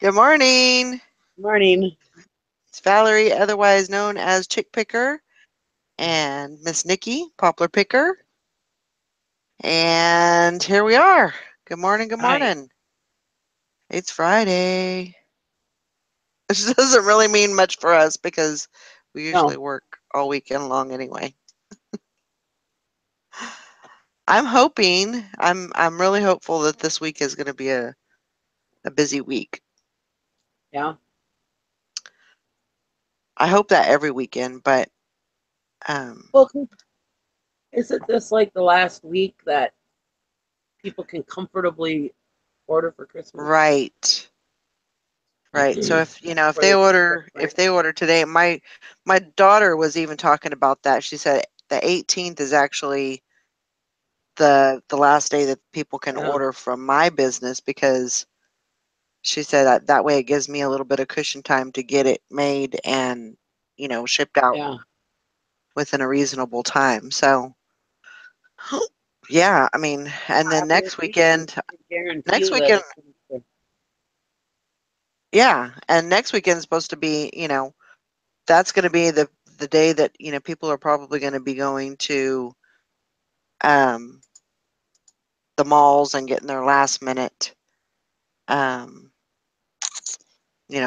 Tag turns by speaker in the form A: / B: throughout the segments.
A: Good morning.
B: Morning.
A: It's Valerie, otherwise known as Chick Picker, and Miss Nikki, Poplar Picker. And here we are. Good morning, good
B: Hi.
A: morning. It's Friday. This doesn't really mean much for us because we usually
B: No.
A: work all weekend long anyway. I'm really hopeful that this week is going to be a busy week.
B: Yeah.
A: I hope that every weekend, but um,
B: Well, isn't this like the last week that people can comfortably order for Christmas?
A: right. Right. So if if
B: Before
A: they
B: they get
A: order
B: sick, right?
A: today, my daughter was even talking about that. She said the 18th is actually the last day that people can
B: Yeah.
A: order from my business because she said that way it gives me a little bit of cushion time to get it made and shipped out
B: Yeah.
A: within a reasonable time. So yeah, I mean, and then
B: I mean, you can
A: next
B: guarantee that
A: weekend,
B: it's going to.
A: yeah, and next weekend is supposed to be, that's going to be the day that people are probably going to be going to um, the malls and getting their last minute um,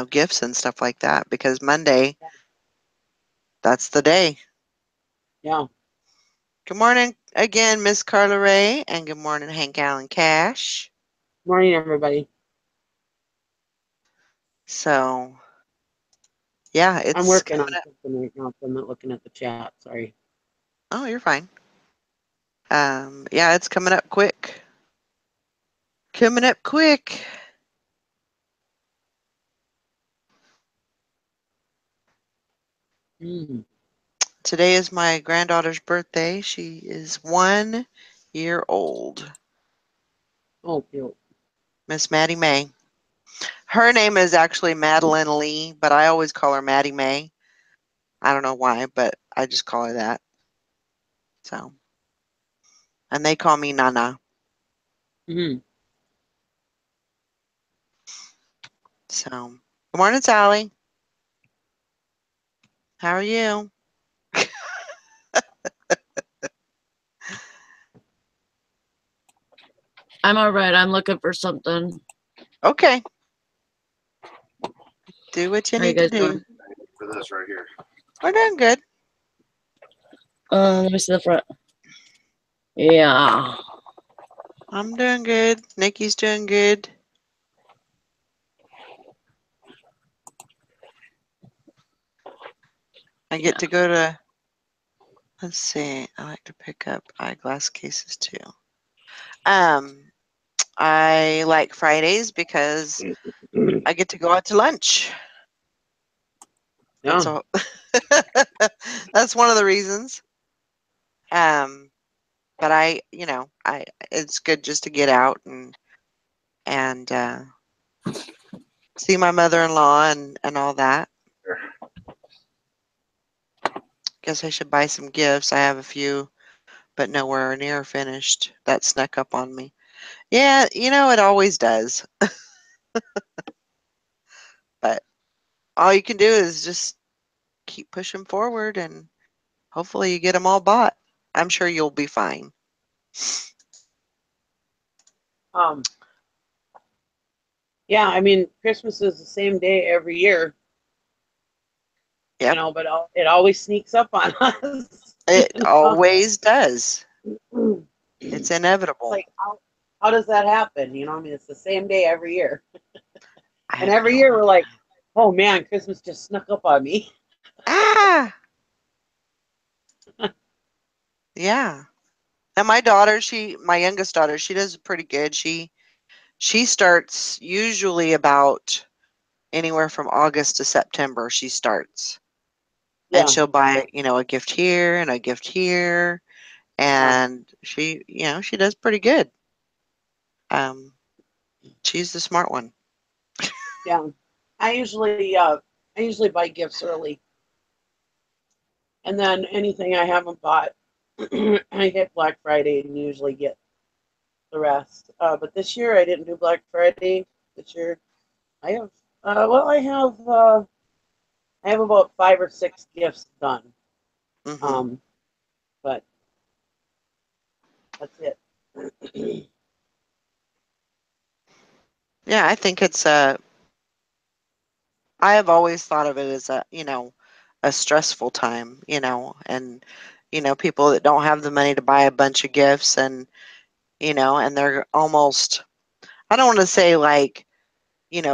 A: gifts and stuff like that because Monday, that's the day.
B: Yeah.
A: Good morning again, Miss Carla Ray, and good morning, Hank Allen Cash.
B: Morning, everybody.
A: So yeah,
B: I'm
A: it's
B: working
A: coming
B: on
A: up.
B: something right now, so I'm not looking at the chat. Sorry.
A: Oh, you're fine. Yeah, it's coming up quick. Coming up quick.
B: Mm.
A: Today is my granddaughter's birthday. She is 1 year old.
B: Oh, cute.
A: Miss Maddie May. Her name is actually Madeline Lee, but I always call her Maddie May. I don't know why, but I just call her that. So, and they call me Nana.
B: Mm-hmm.
A: So, good morning, Sally. How are you?
C: I'm all right. I'm looking for something.
A: Okay, do what you
C: How you
A: need to
C: guys
A: do.
C: doing?
D: For this right here.
A: We're doing good.
C: Let me see the front. Yeah.
A: I'm doing good. Nikki's doing good. I get
C: Yeah.
A: to go to, let's see, I like to pick up eyeglass cases too. Um, I like Fridays because I get to go out to lunch. That's
B: Yeah.
A: all. That's one of the reasons. Um, but I it's good just to get out and see my mother-in-law and all that. Guess I should buy some gifts. I have a few, but nowhere near finished. That snuck up on me. Yeah, it always does. But all you can do is just keep pushing forward and hopefully you get them all bought. I'm sure you'll be fine.
B: Um. Yeah. I mean, Christmas is the same day every year,
A: Yep,
B: but it always sneaks up on us.
A: it always does. It's
B: It's
A: inevitable.
B: like how does that happen? I mean, it's the same day every year,
A: I
B: and
A: have
B: every
A: no
B: year we're
A: idea.
B: like, oh man, Christmas just snuck up on me.
A: Ah, yeah. And my daughter, my youngest daughter, she does pretty good. She starts usually about anywhere from August to September. She starts, and
B: Yeah,
A: she'll buy a gift here and a gift here,
B: yeah,
A: and she does pretty good. Um, she's the smart one.
B: yeah. I usually I usually buy gifts early, and then anything I haven't bought, I hit Black Friday and usually get the rest. But this year I didn't do Black Friday. This year I have, well, I have about 5 or 6 gifts done.
A: Mm-hmm.
B: But that's it.
A: Yeah, I think it's a. I have always thought of it as a, a stressful time, and people that don't have the money to buy a bunch of gifts, and and they're almost. I don't want to say like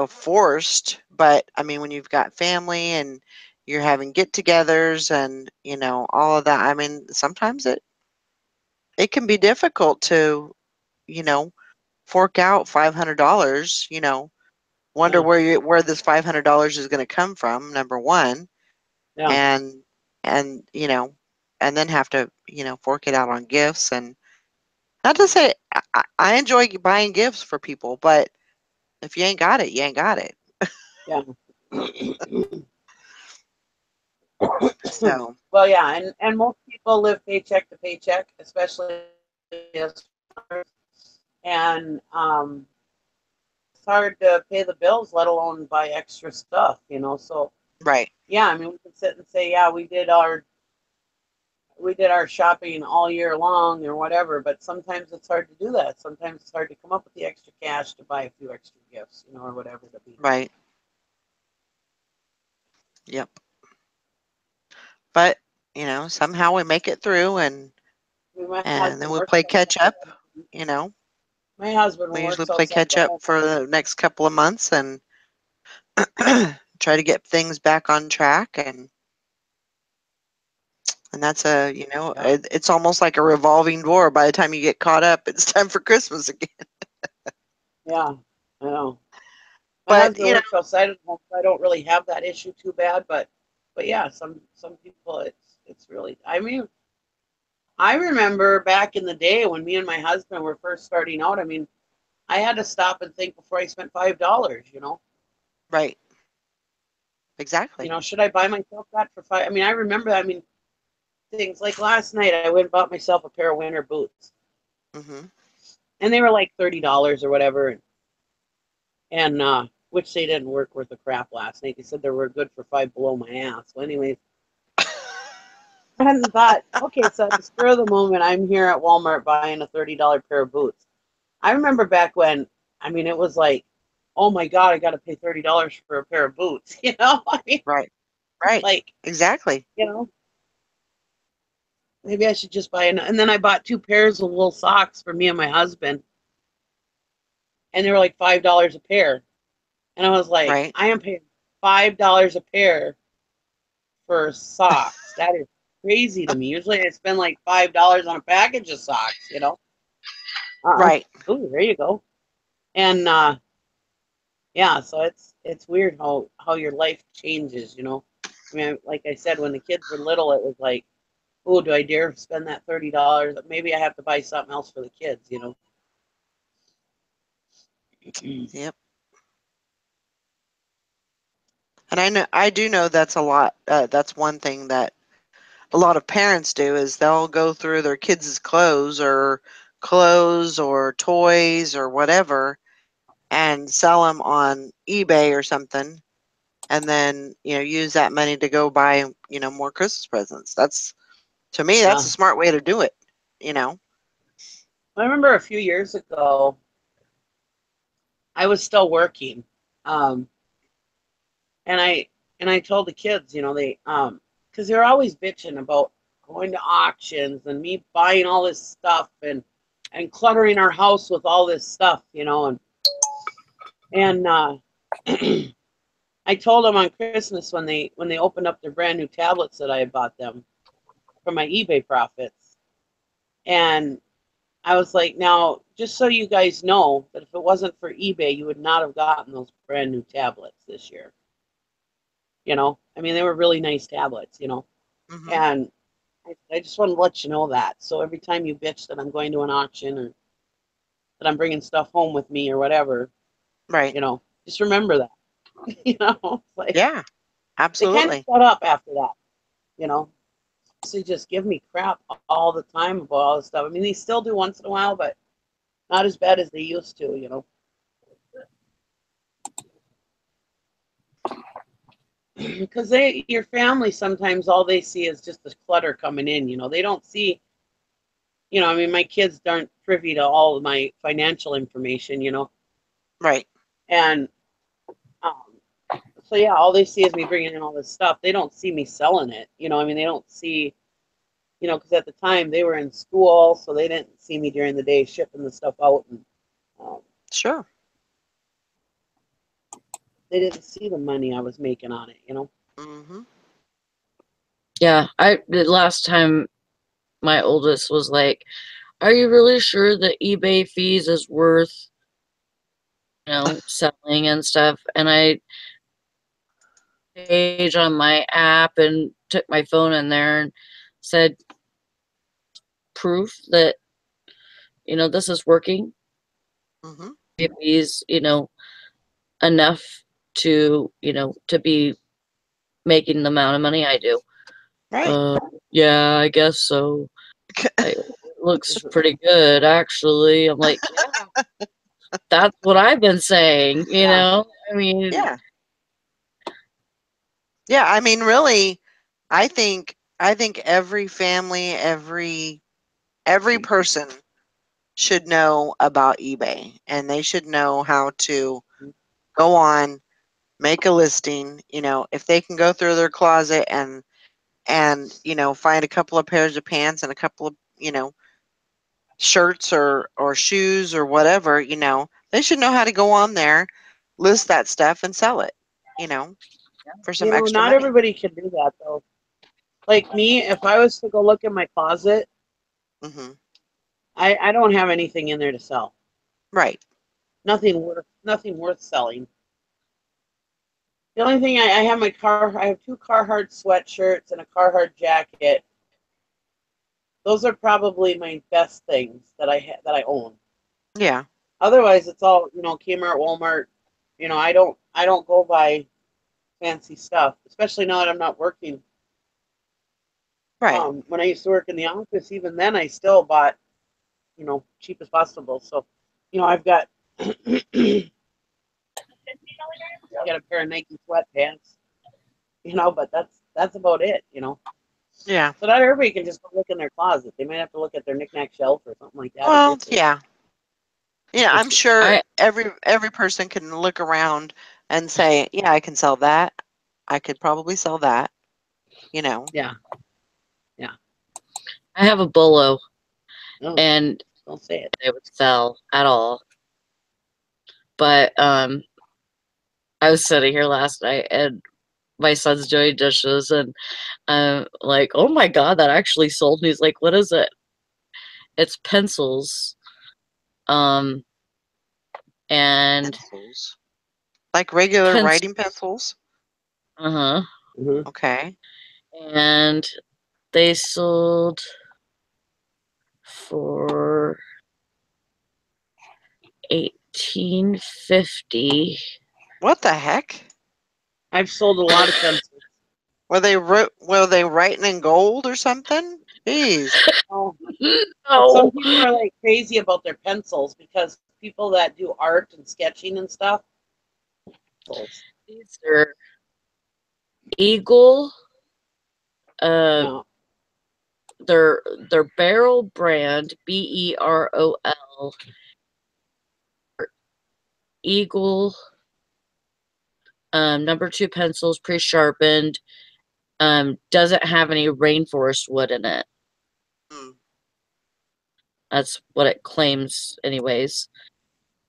A: forced, but I mean when you've got family and you're having get-togethers and all of that. I mean sometimes it can be difficult to you know fork out $500, wonder
B: Yeah,
A: where this $500 is going to come from, number one,
B: yeah,
A: and and and then have to fork it out on gifts. And not to say I enjoy buying gifts for people, but if you ain't got it, you ain't got it.
B: yeah.
A: So
B: Well, yeah, and most people live paycheck to paycheck, especially as and it's hard to pay the bills, let alone buy extra stuff. So
A: right,
B: yeah, I mean, we can sit and say, yeah, we did our shopping all year long or whatever, but sometimes it's hard to do that. Sometimes it's hard to come up with the extra cash to buy a few extra gifts, or whatever to be.
A: right, yep. But somehow we make it through, and
B: I mean, my
A: and then
B: husband
A: we
B: works
A: play catch
B: outside
A: up.
B: the home.
A: You know,
B: My husband
A: we usually
B: works
A: play
B: outside
A: catch
B: the
A: up
B: home.
A: for the next couple of months and try to get things back on track. And that's
B: Yeah,
A: it's almost like a revolving door. By the time you get caught up, it's time for Christmas again.
B: yeah, I know. My
A: But
B: husband works outside of the home, so I don't really have that issue too bad. But yeah, some people it's really. I mean, I remember back in the day when me and my husband were first starting out. I mean, I had to stop and think before I spent $5.
A: right, exactly.
B: Should I buy myself that for five? I mean, I remember. I mean, things like last night, I went and bought myself a pair of winter boots,
A: Hmm.
B: and they were like $30 or whatever, and which they didn't work worth a crap last night. They said they were good for five below my ass. Well, anyways, I hadn't thought. Okay, so at the spur of the moment, I'm here at Walmart buying a $30 pair of boots. I remember back when. I mean, it was like, oh my god, I got to pay $30 for a pair of boots. I mean,
A: Right, right,
B: like,
A: exactly.
B: you know, maybe I should just buy an. And then I bought 2 pairs of wool socks for me and my husband, and they were like $5 a pair. And I was like,
A: Right,
B: I am paying $5 a pair for socks. That is crazy to me. Usually I spend like $5 on a package of socks. Uh,
A: right.
B: oh, there you go. And yeah, so it's weird how your life changes. I mean, like I said, when the kids were little, it was like, oh, do I dare spend that $30? Maybe I have to buy something else for the kids.
A: Yep. And I do know that's a lot. That's one thing that a lot of parents do is they'll go through their kids' clothes or toys or whatever and sell them on eBay or something, and then use that money to go buy more Christmas presents. That's to me that's a
B: Yeah.
A: smart way to do it. You know.
B: I remember a few years ago, I was still working. Um, and I told the kids, because they're always bitching about going to auctions and me buying all this stuff and cluttering our house with all this stuff. And I told them on Christmas when they opened up their brand new tablets that I had bought them from my eBay profits, and I was like, now just so you guys know that if it wasn't for eBay, you would not have gotten those brand new tablets this year. I mean, they were really nice tablets.
A: Hmm.
B: And I just want to let you know that. So every time you bitch that I'm going to an auction or that I'm bringing stuff home with me or whatever,
A: Right.
B: just remember that. Like
A: Yeah.
B: they kind of
A: Absolutely.
B: shut up after that. You know, so just give me crap all the time about all this stuff. I mean, they still do once in a while, but Not as bad as they used to, you know. Because your family, sometimes all they see is just the clutter coming in, you know. They don't see, you know, I mean, my kids aren't privy to all of my financial information, you know.
A: Right.
B: And so, yeah, all they see is me bringing in all this stuff. They don't see me selling it, you know. I mean, they don't see, you know, because at the time they were in school, so they didn't see me during the day shipping the stuff out. And
A: Sure.
B: they didn't see the money I was making on it, you know.
A: Mm-hmm.
C: Yeah, the last time my oldest was like, "Are you really sure the eBay fees is worth, selling and stuff?" And I page on my app and took my phone in there and said proof that this is working.
A: Mm-hmm.
C: Fees, enough to to be making the amount of money I do.
A: Right.
C: Yeah, I guess so. It looks pretty good, actually. I'm like, yeah, that's what I've been saying,
B: Yeah.
C: I mean,
A: Yeah. Yeah. I mean, really, I think every family, every person should know about eBay, and they should know how to go on, make a listing. If they can go through their closet and find a couple of pairs of pants and a couple of shirts or shoes or whatever, they should know how to go on there, list that stuff and sell it, for some
B: You know,
A: extra
B: not
A: money.
B: everybody can do that though. Like me, if I was to go look in my closet,
A: Hmm.
B: I don't have anything in there to sell.
A: Right.
B: Nothing worth selling. The only thing I have I have 2 Carhartt sweatshirts and a Carhartt jacket. Those are probably my best things that I own.
A: Yeah.
B: Otherwise, it's all, you know, Kmart, Walmart. You know, I don't go buy fancy stuff, especially now that I'm not working.
A: Right.
B: When I used to work in the office, even then I still bought, you know, cheap as possible. So, you know, I've got got a pair of Nike sweatpants, you know, but that's about it, you know.
A: Yeah.
B: So not everybody can just go look in their closet. They might have to look at their knickknack shelf or something like that if
A: Well,
B: it's a
A: yeah. Yeah, I'm sure
C: I
A: every person can look around and say, yeah, I can sell that. I could probably sell that, you know.
B: yeah, yeah.
C: I have a bolo,
B: No,
C: and
B: don't say it.
C: they would sell at all. But I was sitting here last night, and my son's doing dishes, and I'm like, "Oh my god, that actually sold." And he's like, "What is it?" It's pencils. Um, and
A: Pencils. Like regular
C: pencil.
A: writing pencils.
C: Uh-huh.
B: Mm-hmm.
A: Okay.
C: And they sold for $18.50.
A: What the heck?
B: I've sold a lot of pencils.
A: Were they writing in gold or something? Jeez.
B: Oh, but some
C: No.
B: people are like crazy about their pencils because people that do art and sketching and stuff. Pencils.
C: These are Eagle. Uh,
B: Yeah.
C: they're Barrel brand, Berol. Eagle. Number 2 pencils, pre-sharpened. Doesn't have any rainforest wood in it.
A: Hmm.
C: That's what it claims, anyways.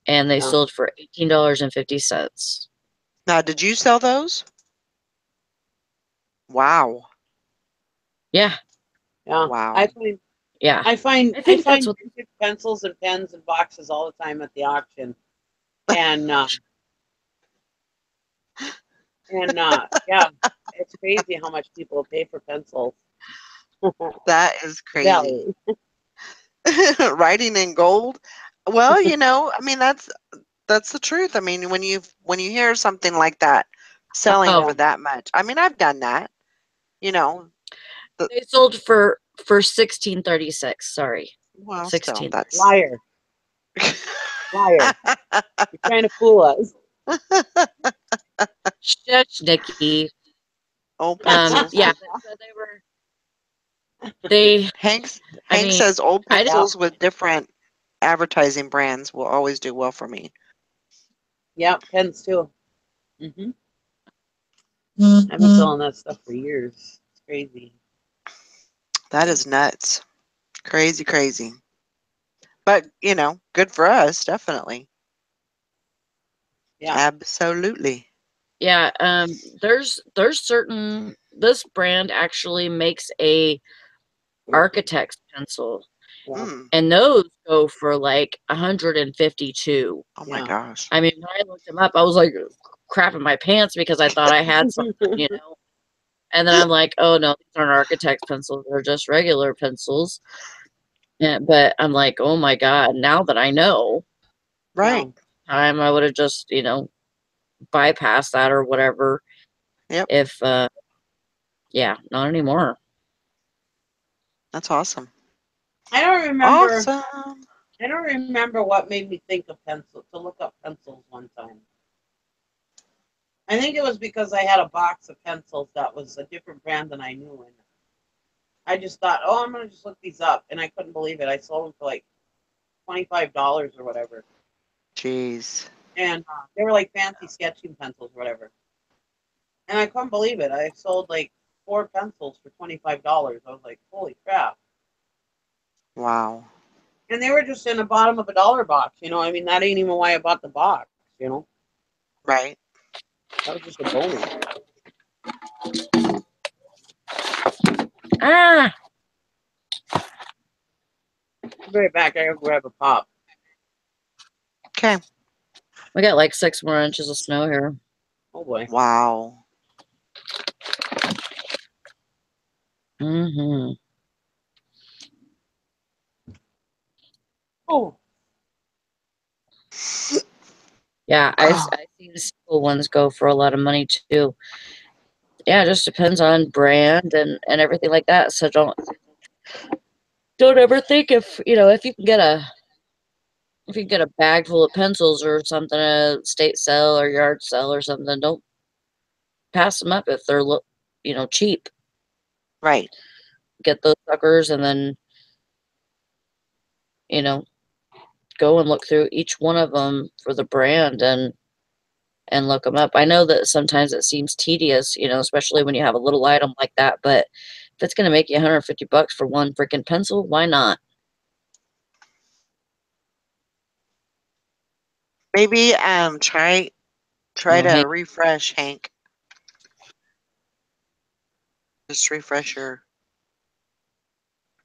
C: And they
B: Yeah.
C: sold for $18.50.
A: Now, did you sell those? Wow.
B: Yeah.
C: Yeah,
A: Wow.
C: yeah.
B: I find
C: I think that's what.
B: vintage pencils and pens and boxes all the time at the auction, and yeah, it's crazy how much people pay for pencils.
A: That is crazy.
B: Valley.
A: Writing in gold. Well, I mean that's the truth. I mean, when you hear something like that selling
C: Oh,
A: for that much. I mean, I've done that. You know, the,
C: they sold for 16.36. Sorry,
A: well, still
C: 16.
A: that's
B: Liar. Liar. You're trying to fool us.
C: Shush, Nikki.
A: Old pencils.
C: Yeah, so they
A: Hank
C: I mean,
A: says old
C: I didn't,
A: pencils with different advertising brands will always do well for me.
B: Yep, pens too. Mm-hmm. I've been selling that stuff for years. It's crazy.
A: That is nuts. Crazy, crazy. But, good for us, definitely.
B: Yeah.
A: Absolutely.
C: yeah, there's certain, this brand actually makes a architect's pencil,
B: Yeah.
C: and those go for like 152.
A: Oh my
B: Yeah.
A: gosh.
C: I mean, when I looked them up, I was like crapping my pants because I thought I had something, and then I'm like, oh no, these aren't architect's pencils, they're just regular pencils. Yeah, but I'm like, oh my God, now that I know,
A: Right.
C: I would have just, bypassed that or whatever.
A: Yep.
C: If, yeah, not anymore.
A: That's awesome.
B: I don't remember.
A: Awesome.
B: I don't remember what made me think of pencil to look up pencils one time. I think it was because I had a box of pencils that was a different brand than I knew, and I just thought, oh, I'm gonna just look these up, and I couldn't believe it. I sold them for like $25 or whatever,
A: Jeez.
B: and they were like fancy sketching pencils or whatever, and I couldn't believe it. I sold like 4 pencils for $25. I was like, holy crap!
A: Wow.
B: And they were just in the bottom of a dollar box. I mean, that ain't even why I bought the box.
A: Right.
B: That was just a bonus.
C: Ah,
B: Be right back. I gotta grab a pop.
A: Okay.
C: we got like 6 more inches of snow here.
B: Oh boy.
A: Wow.
C: Mm-hmm.
B: Oh.
C: Yeah, I've seen simple ones go for a lot of money too. Yeah, it just depends on brand and everything like that. So don't ever think, if you can get a bag full of pencils or something, a state sale or yard sale or something, don't pass them up if they're cheap.
A: Right.
C: Get those suckers and then you know go and look through each one of them for the brand and look them up. I know that sometimes it seems tedious, especially when you have a little item like that, but if it's going to make you $150 for one freaking pencil, why not?
A: Maybe try
C: Oh,
A: to
C: hey,
A: refresh, Hank. Just refresh your.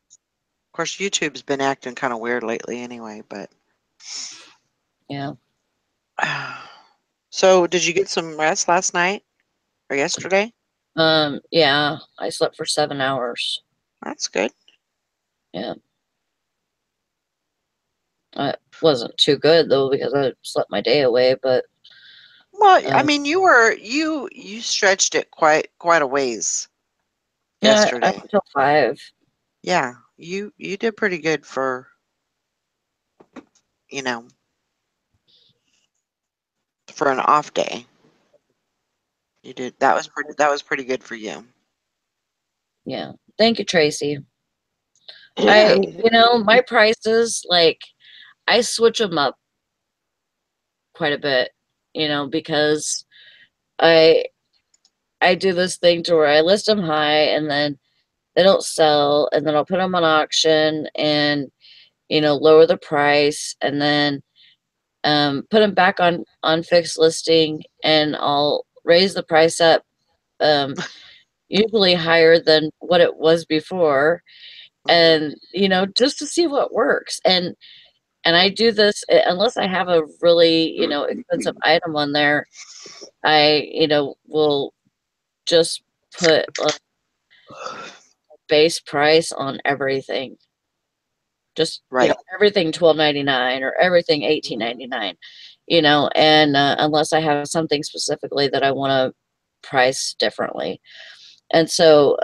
A: Of course, YouTube's been acting kind of weird lately, anyway. But
C: yeah.
A: so, did you get some rest last night or yesterday?
C: Yeah, I slept for 7 hours.
A: That's good.
C: Yeah. It wasn't too good though because I slept my day away, but
A: Well, I mean, you stretched it quite a ways
C: yeah, I
A: yesterday.
C: went till 5.
A: Yeah, you did pretty good for you know for an off day. You did that was pretty good for you.
C: Yeah. Thank you, Tracy.
B: Yeah.
C: My prices, like, I switch them up quite a bit, because I I do this thing to where I list them high and then they don't sell, and then I'll put them on auction and lower the price, and then put them back on fixed listing, and I'll raise the price up, usually higher than what it was before, and just to see what works. And I do this unless I have a really expensive item on there. I will just put a base price on everything. Just
A: Right.
C: everything $12.99 or everything $18.99. And unless I have something specifically that I want to price differently. And so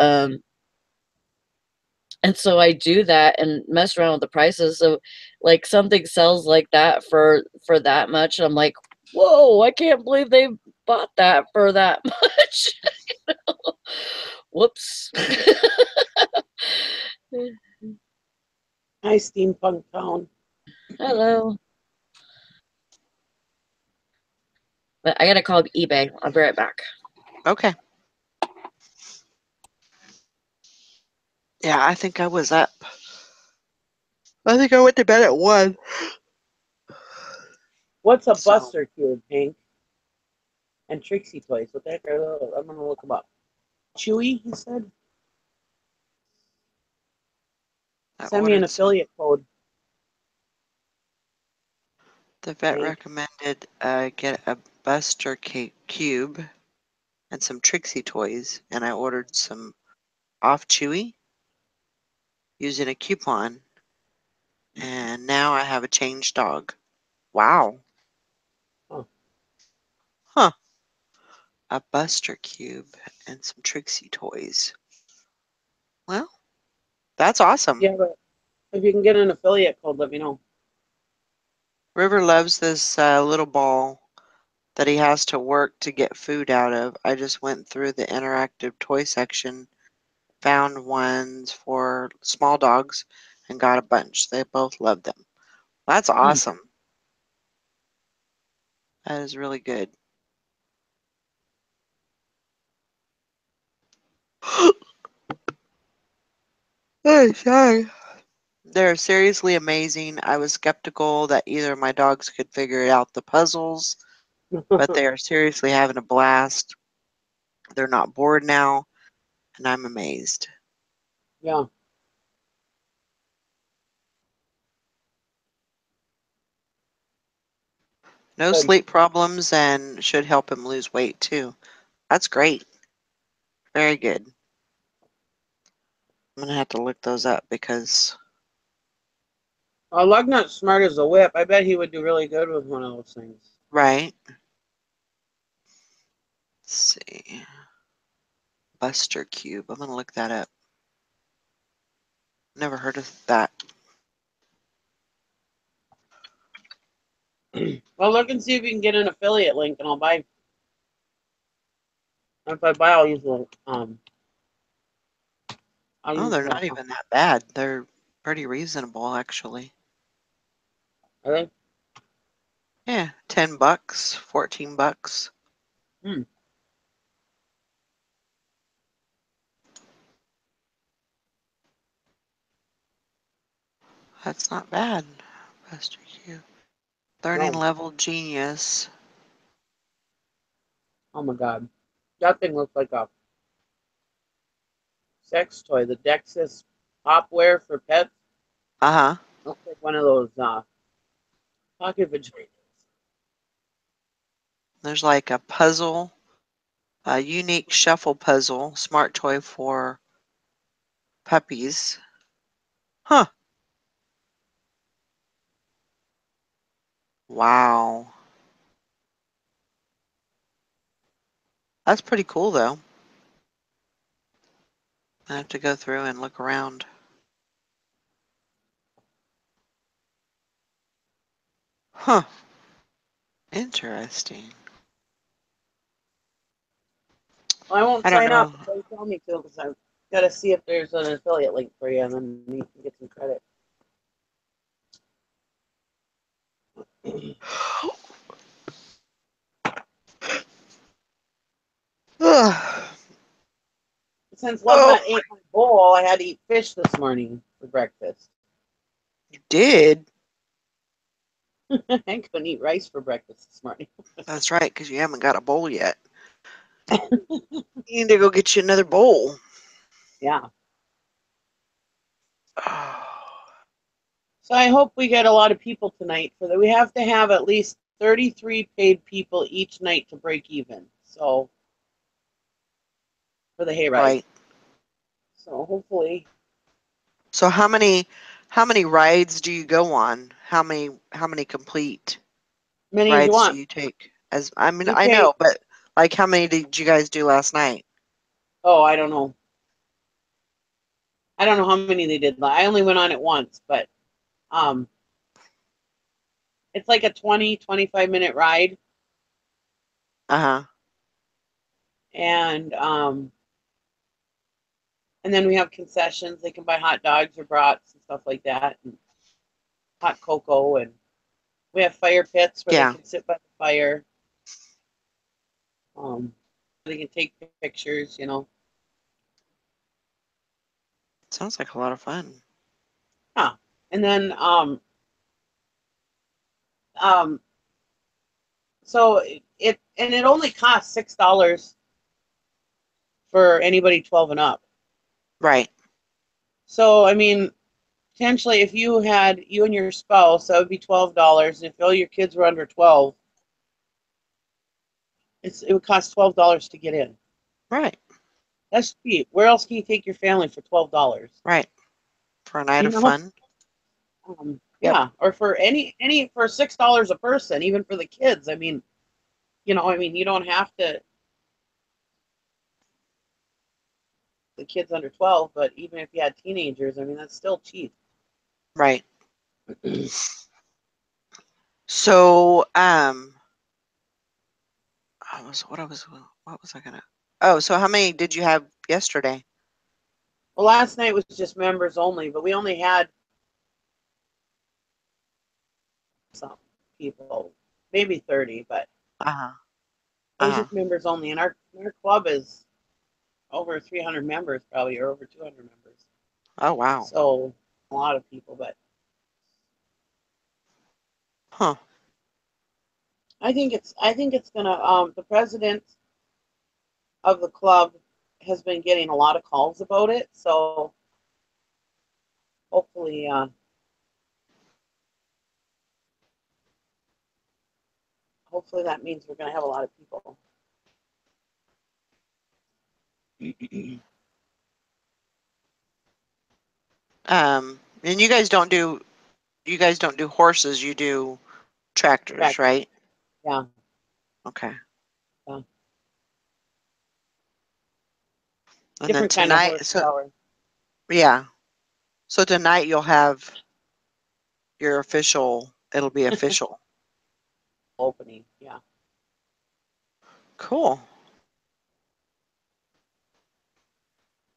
C: And so I do that and mess around with the prices. So like something sells like that for that much. I'm like, whoa, I can't believe they bought that for that much. Whoops.
B: Hi, Steampunk Town.
C: Hello. But I gotta call eBay. I'll be right back.
A: Okay. Yeah, I think I was up. I think I went to bed at 1.
B: What's a
A: So-
B: Buster Cube, Hank? And Trixie Toys. What the heck are those? I'm gonna look them up. Chewy, he said.
A: I
B: Send me an
A: ordered some.
B: affiliate code.
A: The vet
B: Hank.
A: recommended get a Buster Cube and some Trixie toys, and I ordered some off Chewy using a coupon, and now I have a changed dog. Wow.
B: Oh.
A: Huh. A Buster Cube and some Trixie toys. Well, that's awesome.
B: Yeah, but if you can get an affiliate code, let me know.
A: River loves this little ball that he has to work to get food out of. I just went through the interactive toy section, found ones for small dogs, and got a bunch. They both love them. That's awesome. That is really good. Oh, sorry. They're seriously amazing. I was skeptical that either of my dogs could figure out the puzzles, but they are seriously having a blast. They're not bored now, and I'm amazed.
B: Yeah.
A: No
B: Good.
A: sleep problems and should help him lose weight too. That's great. Very good. I'm gonna have to look those up because
B: Lugnut's smart as a whip. I bet he would do really good with one of those things.
A: right. Let's see. Buster Cube. I'm gonna look that up. Never heard of that.
B: Well, look and see if you can get an affiliate link, and I'll buy. If I buy, I'll use the
A: Oh, they're not even that bad. They're pretty reasonable actually.
B: I think.
A: Yeah, $10, $14.
B: Hmm.
A: That's not bad. Buster Cube. Learning
B: No.
A: level genius.
B: Oh my god, that thing looks like a sex toy. The Dexys Poplar for pets
A: Uh-huh.
B: looks like one of those pocket vaginas.
A: There's like a puzzle, a unique shuffle puzzle, smart toy for puppies. Huh. Wow. That's pretty cool though. I have to go through and look around. Huh. Interesting.
B: Well, I won't
A: I don't
B: sign up
A: know.
B: until you tell me to, because I've got to see if there's an affiliate link for you, and then you can get some credit.
A: Ugh.
B: Since
A: Oh,
B: Lovenut ate my bowl, I had to eat fish this morning for breakfast.
A: you did?
B: I couldn't eat rice for breakfast this morning.
A: That's right, because you haven't got a bowl yet. You need to go get you another bowl.
B: Yeah.
A: Oh,
B: So I hope we get a lot of people tonight. For that, we have to have at least 33 paid people each night to break even. So for the hayride.
A: right.
B: So hopefully.
A: So how many rides do you go on? How many complete
B: Many as you
A: rides do
B: want.
A: you take? As I mean,
B: We
A: I
B: take,
A: know, but like how many did you guys do last night?
B: oh, I don't know. I don't know how many they did. I only went on it once, but it's like a 25-minute ride.
A: Uh-huh.
B: And then we have concessions. They can buy hot dogs or brats and stuff like that, and hot cocoa, and we have fire pits where they
A: Yeah.
B: can sit by the fire. They can take pictures,
A: Sounds like a lot of fun.
B: Yeah. And then so it only costs $6 for anybody 12 and up.
A: Right.
B: So I mean, potentially if you and your spouse, that would be $12. And if all your kids were under 12, it would cost $12 to get in.
A: Right.
B: That's cheap. Where else can you take your family for $12?
A: Right. For a night of fun.
B: Yeah, or for any for $6 a person, even for the kids. I mean, you don't have to the kids under 12, but even if you had teenagers, I mean, that's still cheap.
A: Right. So, what was I gonna? Oh, so how many did you have yesterday?
B: Well, last night was just members only, but we only had some people, maybe 30, but
A: Uh-huh.
B: it was
A: Uh-huh.
B: just members only. And our club is over 300 members, probably, or over 200 members.
A: Oh, wow.
B: So a lot of people, but
A: Huh.
B: I think it's gonna. The president of the club has been getting a lot of calls about it, so hopefully, hopefully that means we're gonna have a lot of people.
A: And you guys don't do horses, you do tractors, right?
B: Yeah.
A: Okay.
B: Yeah.
A: And then
B: Different kind of
A: tonight,
B: horsepower.
A: yeah. So tonight you'll have your official, it'll be official.
B: Opening, yeah.
A: Cool.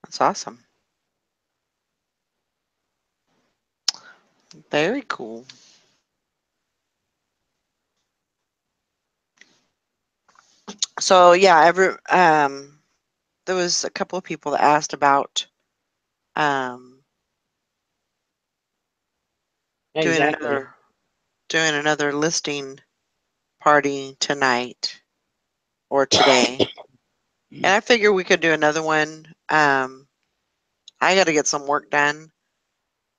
A: That's awesome. Very cool. So yeah, there was a couple of people that asked about doing
B: Exactly.
A: another listing party tonight or today. And I figure we could do another one. I got to get some work done.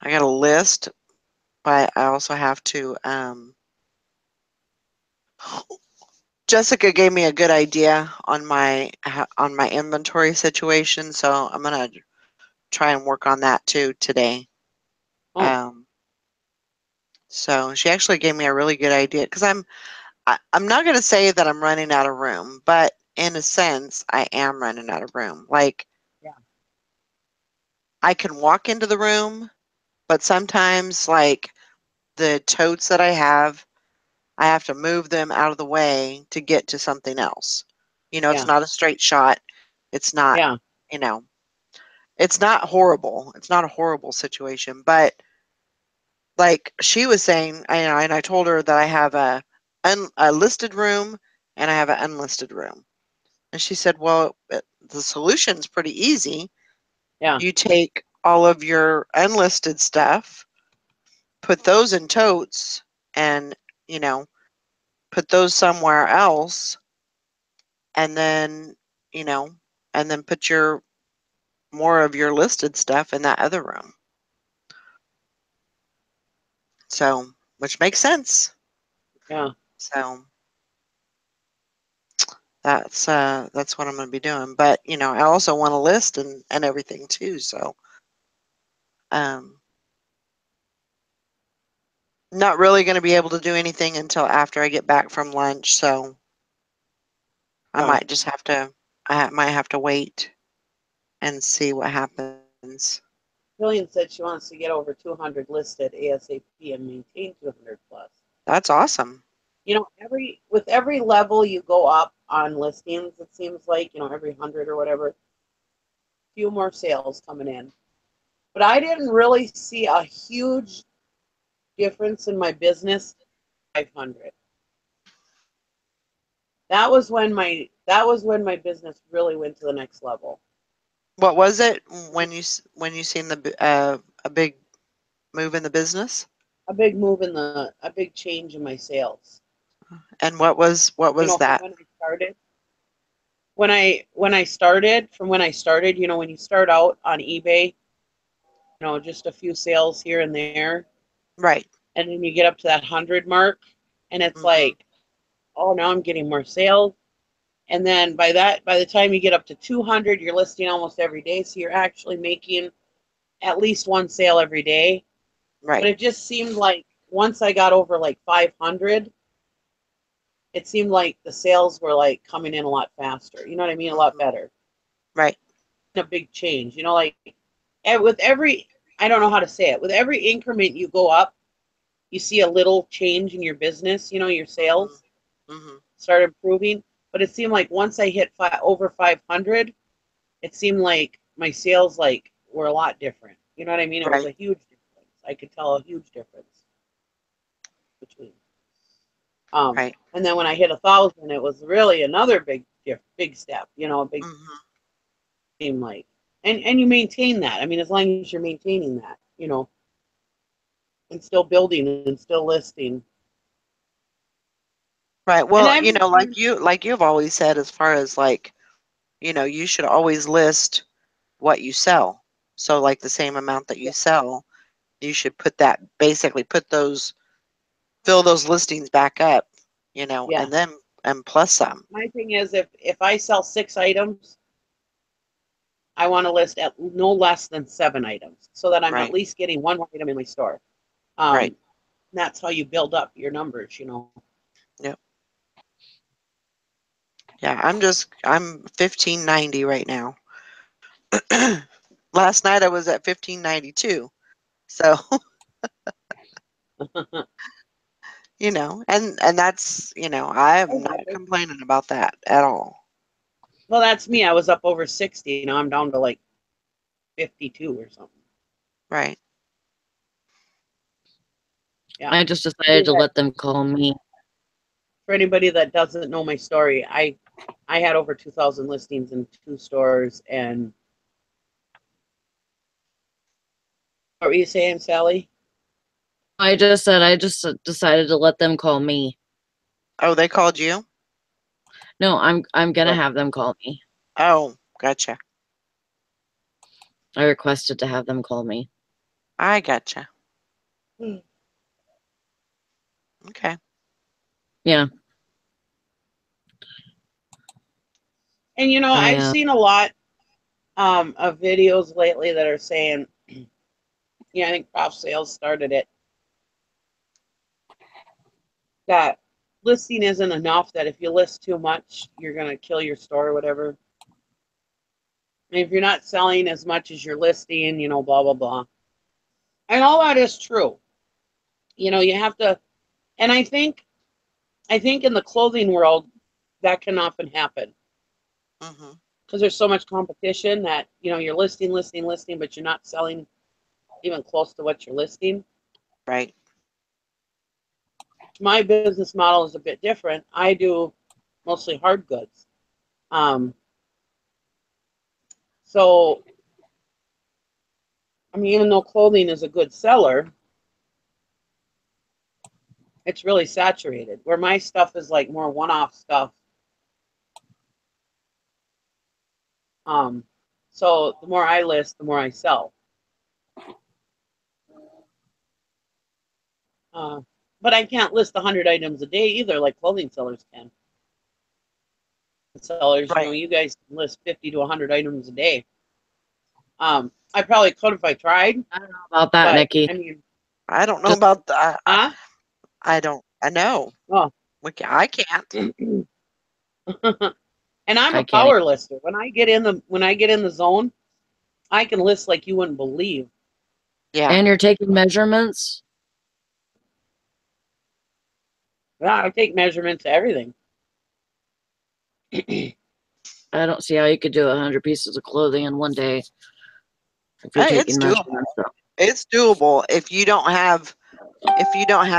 A: I got a list, but I also have to. Jessica gave me a good idea on my inventory situation, so I'm gonna try and work on that too today.
B: Oh.
A: So she actually gave me a really good idea because I'm not gonna say that I'm running out of room, but in a sense, I am running out of room. Like,
B: Yeah.
A: I can walk into the room, but sometimes, like, the totes that I have to move them out of the way to get to something else. It's
B: Yeah.
A: not a straight shot. It's not,
B: Yeah.
A: you know, it's not horrible. It's not a horrible situation, but like she was saying, and I told her that I have a listed room and I have an unlisted room. And she said, well, the solution's pretty easy.
B: Yeah.
A: You take all of your unlisted stuff, put those in totes, and, put those somewhere else, and then, you know, and then put your more of your listed stuff in that other room. So, which makes sense.
B: Yeah.
A: So that's what I'm going to be doing. But I also want to list and everything too. So not really going to be able to do anything until after I get back from lunch. So I might just have to. I might have to wait and see what happens.
B: Jillian said she wants to get over 200 listed ASAP and maintain 200 plus.
A: That's awesome.
B: You know, with every level you go up on listings, it seems like, you know, every 100 or whatever, few more sales coming in. But I didn't really see a huge difference in my business. 500. That was when my business really went to the next level.
A: What was it when you seen a big move in the business?
B: A big move a big change in my sales.
A: And what was
B: You know,
A: that?
B: when I started, from when I started, you know, when you start out on eBay, you know, just a few sales here and there,
A: Right.
B: and then you get up to that 100 mark, and it's
A: Mm-hmm.
B: like, oh, now I'm getting more sales. And then by the time you get up to 200, you're listing almost every day, so you're actually making at least one sale every day.
A: Right.
B: But it just seemed like once I got over like 500, it seemed like the sales were like coming in a lot faster. You know what I mean? A lot better.
A: Right.
B: A big change. You know, like with every, I don't know how to say it. With every increment you go up, you see a little change in your business. You know, your sales start improving. But it seemed like once I hit over 500, it seemed like my sales like were a lot different. You know what I mean? It was a huge difference. I could tell a huge difference between.
A: Right.
B: And then when I hit 1,000, it was really another big step. You know, a big seem like, and you maintain that. I mean, as long as you're maintaining that, you know, and still building and still listing.
A: Right. Well, you know, like you've always said, as far as like, you know, you should always list what you sell. So like the same amount that you sell, you should basically fill those listings back up, you know,
B: Yeah.
A: and then plus some.
B: My thing is, if I sell 6 items, I want to list at no less than 7 items, so that I'm at least getting one item in my store.
A: Right.
B: That's how you build up your numbers, you know.
A: Yep. Yeah, I'm 1590 right now. Last night I was at 1592. So, you know, and that's, you know, I am not complaining about that at all.
B: Well, that's me. I was up over 60. Now I'm down to like 52 or something.
A: Right.
B: Yeah.
C: I just decided to let them call me.
B: For anybody that doesn't know my story, I had over 2,000 listings in 2 stores. And what were you saying, Sally?
C: I just said I just decided to let them call me.
A: Oh, they called you?
C: No, I'm gonna have them call me.
A: Oh, gotcha.
C: I requested to have them call me.
A: I gotcha. Okay.
B: Yeah. And you know, I've seen a lot of videos lately that are saying, yeah, I think Prof Sales started it, that listing isn't enough, that if you list too much, you're going to kill your store or whatever. And if you're not selling as much as you're listing, you know, blah, blah, blah. And all that is true. You know, you have to, and I think in the clothing world, that can often happen. Because there's so much competition that, you know, you're listing, but you're not selling even close to what you're listing.
A: Right.
B: My business model is a bit different. I do mostly hard goods. So, I mean, even though clothing is a good seller, it's really saturated. Where my stuff is like more one-off stuff. So the more I list, the more I sell. But I can't list 100 items a day either, like clothing sellers can. Sellers, you know, you guys can list 50 to 100 items a day. I probably could if I tried.
C: I don't know about that, Nikki.
B: I mean,
A: I don't know about that.
B: Huh?
A: I know.
B: Oh.
A: I can't.
B: And I'm a power lister. When I get in the zone, I can list like you wouldn't believe.
A: Yeah.
C: And you're taking measurements.
B: Yeah, I take measurements of everything.
C: I don't see how you could do 100 pieces of clothing in one day if you're
A: It's
C: taking
A: doable.
C: measurements.
A: It's doable if you don't have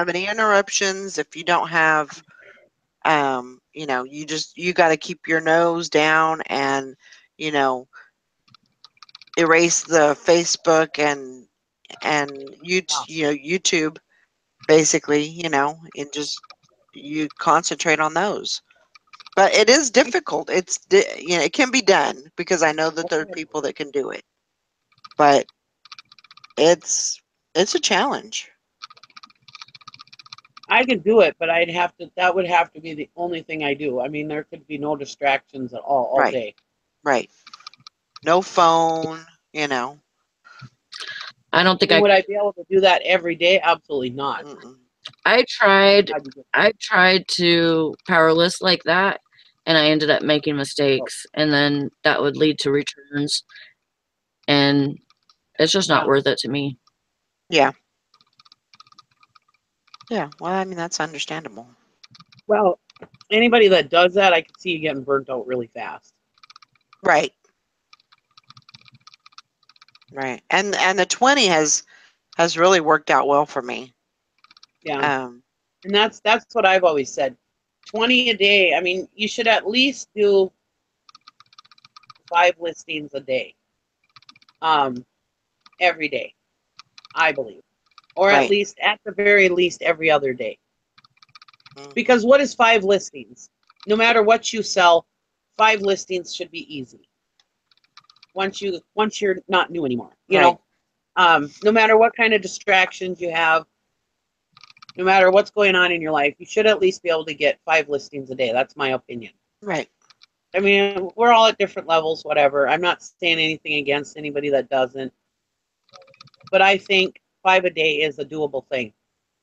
A: any interruptions, if you don't have you got to keep your nose down and erase the Facebook and YouTube basically, and just you concentrate on those. But it is difficult. It can be done because I know that there are people that can do it. But it's a challenge.
B: I could do it, but that would have to be the only thing I do. I mean, there could be no distractions at all
A: Right.
B: day.
A: Right. No phone,
C: I don't think
B: Would I be able to do that every day? Absolutely not.
C: I tried to power list like that, and I ended up making mistakes, and then that would lead to returns, and it's just not worth it to me.
A: Yeah. Yeah. Well, I mean, that's understandable.
B: Well, anybody that does that, I could see you getting burnt out really fast.
A: Right. Right. And the 20 has really worked out well for me.
B: Yeah. And that's what I've always said. 20 a day. I mean, you should at least do 5 listings a day. Every day, I believe. Or at the very least every other day. Because what is 5 listings? No matter what you sell, 5 listings should be easy. Once you're not new anymore, you know. No matter what kind of distractions you have, no matter what's going on in your life, you should at least be able to get 5 listings a day. That's my opinion.
A: Right.
B: I mean, we're all at different levels, whatever. I'm not saying anything against anybody that doesn't. But I think 5 a day is a doable thing.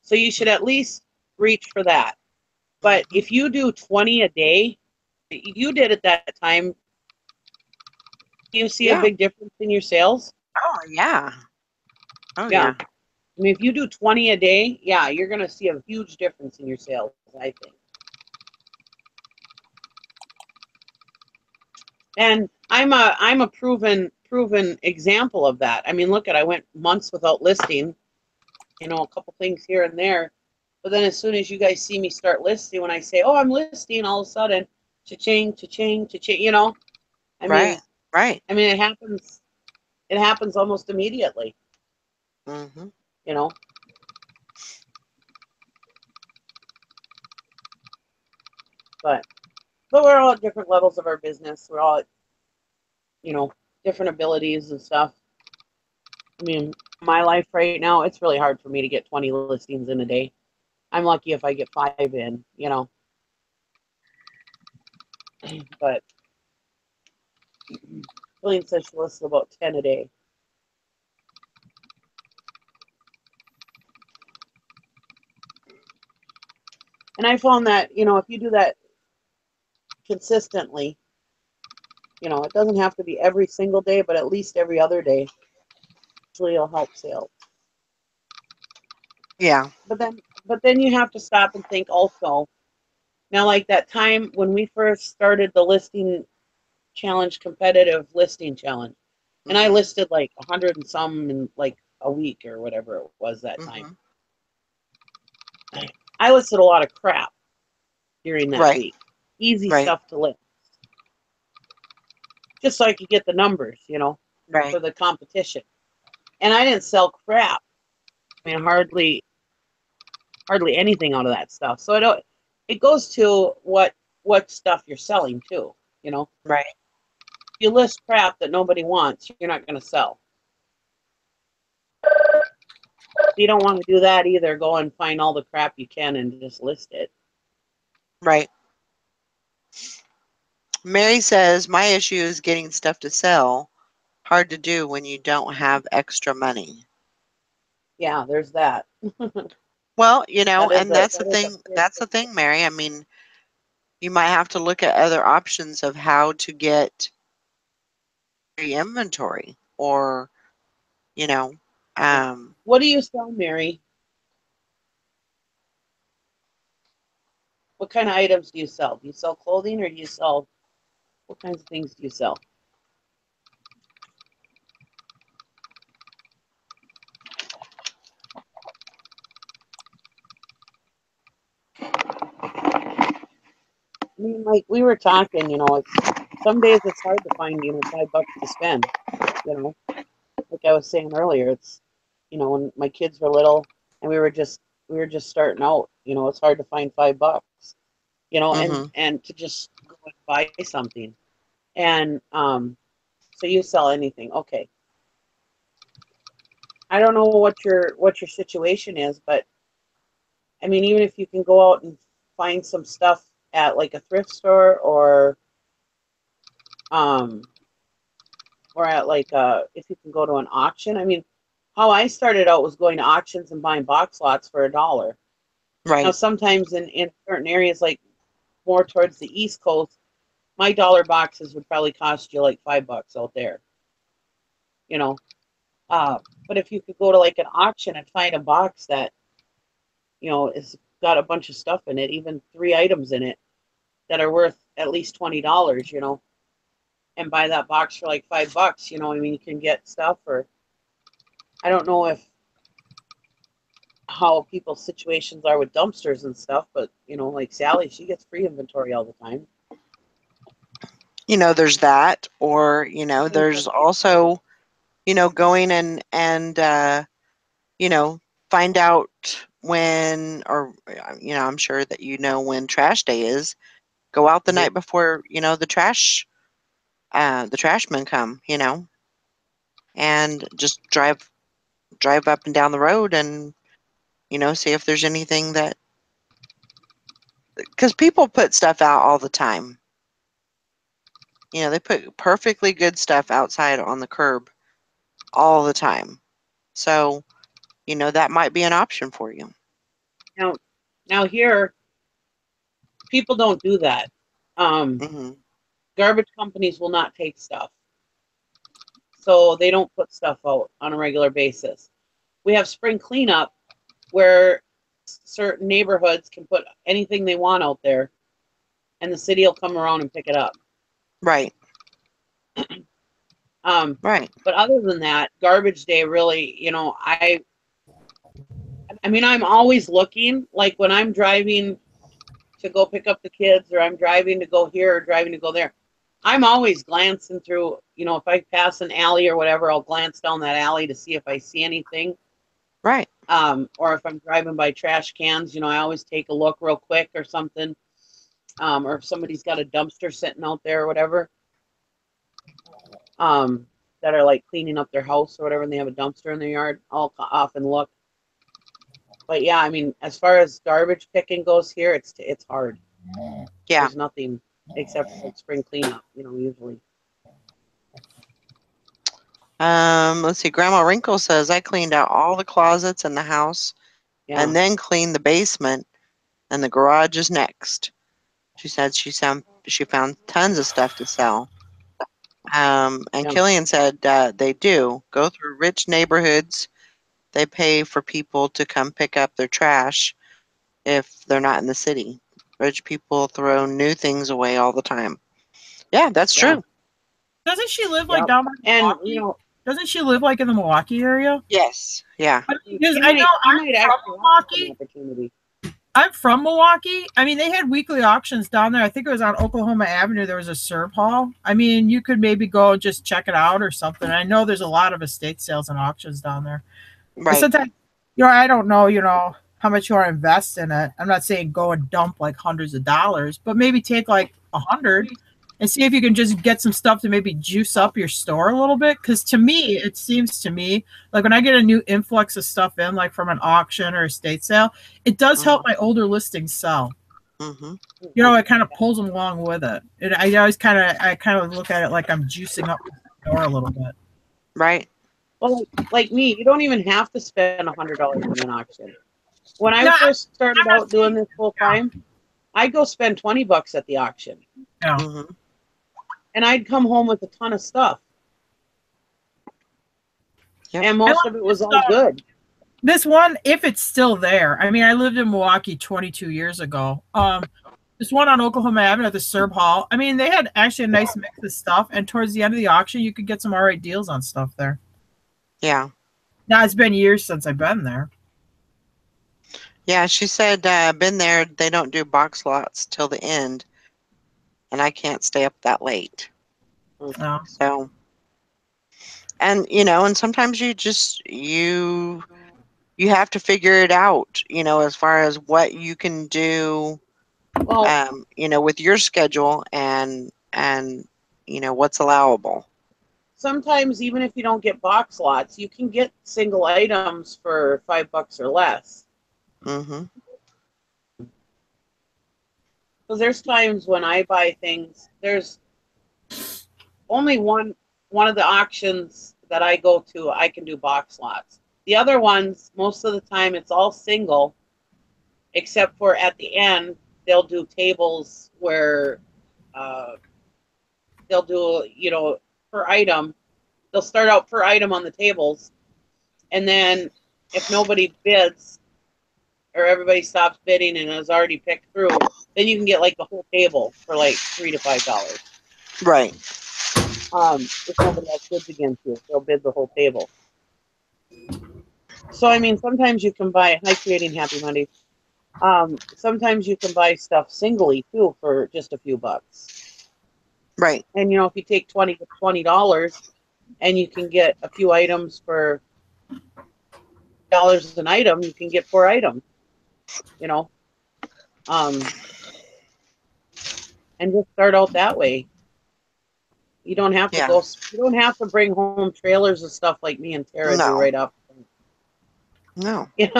B: So you should at least reach for that. But if you do 20 a day, you did at that time, you see a big difference in your sales?
A: Oh, yeah. Oh,
B: Yeah.
A: yeah.
B: I mean, if you do 20 a day, yeah, you're going to see a huge difference in your sales, I think. And I'm a proven example of that. I mean, look I went months without listing, a couple things here and there. But then as soon as you guys see me start listing, when I say, oh, I'm listing, all of a sudden, cha-ching, cha-ching, cha-ching, I mean,
A: right.
B: I mean, it happens almost immediately. But we're all at different levels of our business. We're all at, different abilities and stuff. I mean, my life right now, it's really hard for me to get 20 listings in a day. I'm lucky if I get 5 in, But Jillian says she lists about 10 a day. And I found that, if you do that consistently, it doesn't have to be every single day, but at least every other day, usually it'll help sales.
A: Yeah.
B: But then you have to stop and think also. Now, like that time when we first started the listing challenge, competitive listing challenge, and I listed like 100 and some in like a week or whatever it was that time. I listed a lot of crap during that week. Easy stuff to list. Just so I could get the numbers, for the competition. And I didn't sell crap. I mean, hardly anything out of that stuff. So it goes to what stuff you're selling too,
A: Right.
B: If you list crap that nobody wants, you're not going to sell. You don't want to do that either. Go and find all the crap you can and just list it.
A: Right. Mary says, my issue is getting stuff to sell. Hard to do when you don't have extra money.
B: Yeah, there's that.
A: Well, and that's the thing. That's the thing, Mary. I mean, you might have to look at other options of how to get free inventory or,
B: What do you sell, Mary? What kind of items do you sell? Do you sell clothing, or do you sell, what kinds of things do you sell? I mean, like we were talking, it's some days it's hard to find, $5 to spend, you know. Like I was saying earlier, it's, when my kids were little and we were just starting out, it's hard to find $5,
A: Mm-hmm.
B: and to just go and buy something. And so you sell anything. Okay. I don't know what your situation is, but I mean, even if you can go out and find some stuff at like a thrift store, um or at like if you can go to an auction. I mean, how I started out was going to auctions and buying box lots for $1. Now
A: Right.
B: sometimes in certain areas, like more towards the East Coast, my dollar boxes would probably cost you like $5 out there. You know, but if you could go to like an auction and find a box that is got a bunch of stuff in it, even 3 items in it that are worth at least $20, and buy that box for like $5, I mean, you can get stuff. Or I don't know if how people's situations are with dumpsters and stuff, but like Sally, she gets free inventory all the time.
A: There's that, or there's also going and find out when, or I'm sure that when trash day is. Go out the
B: Mhm.
A: night before the trashmen come, and just drive up and down the road and see if there's anything that, because people put stuff out all the time. They put perfectly good stuff outside on the curb all the time. So, that might be an option for you.
B: Now here, people don't do that. Um,
A: Hmm.
B: Garbage companies will not take stuff, so they don't put stuff out on a regular basis. We have spring cleanup where certain neighborhoods can put anything they want out there, and the city will come around and pick it up.
A: Right.
B: Um,
A: Right.
B: but other than that, garbage day really, I mean, I'm always looking. Like when I'm driving to go pick up the kids, or I'm driving to go here or driving to go there, I'm always glancing through. If I pass an alley or whatever, I'll glance down that alley to see if I see anything.
A: Right.
B: Or if I'm driving by trash cans, I always take a look real quick or something. Or if somebody's got a dumpster sitting out there or whatever, um, that are like cleaning up their house or whatever, and they have a dumpster in their yard, I'll often look. But yeah, I mean, as far as garbage picking goes here, it's hard.
A: Yeah.
B: There's nothing except for like spring cleanup, usually.
A: Let's see. Grandma Wrinkle says I cleaned out all the closets in the house
B: Yeah,
A: and then cleaned the basement, and the garage is next. She said she found tons of stuff to sell. And
B: yeah,
A: Killian said they do go through rich neighborhoods. They pay for people to come pick up their trash if they're not in the city. Rich people throw new things away all the time. Yeah, that's
B: yeah,
A: true.
D: Doesn't she live like
B: yeah.
D: down by
B: And
D: Milwaukee? Doesn't she live like in the Milwaukee area?
A: Yes. Yeah.
D: Because
B: you
D: I know
B: might
D: I'm from
B: actually have an
D: Milwaukee.
B: opportunity.
D: I'm from Milwaukee. I mean, they had weekly auctions down there. I think it was on Oklahoma Avenue. There was a serve hall. I mean, you could maybe go and just check it out or something. I know there's a lot of estate sales and auctions down there. But
A: Right.
D: sometimes, I don't know, how much you want to invest in it. I'm not saying go and dump like hundreds of dollars, but maybe take like 100 and see if you can just get some stuff to maybe juice up your store a little bit. Because to me, it seems to me like when I get a new influx of stuff in, like from an auction or estate sale, it does help my older listings sell.
A: Mm-hmm.
D: It kind of pulls them along with it. I always I kind of look at it like I'm juicing up the store a little bit.
A: Right.
B: Well, like me, you don't even have to spend $100 in an auction. When I
D: No,
B: first started
D: I'm not
B: out doing
D: saying,
B: this full time, I'd go spend $20 at the auction,
A: Mm-hmm.
B: and I'd come home with a ton of stuff.
A: Yep.
B: And most of it was all
D: So,
B: good.
D: this one, if it's still there, I mean, I lived in Milwaukee 22 years ago. This one on Oklahoma Avenue at the Serb Hall. I mean, they had actually a nice mix of stuff, and towards the end of the auction, you could get some all right deals on stuff there.
A: Yeah.
D: Now it's been years since I've been there.
A: Yeah, she said, been there, they don't do box lots till the end, and I can't stay up that late.
D: No.
A: So, and and sometimes you have to figure it out, as far as what you can do,
B: Well,
A: with your schedule and what's allowable.
B: sometimes even if you don't get box lots, you can get single items for $5 or less.
A: Mm-hmm.
B: Because there's times when I buy things, there's only one of the auctions that I go to, I can do box lots. The other ones, most of the time, it's all single, except for at the end, they'll do tables where they'll do, per item. They'll start out per item on the tables, and then if nobody bids or everybody stops bidding and is already picked through, then you can get like the whole table for like $3 to $5.
A: Right.
B: If nobody else bids against you, they'll bid the whole table. So I mean, sometimes you can buy. Hi, Creating Happy Monday. Sometimes you can buy stuff singly too for just a few bucks.
A: Right.
B: And if you take $20 and you can get a few items for $1 an item, you can get 4 items. And just start out that way. You don't have to
A: Yeah.
B: You don't have to bring home trailers of stuff like me and Tara do
A: No.
B: right up.
A: No.
B: I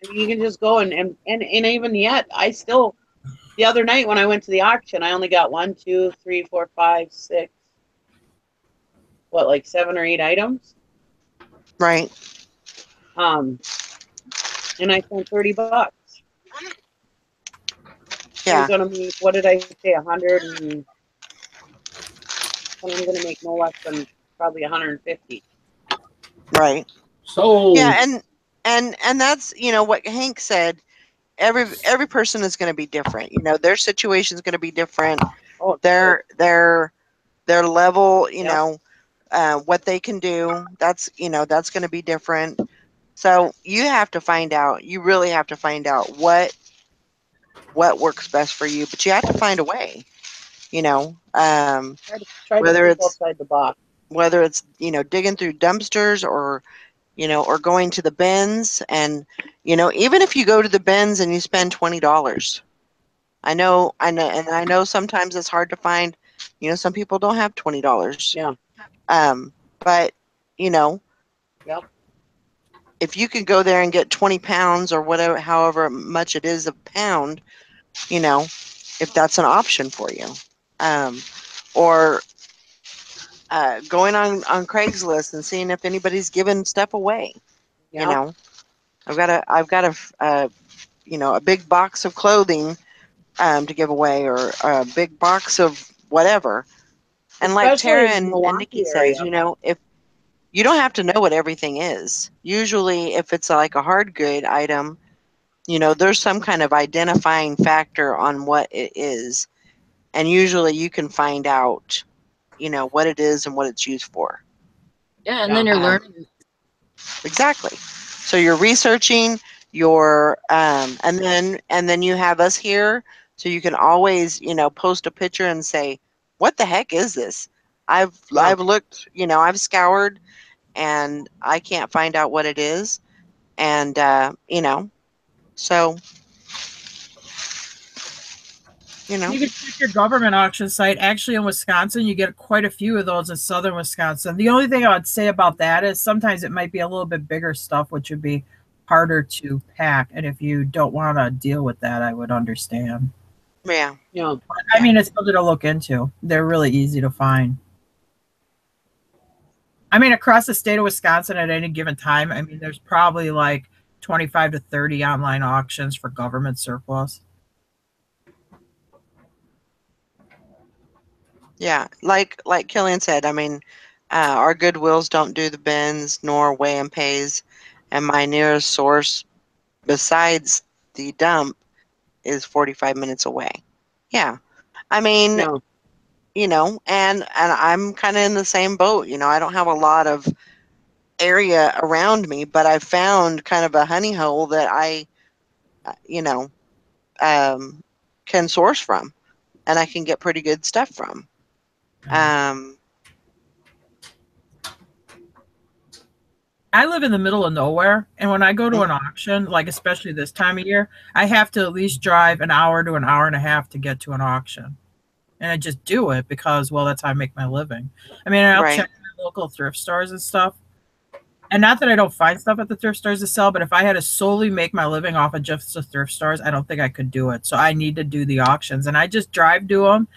B: mean, you can just go and even yet, the other night when I went to the auction, I only got 1, 2, 3, 4, 5, 6, like 7 or 8 items.
A: Right.
B: And I spent $30.
A: Yeah.
B: I'm gonna make, what did I say, 100, and I'm gonna make no less than probably 150.
A: Right.
C: So
A: Yeah, and that's what Hank said. Every person is going to be different. Their situation is going to be different.
B: Oh,
A: Their level,
B: Yep.
A: what they can do. That's going to be different. So you have to find out. You really have to find out what works best for you. But you have to find a way.
B: Try to
A: Whether
B: think
A: it's
B: outside the box.
A: digging through dumpsters or or going to the bins, and even if you go to the bins and you spend $20. I know, and I know sometimes it's hard to find. Some people don't have $20.
B: Yeah.
A: But
B: Yep.
A: if you could go there and get 20 pounds or whatever, however much it is a pound, if that's an option for you, or going on Craigslist and seeing if anybody's giving stuff away.
B: Yep.
A: I've got a big box of clothing to give away, or a big box of whatever. And like
B: Especially
A: Tara
B: in the
A: and Nikki
B: Milwaukee
A: says,
B: area.
A: if you don't have to know what everything is. Usually, if it's like a hard good item, there's some kind of identifying factor on what it is. And usually you can find out, what it is and what it's used for.
C: yeah, and then you're learning.
A: Exactly. So you're researching and then you have us here, so you can always, post a picture and say, what the heck is this? I've looked, I've scoured and I can't find out what it is. And so
D: You can check your government auction site. Actually, in Wisconsin, you get quite a few of those in southern Wisconsin. The only thing I would say about that is sometimes it might be a little bit bigger stuff, which would be harder to pack. And if you don't want to deal with that, I would understand.
A: yeah.
B: Yeah.
D: But, I mean, it's something to look into. They're really easy to find. I mean, across the state of Wisconsin at any given time, I mean, there's probably like 25 to 30 online auctions for government surplus.
A: Yeah, like Killian said, I mean, Our Goodwills don't do the bins nor weigh and pays, and my nearest source besides the dump is 45 minutes away. Yeah. I mean,
B: No.
A: you know, and I'm kind of in the same boat. You know, I don't have a lot of area around me, but I found kind of a honey hole that I, you know, can source from, and I can get pretty good stuff from.
D: I live in the middle of nowhere, and when I go to an auction, like especially this time of year, I have to at least drive an hour to an hour and a half to get to an auction. And I just do it because, well, that's how I make my living. I mean, I'll
A: Right.
D: check my local thrift stores and stuff. And not that I don't find stuff at the thrift stores to sell, but if I had to solely make my living off of just the thrift stores, I don't think I could do it. So I need to do the auctions. And I just drive to them,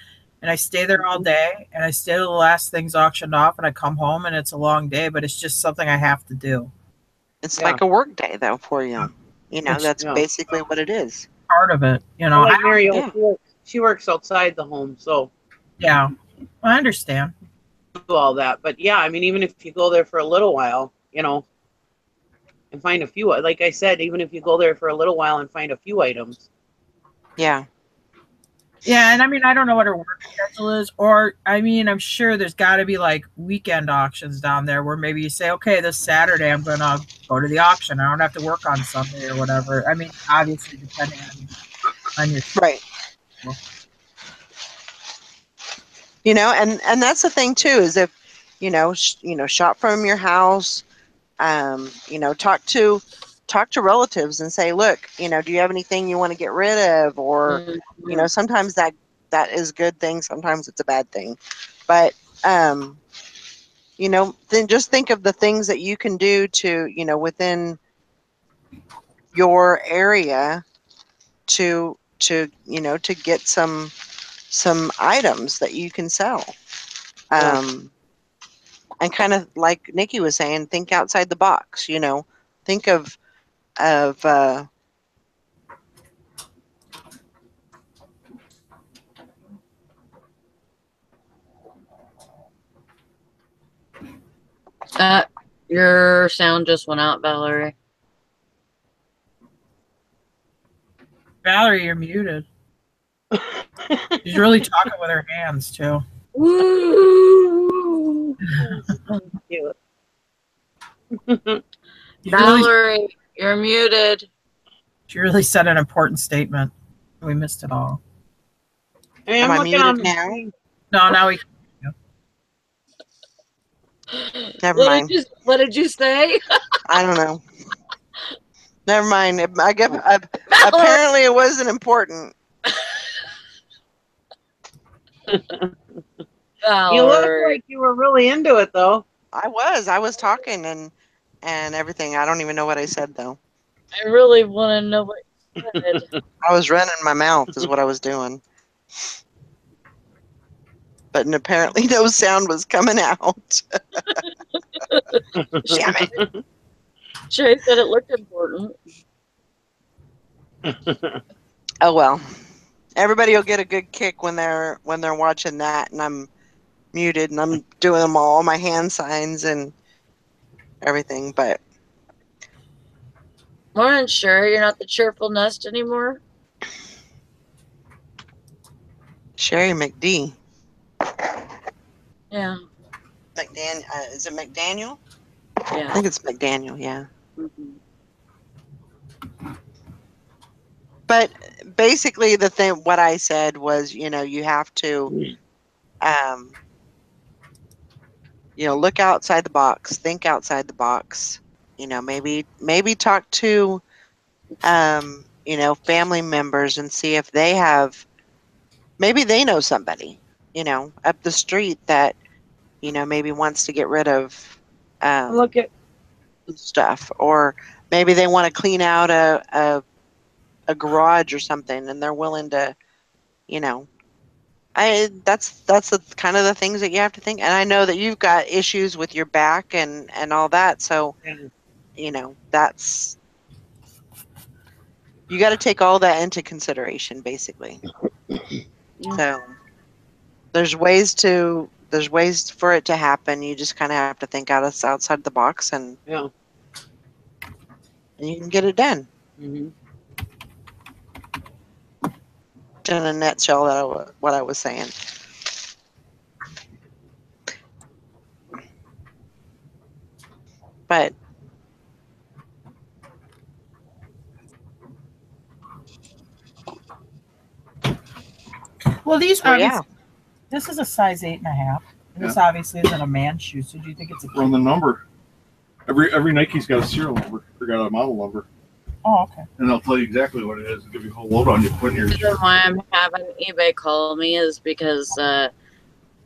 D: and I stay there all day, and I stay till the last thing's auctioned off, and I come home, and it's a long day, but it's just something I have to do.
A: It's
B: Yeah.
A: like a work day, though, for you. You know,
D: It's-
A: that's
B: Yeah.
A: basically what it is.
D: Part of it, you know.
B: Well, like Mary,
A: yeah.
B: she works outside the home, so
D: Yeah, I understand.
B: do all that. But yeah, I mean, even if you go there for a little while, you know, and find a few, like I said, even if you go there for a little while and find a few items.
A: Yeah.
D: Yeah, and I mean, I don't know what her work schedule is, or I mean, I'm sure there's got to be like weekend auctions down there where maybe you say, okay, this Saturday I'm gonna go to the auction. I don't have to work on Sunday or whatever. I mean, obviously depending on your
A: Right. You know, and that's the thing too, is if you know, shop from your house. You know, talk to relatives and say, look, you know, do you have anything you want to get rid of? Or, you know, sometimes that is a good thing. Sometimes it's a bad thing. But, you know, then just think of the things that you can do to, you know, within your area to, you know, to get some items that you can sell. And kind of like Nikki was saying, think outside the box, you know, think of
C: Your sound just went out, Valerie.
D: Valerie, you're muted. She's really talking with her hands too.
C: Woo!
B: Cute.
C: Valerie, you're muted.
D: She really said an important statement. We missed it all.
B: Hey,
A: Am
B: I'm
A: I
B: looking
A: muted
B: on the
A: now?
B: screen.
D: No, now we.
A: Never
C: What
A: mind.
C: did you say?
A: I don't know. Never mind. I guess apparently it wasn't important.
B: You look
C: Valerie.
B: like you were really into it, though.
A: I was talking and everything. I don't even know what I said though.
C: I really want to know what you said.
A: I was running my mouth is what I was doing. But apparently no sound was coming out. Damn it.
C: Sherry said it looked important.
A: Oh well. Everybody will get a good kick when they're watching that, and I'm muted and I'm doing them all my hand signs and everything, but
C: Morning, Sherry. You're not the cheerful nest anymore?
A: Sherry McD.
C: Yeah.
A: Is it McDaniel?
C: Yeah.
A: I think it's McDaniel, yeah.
C: Mm-hmm.
A: But basically what I said was, you know, you have to you know, look outside the box, think outside the box, you know, maybe talk to you know, family members and see if they have, maybe they know somebody, you know, up the street that, you know, maybe wants to get rid of
B: Look at
A: stuff, or maybe they want to clean out a garage or something and they're willing to, you know, that's the kind of the things that you have to think. And I know that you've got issues with your back and all that, so you know, that's, you got to take all that into consideration basically. So there's ways to there's ways for it to happen. You just kind of have to think outside the box, and
B: Yeah.
A: you can get it done.
B: Mm-hmm.
A: In a nutshell, what I was saying. But
D: Well, these
A: well,
D: obviously, this is a size 8.5. And this obviously isn't a man's shoe. So do you think it's a
E: Run the number. Every Nike's got a serial number. They got a model number.
D: Oh, okay.
E: And they'll tell you exactly what it is. They'll give you a whole load on you. Put in your
C: The reason why I'm having eBay call me is because I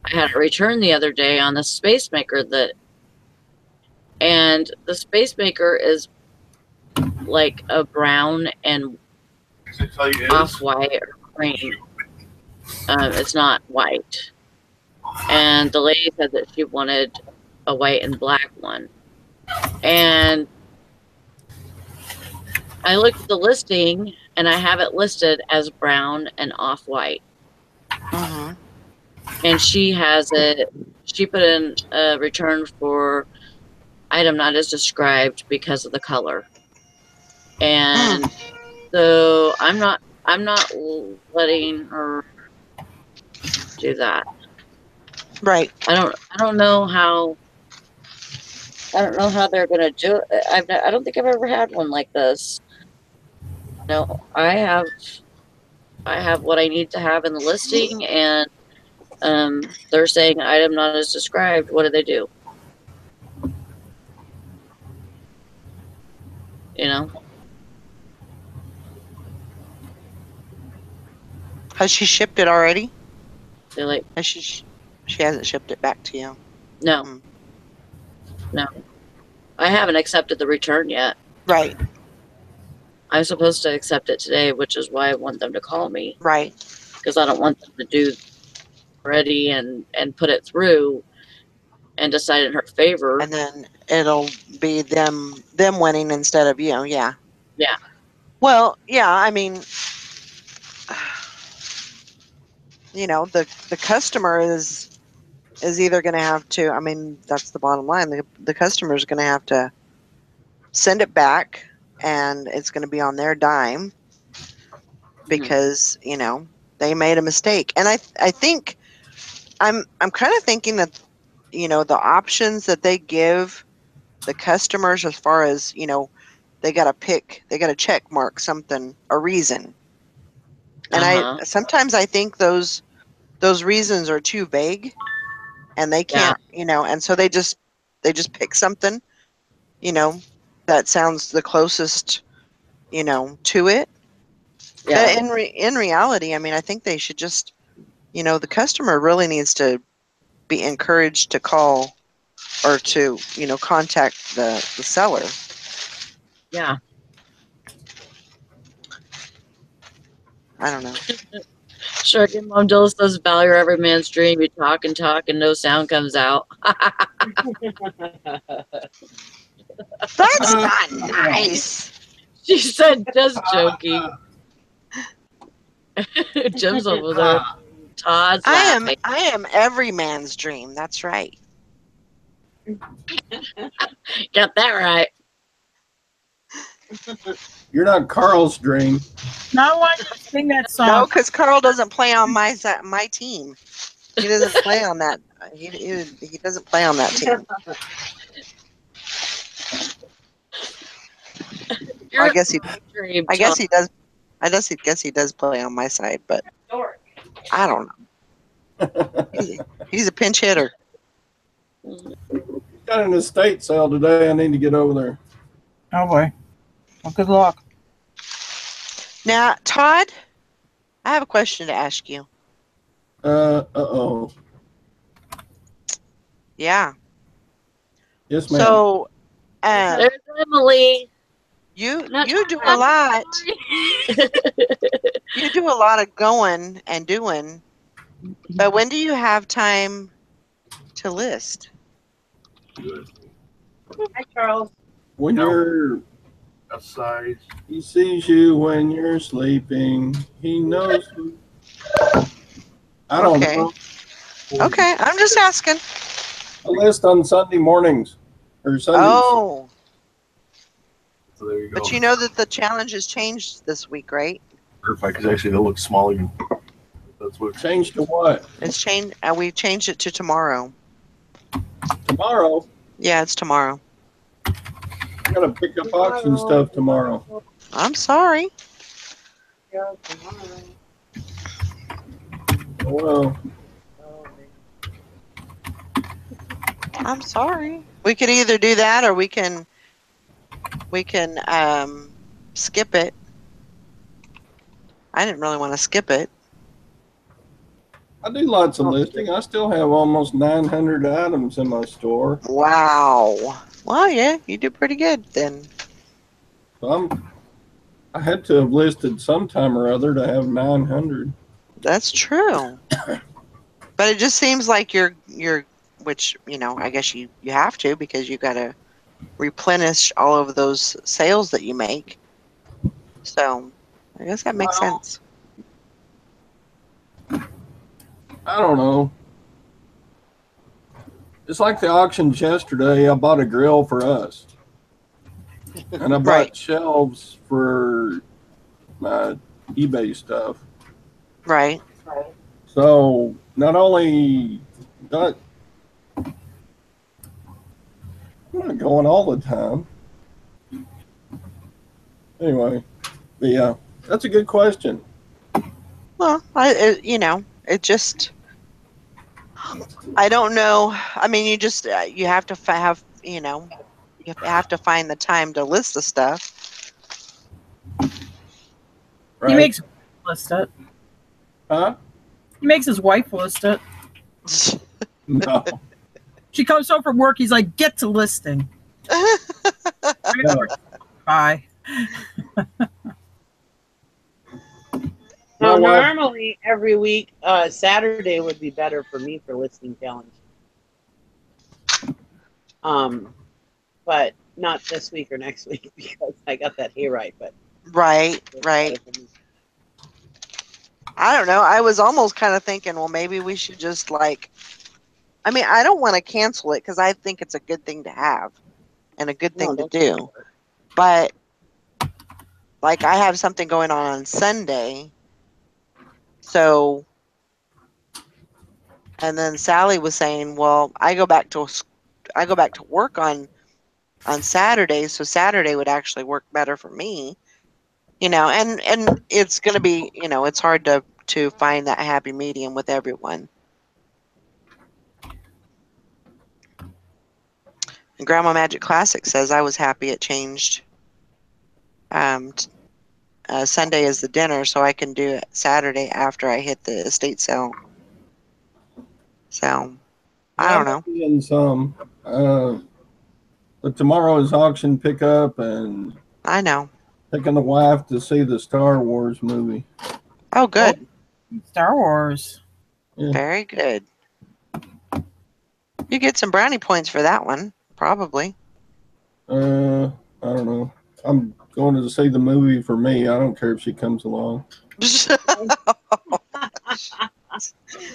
C: had a return the other day on the Space Maker and the Space Maker is like a brown and
E: They tell you it is.
C: off-white or cream. It's not white. And the lady said that she wanted a white and black one. And I looked at the listing, and I have it listed as brown and off-white.
A: mm-hmm.
C: And she has it. She put in a return for item not as described because of the color. And so I'm not letting her do that.
A: Right.
C: I don't know how they're gonna do it. I don't think I've ever had one like this. No, I have what I need to have in the listing, and they're saying item not as described. What do they do? You know?
A: Has she shipped it already?
C: They're like,
A: Has she hasn't shipped it back to you.
C: no,
A: Mm.
C: no. I haven't accepted the return yet.
A: Right.
C: I'm supposed to accept it today, which is why I want them to call me,
A: Right.
C: because I don't want them to do ready and put it through and decide in her favor.
A: And then it'll be them winning instead of you. Yeah.
C: Yeah.
A: Well, yeah. I mean, you know, the customer is either going to have to. I mean, that's the bottom line. The customer is going to have to send it back, and it's going to be on their dime because you know they made a mistake. And I think I'm kind of thinking that you know the options that they give the customers as far as you know they got to check mark something, a reason. And
C: Uh-huh.
A: sometimes I think those reasons are too vague, and they can't you know, and so they just pick something you know that sounds the closest you know to it.
C: Yeah.
A: But in reality, I mean, I think they should just you know the customer really needs to be encouraged to call or to you know contact the seller.
C: Yeah.
A: I don't know.
C: Sure, your mom Jill says value every man's dream. You talk and talk and no sound comes out.
A: That's not nice.
C: She said, just joking. Jim's over there. Todd's laughing.
A: I am every man's dream. That's right.
C: Got that right.
E: You're not Carl's dream.
D: Now why don't you sing that song?
A: No, because Carl doesn't play on my team. He doesn't play on that. He doesn't play on that team. I guess he.
C: Dream,
A: I guess he does. Guess he does play on my side, but I don't know. He's a pinch hitter.
E: Got an estate sale today. I need to get over there.
D: Oh boy. Well, good luck.
A: Now, Todd, I have a question to ask you.
E: Uh-oh.
A: Yeah.
E: Yes, ma'am.
A: So,
C: There's Emily.
A: you do a lot. You do a lot of going and doing, but when do you have time to list?
B: Hi, Charles.
E: When
F: No.
E: you're
F: Outside.
E: he sees you when you're sleeping. He knows. I don't
A: Okay.
E: know.
A: Okay, I'm just asking.
F: A list on Sunday mornings or Sundays.
A: Oh,
E: So there you go.
A: but you know that the challenge has changed this week, right?
E: Verify, because actually they'll look small even. That's what.
F: Changed to what?
A: It's changed. We changed it to tomorrow.
F: Tomorrow.
A: Yeah, it's tomorrow.
F: I'm gonna pick up auction stuff tomorrow.
A: I'm sorry.
B: Yeah, tomorrow.
F: Oh, well,
A: I'm sorry. We could either do that or we can skip it. I didn't really want to skip it.
F: I do lots of listing. I still have almost 900 items in my store.
A: Wow. Well, yeah, you did pretty good then.
F: So I had to have listed sometime or other to have 900.
A: That's true. But it just seems like you're which, I guess you have to because you got to replenish all of those sales that you make. So, I guess that makes sense.
F: I don't know. It's like the auctions yesterday. I bought a grill for us. And I bought
A: Right.
F: shelves for my eBay stuff.
A: Right.
F: So not only I'm not going all the time. Anyway, but yeah, that's a good question.
A: Well, it just, I don't know. I mean, you just, you have to have, you have to find the time to list the stuff.
F: Right?
D: He makes list it.
F: Huh?
D: He makes his wife list it.
F: No.
D: She comes home from work. He's like, get to listing.
F: No.
D: Bye.
B: Now,
F: My wife-
B: normally every week, Saturday would be better for me for listing challenge. But not this week or next week because I got that hayride. But
A: Right.
B: it's
A: Right.
B: better for me.
A: I don't know. I was almost kind of thinking, well, maybe we should just I mean, I don't want to cancel it because I think it's a good thing to have and a good thing to do. But I have something going on Sunday. So, and then Sally was saying, well, I go back to work on Saturday, so Saturday would actually work better for me. And it's going to be, it's hard to find that happy medium with everyone. And Grandma Magic Classic says I was happy it changed. Sunday is the dinner, so I can do it Saturday after I hit the estate sale. So, I don't know.
F: And some. But tomorrow is auction pickup and
A: I know.
F: taking the wife to see the Star Wars movie.
A: Oh, good.
D: Star Wars.
F: Yeah.
A: Very good. You get some brownie points for that one, probably.
F: I don't know. I'm going to see the movie for me. I don't care if she comes along.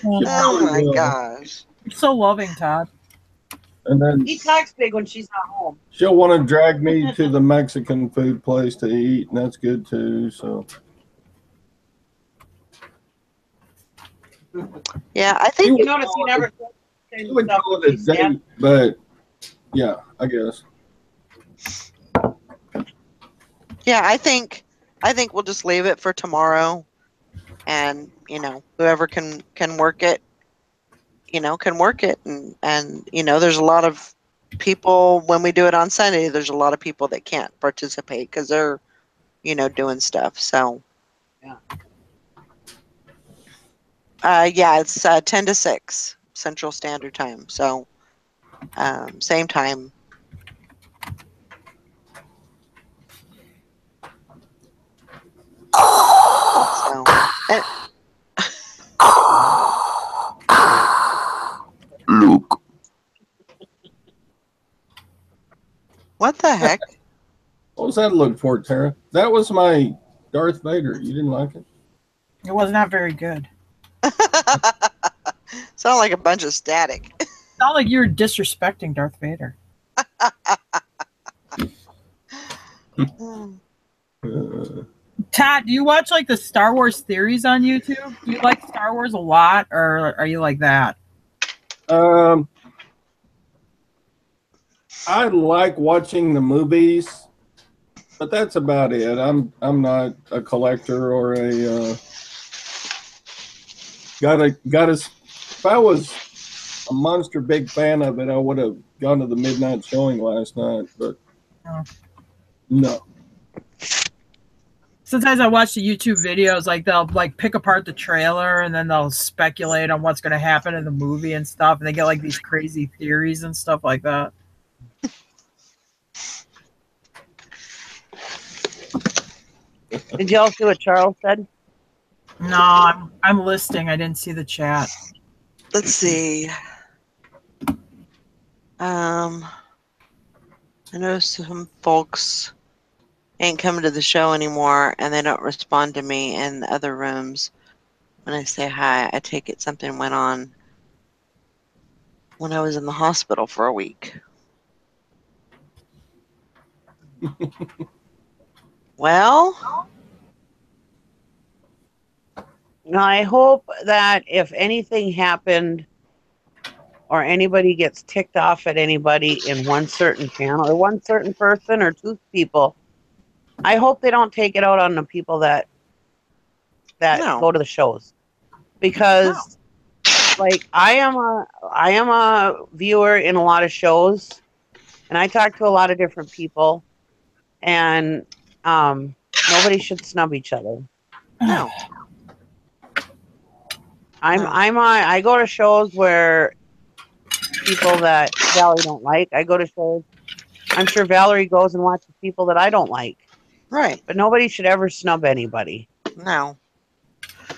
A: Oh my gosh.
D: You're so loving, Todd.
F: And then
B: He talks big when she's not home.
F: she'll want to drag me to the Mexican food place to eat, and that's good too. So
A: Yeah, I think
B: You notice he never
F: I would call it a date, but yeah, I guess.
A: yeah, I think we'll just leave it for tomorrow, and whoever can work it, can work it, and there's a lot of people when we do it on Sunday. There's a lot of people that can't participate because they're doing stuff. So yeah, it's 10 to 6 Central Standard Time. So same time. So,
F: Luke.
A: what the heck?
F: What was that look for, Tara? That was my Darth Vader. You didn't like it?
D: It was not very good.
A: Sound like a bunch of static.
D: Sound like you're disrespecting Darth Vader. Todd, do you watch like the Star Wars theories on YouTube? Do you like Star Wars a lot, or are you like that?
F: I like watching the movies, but that's about it. I'm not a collector or a got a. If I was a monster big fan of it, I would have gone to the midnight showing last night. But no.
D: Sometimes I watch the YouTube videos, like they'll like pick apart the trailer and then they'll speculate on what's going to happen in the movie and stuff, and they get like these crazy theories and stuff like that.
B: Did y'all see what Charles said?
D: No, I'm listening. I didn't see the chat.
A: Let's see. I know some folks ain't coming to the show anymore, and they don't respond to me in the other rooms when I say hi. I take it something went on when I was in the hospital for a week. Well,
B: I hope that if anything happened or anybody gets ticked off at anybody in one certain channel or one certain person or two people, I hope they don't take it out on the people that
A: No.
B: go to the shows. Because like I am a viewer in a lot of shows, and I talk to a lot of different people, and nobody should snub each other.
A: no.
B: I go to shows where people that Valerie don't like. I go to shows. I'm sure Valerie goes and watches people that I don't like.
A: Right.
B: But nobody should ever snub anybody.
A: No.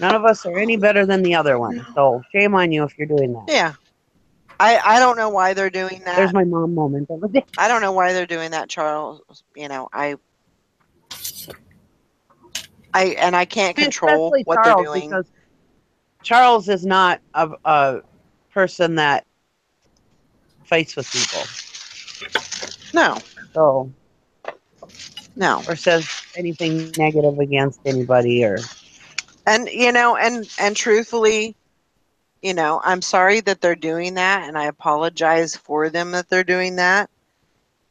B: None of us are any better than the other one. So shame on you if you're doing that.
A: Yeah. I don't know why they're doing that.
B: There's my mom moment.
A: I don't know why they're doing that, Charles. You know, I can't control
B: Especially
A: what
B: Charles,
A: they're doing.
B: because Charles is not a person that fights with people.
A: No.
B: So
A: No.
B: or says anything negative against anybody or
A: And you know, and truthfully, you know, I'm sorry that they're doing that, and I apologize for them that they're doing that.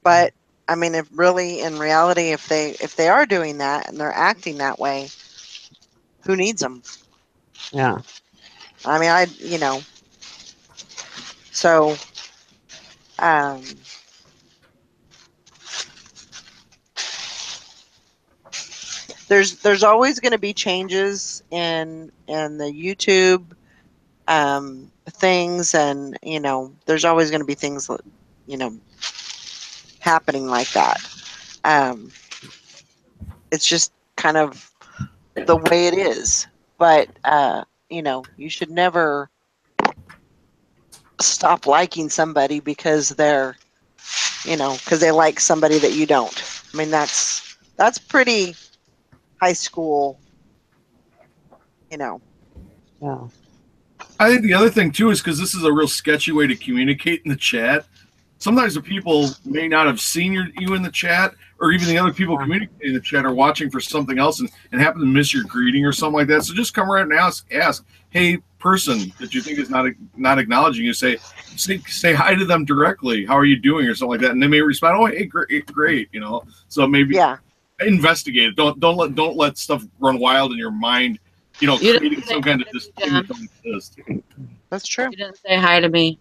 A: But I mean, if really in reality, if they are doing that and they're acting that way, who needs them?
B: yeah.
A: I mean, you know, so there's always going to be changes in the YouTube things, and you know, there's always going to be things, you know, happening like that. It's just kind of the way it is. But you know, you should never stop liking somebody because they're, you know, because they like somebody that you don't. I mean, that's pretty high school, you know.
B: Yeah.
E: I think the other thing too is because this is a real sketchy way to communicate in the chat. Sometimes the people may not have seen you in the chat, or even the other people communicating in the chat are watching for something else and happen to miss your greeting or something like that. So just come around and ask, hey, person that you think is not acknowledging you, say hi to them directly. How are you doing, or something like that, and they may respond, oh, hey, great, you know. So maybe investigate it. Don't let stuff run wild in your mind. You know, creating some kind of this thing that don't exist.
A: That's true.
C: You didn't say hi to me.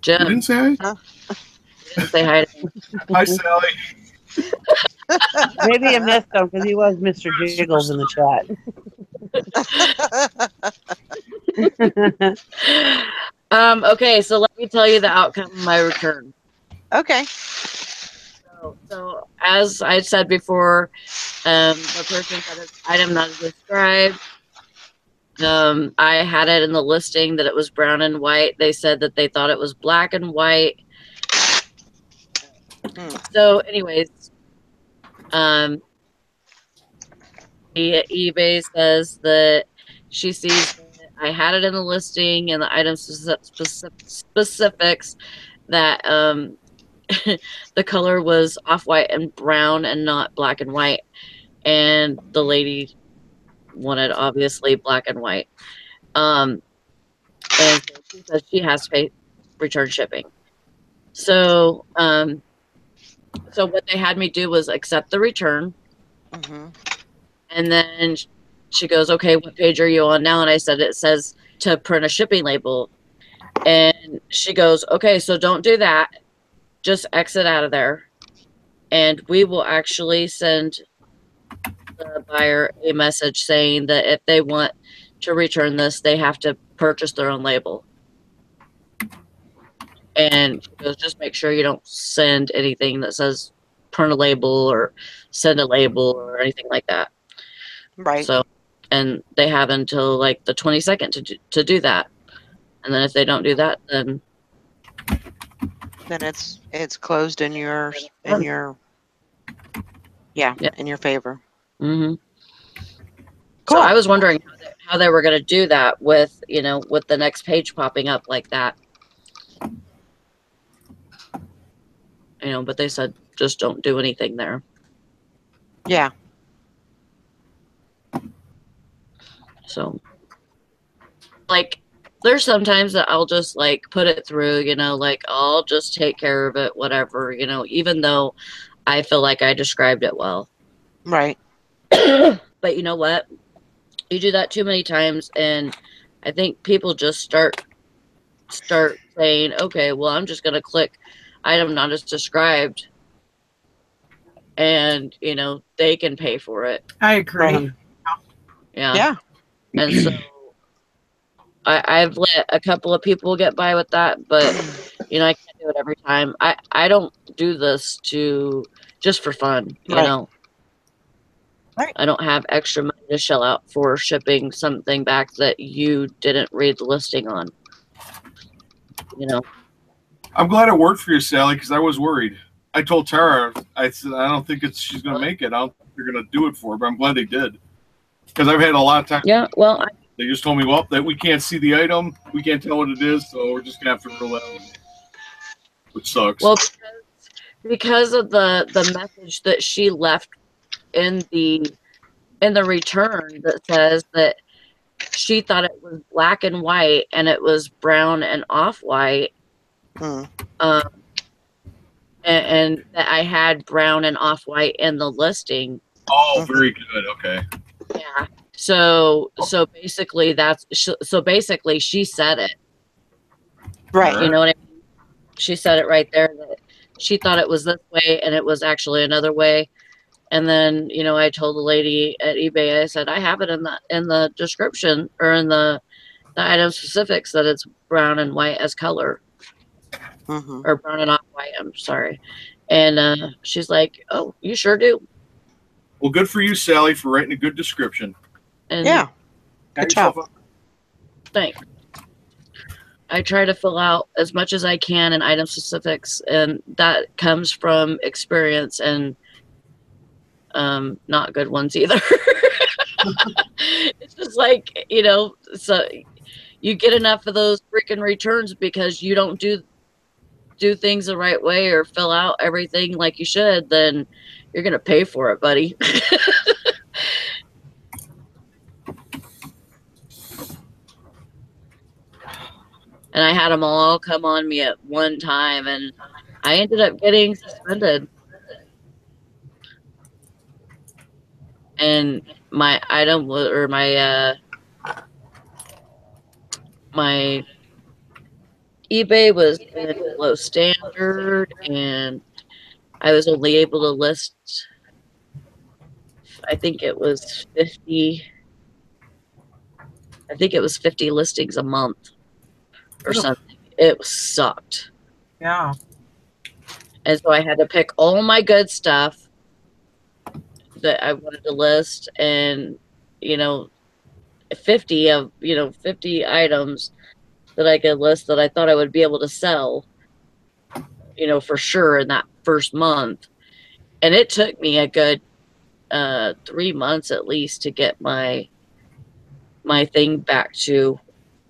C: Jen.
E: You didn't say hi?
A: Huh?
C: You didn't say hi to me.
E: Hi, Sally.
B: Maybe you missed him because he was Mr. Jiggles in the chat.
C: Okay, so let me tell you the outcome of my return.
A: Okay.
C: So as I said before, the person said an item not described. I had it in the listing that it was brown and white. They said that they thought it was black and white. So anyways, eBay says that she sees that I had it in the listing and the item specifics that the color was off-white and brown and not black and white. And the lady wanted obviously black and white. And so she says she has to pay return shipping. So so what they had me do was accept the return.
A: Mhm.
C: And then she goes, okay, what page are you on now? And I said, it says to print a shipping label. And she goes, okay, so don't do that. Just exit out of there. And we will actually send the buyer a message saying that if they want to return this, they have to purchase their own label. And she goes, just make sure you don't send anything that says print a label or send a label or anything like that.
A: Right.
C: So, and they have until like the 22nd to do that. And then if they don't do that, then
A: it's closed in your in your favor.
C: mm-hmm.
A: Cool.
C: So I was wondering how they were going to do that with, you know, with the next page popping up like that. You know, but they said just don't do anything there.
A: Yeah.
C: So, like, there's sometimes that I'll just like put it through, you know, like I'll just take care of it, whatever, you know, even though I feel like I described it well.
A: Right.
C: But you know what? You do that too many times, and I think people just start saying, okay, well, I'm just going to click item not as described, and, you know, they can pay for it.
D: I agree.
C: Yeah.
A: Yeah.
C: And so I've let a couple of people get by with that, but, you know, I can't do it every time. I don't do this just for fun, you know.
A: Right.
C: I don't have extra money to shell out for shipping something back that you didn't read the listing on. You know.
E: I'm glad it worked for you, Sally, because I was worried. I told Tara, I said, I don't think she's going to make it. I don't think they're going to do it for her, but I'm glad they did. Because I've had a lot of times.
C: Yeah, well.
E: They just told me, well, that we can't see the item. We can't tell what it is, so we're just going to have to rule it out. Which sucks.
C: Well, because of the message that she left in the return that says that she thought it was black and white and it was brown and off-white. And that I had brown and off-white in the listing.
E: Oh, very good. Okay.
C: Yeah. So basically she said it.
A: Right.
C: You know what I mean? She said it right there that she thought it was this way and it was actually another way. And then, you know, I told the lady at eBay, I said, I have it in the description or in the item specifics that it's brown and white as color. Or brown and off white, I'm sorry. And she's like, oh, you sure do.
E: Well, good for you, Sally, for writing a good description.
C: And
A: yeah. Good job.
C: Thanks. I try to fill out as much as I can in item specifics, and that comes from experience and not good ones either. It's just like, you know, so you get enough of those freaking returns because you don't do things the right way or fill out everything like you should, then you're going to pay for it, buddy. And I had them all come on me at one time, and I ended up getting suspended. And my item or my eBay was in low standard, and I was only able to list, I think it was 50 listings a month or something. It sucked.
D: Yeah.
C: And so I had to pick all my good stuff that I wanted to list, and, you know, 50 items that I could list that I thought I would be able to sell, you know, for sure in that first month. And it took me a good 3 months at least to get my thing back to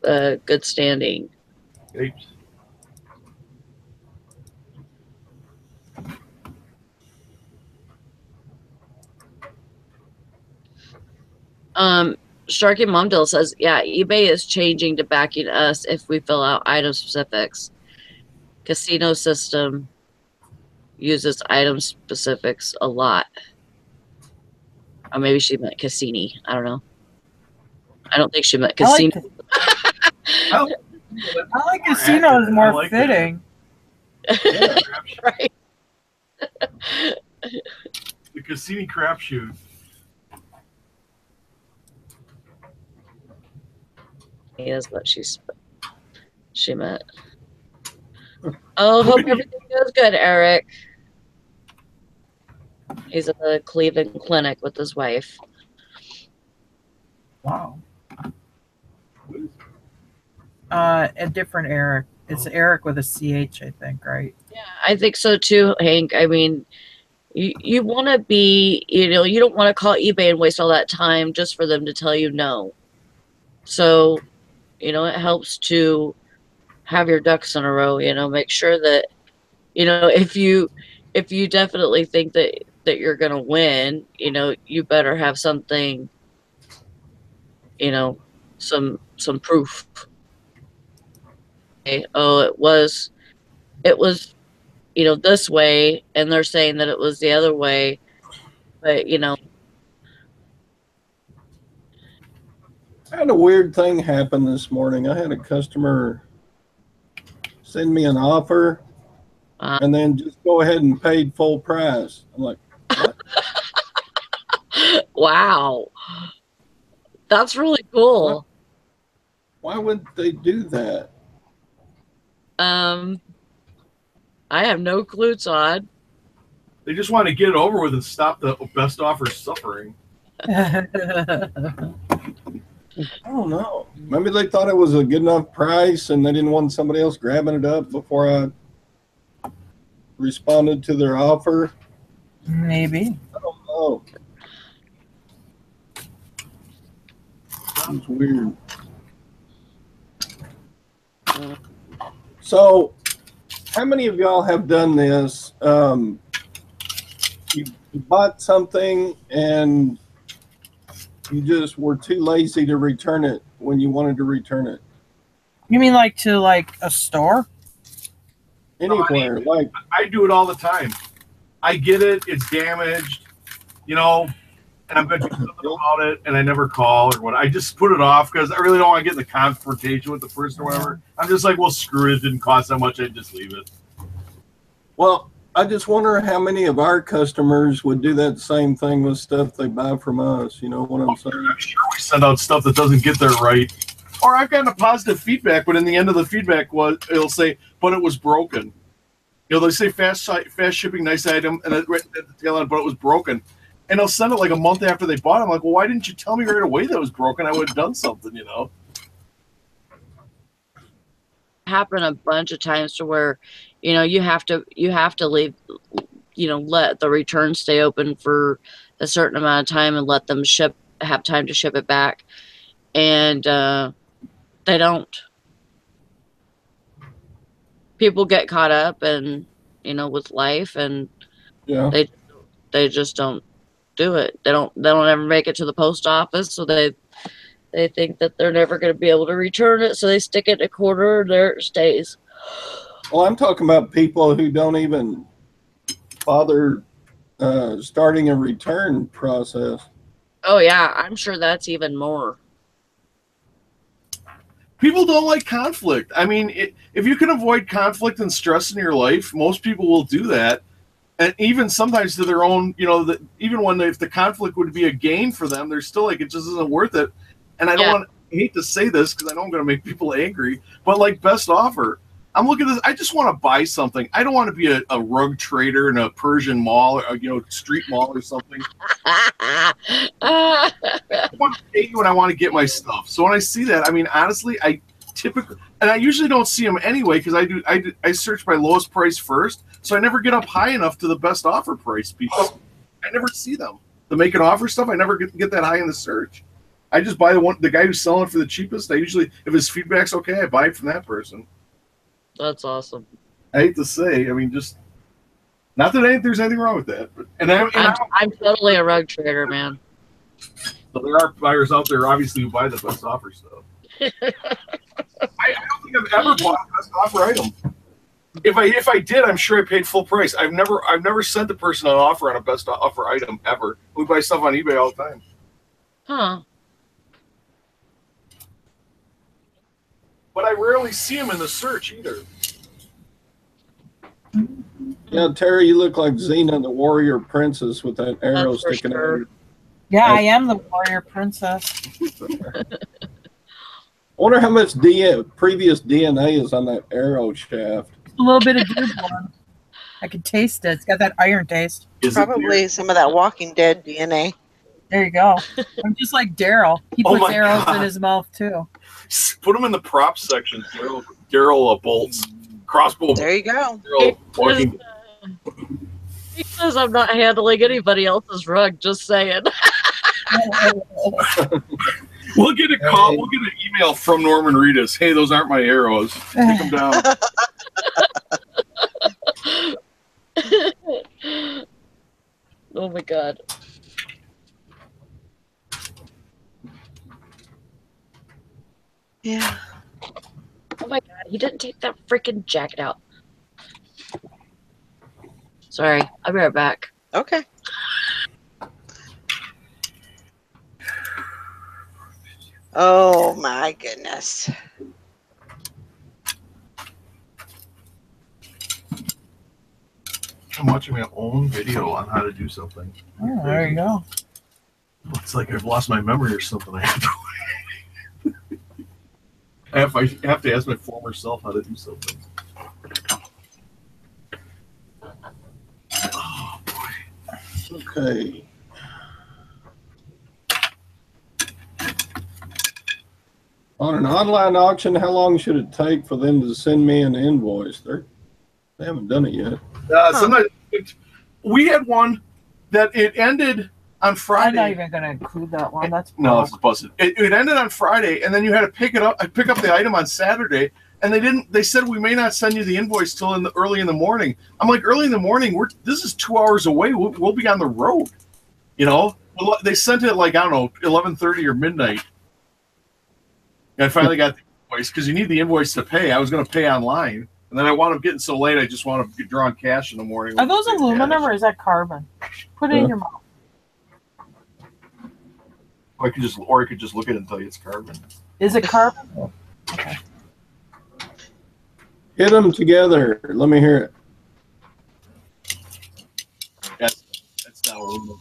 C: good standing.
E: Apes.
C: Sharky Momdale says, yeah, eBay is changing to backing us if we fill out item specifics. Casino system uses item specifics a lot. Or maybe she meant Cassini. I don't know. I don't think she meant casino.
D: I like casino is more like fitting.
E: Yeah.
C: Right.
E: The Cassini crapshoot.
C: Is what she meant. Oh, hope everything goes good, Eric. He's at the Cleveland Clinic with his wife.
D: Wow. A different Eric. It's Eric with a CH, I think, right?
C: Yeah, I think so too, Hank. I mean, you want to be, you don't want to call eBay and waste all that time just for them to tell you no. So, it helps to have your ducks in a row, make sure that, if you definitely think that you're going to win, you better have something, some proof. Okay. Oh, it was, this way, and they're saying that it was the other way, but
F: I had a weird thing happen this morning. I had a customer send me an offer and then just go ahead and paid full price. I'm like, what?
C: Wow. That's really cool.
F: Why would they do that?
C: I have no clue, Todd.
E: They just want to get it over with and stop the best offer suffering.
F: I don't know. Maybe they thought it was a good enough price and they didn't want somebody else grabbing it up before I responded to their offer.
D: Maybe.
F: I don't know. It's weird. So, how many of y'all have done this? You bought something and you just were too lazy to return it when you wanted to return it.
D: You mean to a store?
F: Anywhere.
E: I do it all the time. I get it, it's damaged, and I'm going to do something about it, and I never call or what. I just put it off because I really don't want to get in the confrontation with the person or whatever. I'm just like, well, screw it. It didn't cost that much. I'd just leave it.
F: Well, I just wonder how many of our customers would do that same thing with stuff they buy from us. You know what I'm saying?
E: I'm sure we send out stuff that doesn't get there right. Or I've gotten a positive feedback, but in the end of the feedback, it'll say, but it was broken. They say fast shipping, nice item, and right at the tail end, but it was broken. And they'll send it like a month after they bought it. I'm like, well, why didn't you tell me right away that it was broken? I would have done something,
C: Happened a bunch of times to where, you have to leave, let the return stay open for a certain amount of time and let them have time to ship it back. And they don't. People get caught up and, with life, and they just don't do it. They don't ever make it to the post office, so they think that they're never going to be able to return it, so they stick it in a corner and there it stays.
F: Well, I'm talking about people who don't even bother starting a return process.
C: Oh yeah, I'm sure that's even more.
E: People don't like conflict. I mean, if you can avoid conflict and stress in your life, most people will do that. And even sometimes to their own, even when if the conflict would be a gain for them, they're still like, it just isn't worth it. And I hate to say this because I know I'm going to make people angry, but like best offer, I'm looking at this. I just want to buy something. I don't want to be a rug trader in a Persian mall or street mall or something. I want to pay you when I want to get my stuff. So when I see that, I mean, honestly, I typically, and I usually don't see them anyway because I search by lowest price first, so I never get up high enough to the best offer price because I never see them. The make an offer stuff, I never get that high in the search. I just buy the guy who's selling for the cheapest. I usually, if his feedback's okay, I buy it from that person.
C: That's awesome.
E: I hate to say, I mean, just not that there's anything wrong with that. But,
C: I'm totally a rug trader, man.
E: But there are buyers out there, obviously, who buy the best offer stuff. I don't think I've ever bought a best offer item. If I did, I'm sure I paid full price. I've never sent the person an offer on a best offer item ever. We buy stuff on eBay all the time.
C: Huh.
E: But I rarely see them in the search either.
F: Yeah, Terry, you look like Xena, the warrior princess, with that arrow
C: That's for
F: sticking
C: sure.
F: out.
D: Yeah, I am the warrior princess.
F: I wonder how much previous DNA is on that arrow shaft.
D: A little bit of deer blood. I can taste it. It's got that iron taste.
A: Probably some of that Walking Dead DNA.
D: There you go. I'm just like Daryl. He
E: Oh
D: puts
E: my
D: arrows
E: God.
D: in his mouth too.
E: Put them in the props section. Daryl bolts, crossbow.
A: There you go.
E: Daryl walking.
C: Because I'm not handling anybody else's rug, just saying.
E: We'll get a call. We'll get an email from Norman Reedus. Hey, those aren't my arrows. Take them down.
C: Oh my god.
A: Yeah.
C: Oh my god, he didn't take that freaking jacket out. Sorry, I'll be right back.
A: Okay. Oh my goodness.
E: I'm watching my own video on how to do something.
D: Oh, there you go.
E: It's like I've lost my memory or something. I have to ask my former self how to do something. Oh boy.
F: Okay. On an online auction, how long should it take for them to send me an invoice? They haven't done it yet.
E: Sometimes we had one that it ended on Friday.
D: I'm not even going to include that one. That's
E: No, it's busted. It ended on Friday, and then you had to pick up the item on Saturday, and they didn't. They said we may not send you the invoice till early in the morning. I'm like, early in the morning? This is 2 hours away. We'll be on the road. You know, they sent it like, I don't know, 11:30 or midnight. And I finally got the invoice because you need the invoice to pay. I was going to pay online, and then I wound up getting so late. I just wound up drawing cash in the morning.
D: Are those aluminum or is that carbon? Put it in your mouth.
E: Or I could just look at it and tell you it's carbon.
D: Is it carbon? Okay.
F: Hit them together. Let me hear it.
E: That's not aluminum.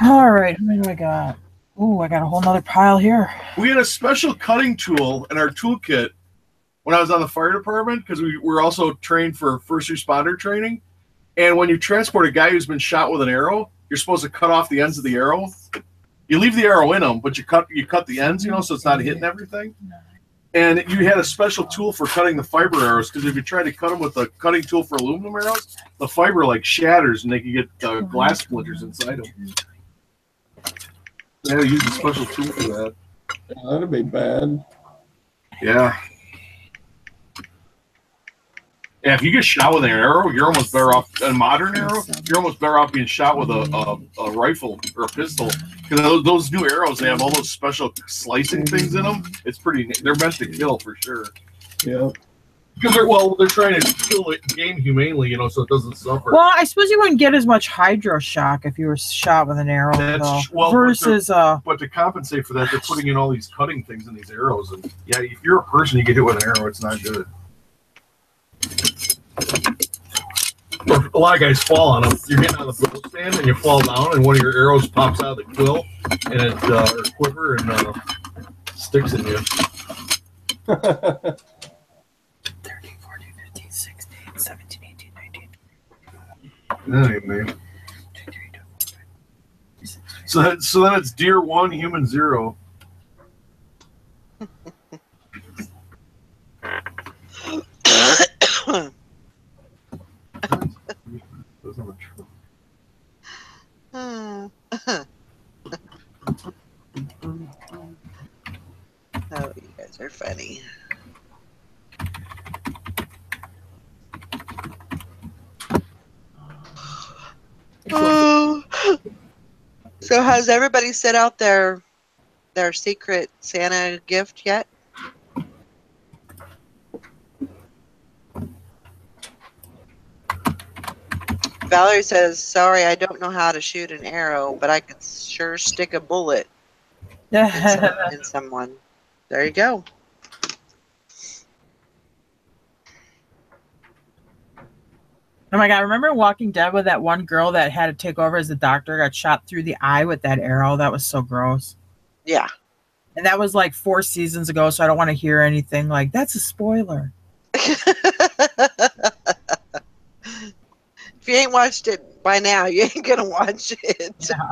D: All right. How many do I got? Oh, I got a whole nother pile here.
E: We had a special cutting tool in our toolkit when I was on the fire department because we were also trained for first responder training. And when you transport a guy who's been shot with an arrow, you're supposed to cut off the ends of the arrow. You leave the arrow in them, but you cut the ends, so it's not hitting everything. And you had a special tool for cutting the fiber arrows because if you try to cut them with a cutting tool for aluminum arrows, the fiber like shatters and they can get glass splinters inside them. They had to use a special tool for that.
F: That'd be bad.
E: Yeah. Yeah, if you get shot with an arrow, you're almost better off. A modern arrow, you're almost better off being shot with a rifle or a pistol. Because those new arrows, they have all those special slicing things in them. It's pretty. They're meant to kill for sure.
F: Yeah.
E: Because they're trying to kill the game humanely, so it doesn't suffer.
D: Well, I suppose you wouldn't get as much hydro shock if you were shot with an arrow, versus
E: But to compensate for that, they're putting in all these cutting things in these arrows, and yeah, if you're a person, you get hit with an arrow, it's not good. A lot of guys fall on them. You're getting on the bow stand and you fall down, and one of your arrows pops out of the quill and it or quiver and sticks in you.
D: 13, 14, 15, 16, 17, 18, 19.
E: Anyway. So then it's deer 1, human 0.
A: Oh, you guys are funny. Oh. So has everybody set out their secret Santa gift yet? Valerie says, sorry, I don't know how to shoot an arrow, but I could sure stick a bullet in someone. There you go.
D: Oh my God, remember Walking Dead with that one girl that had to take over as the doctor, got shot through the eye with that arrow? That was so gross.
A: Yeah.
D: And that was like 4 seasons ago, so I don't want to hear anything like, that's a spoiler.
A: If you ain't watched it by now, you ain't going to watch it.
D: Yeah.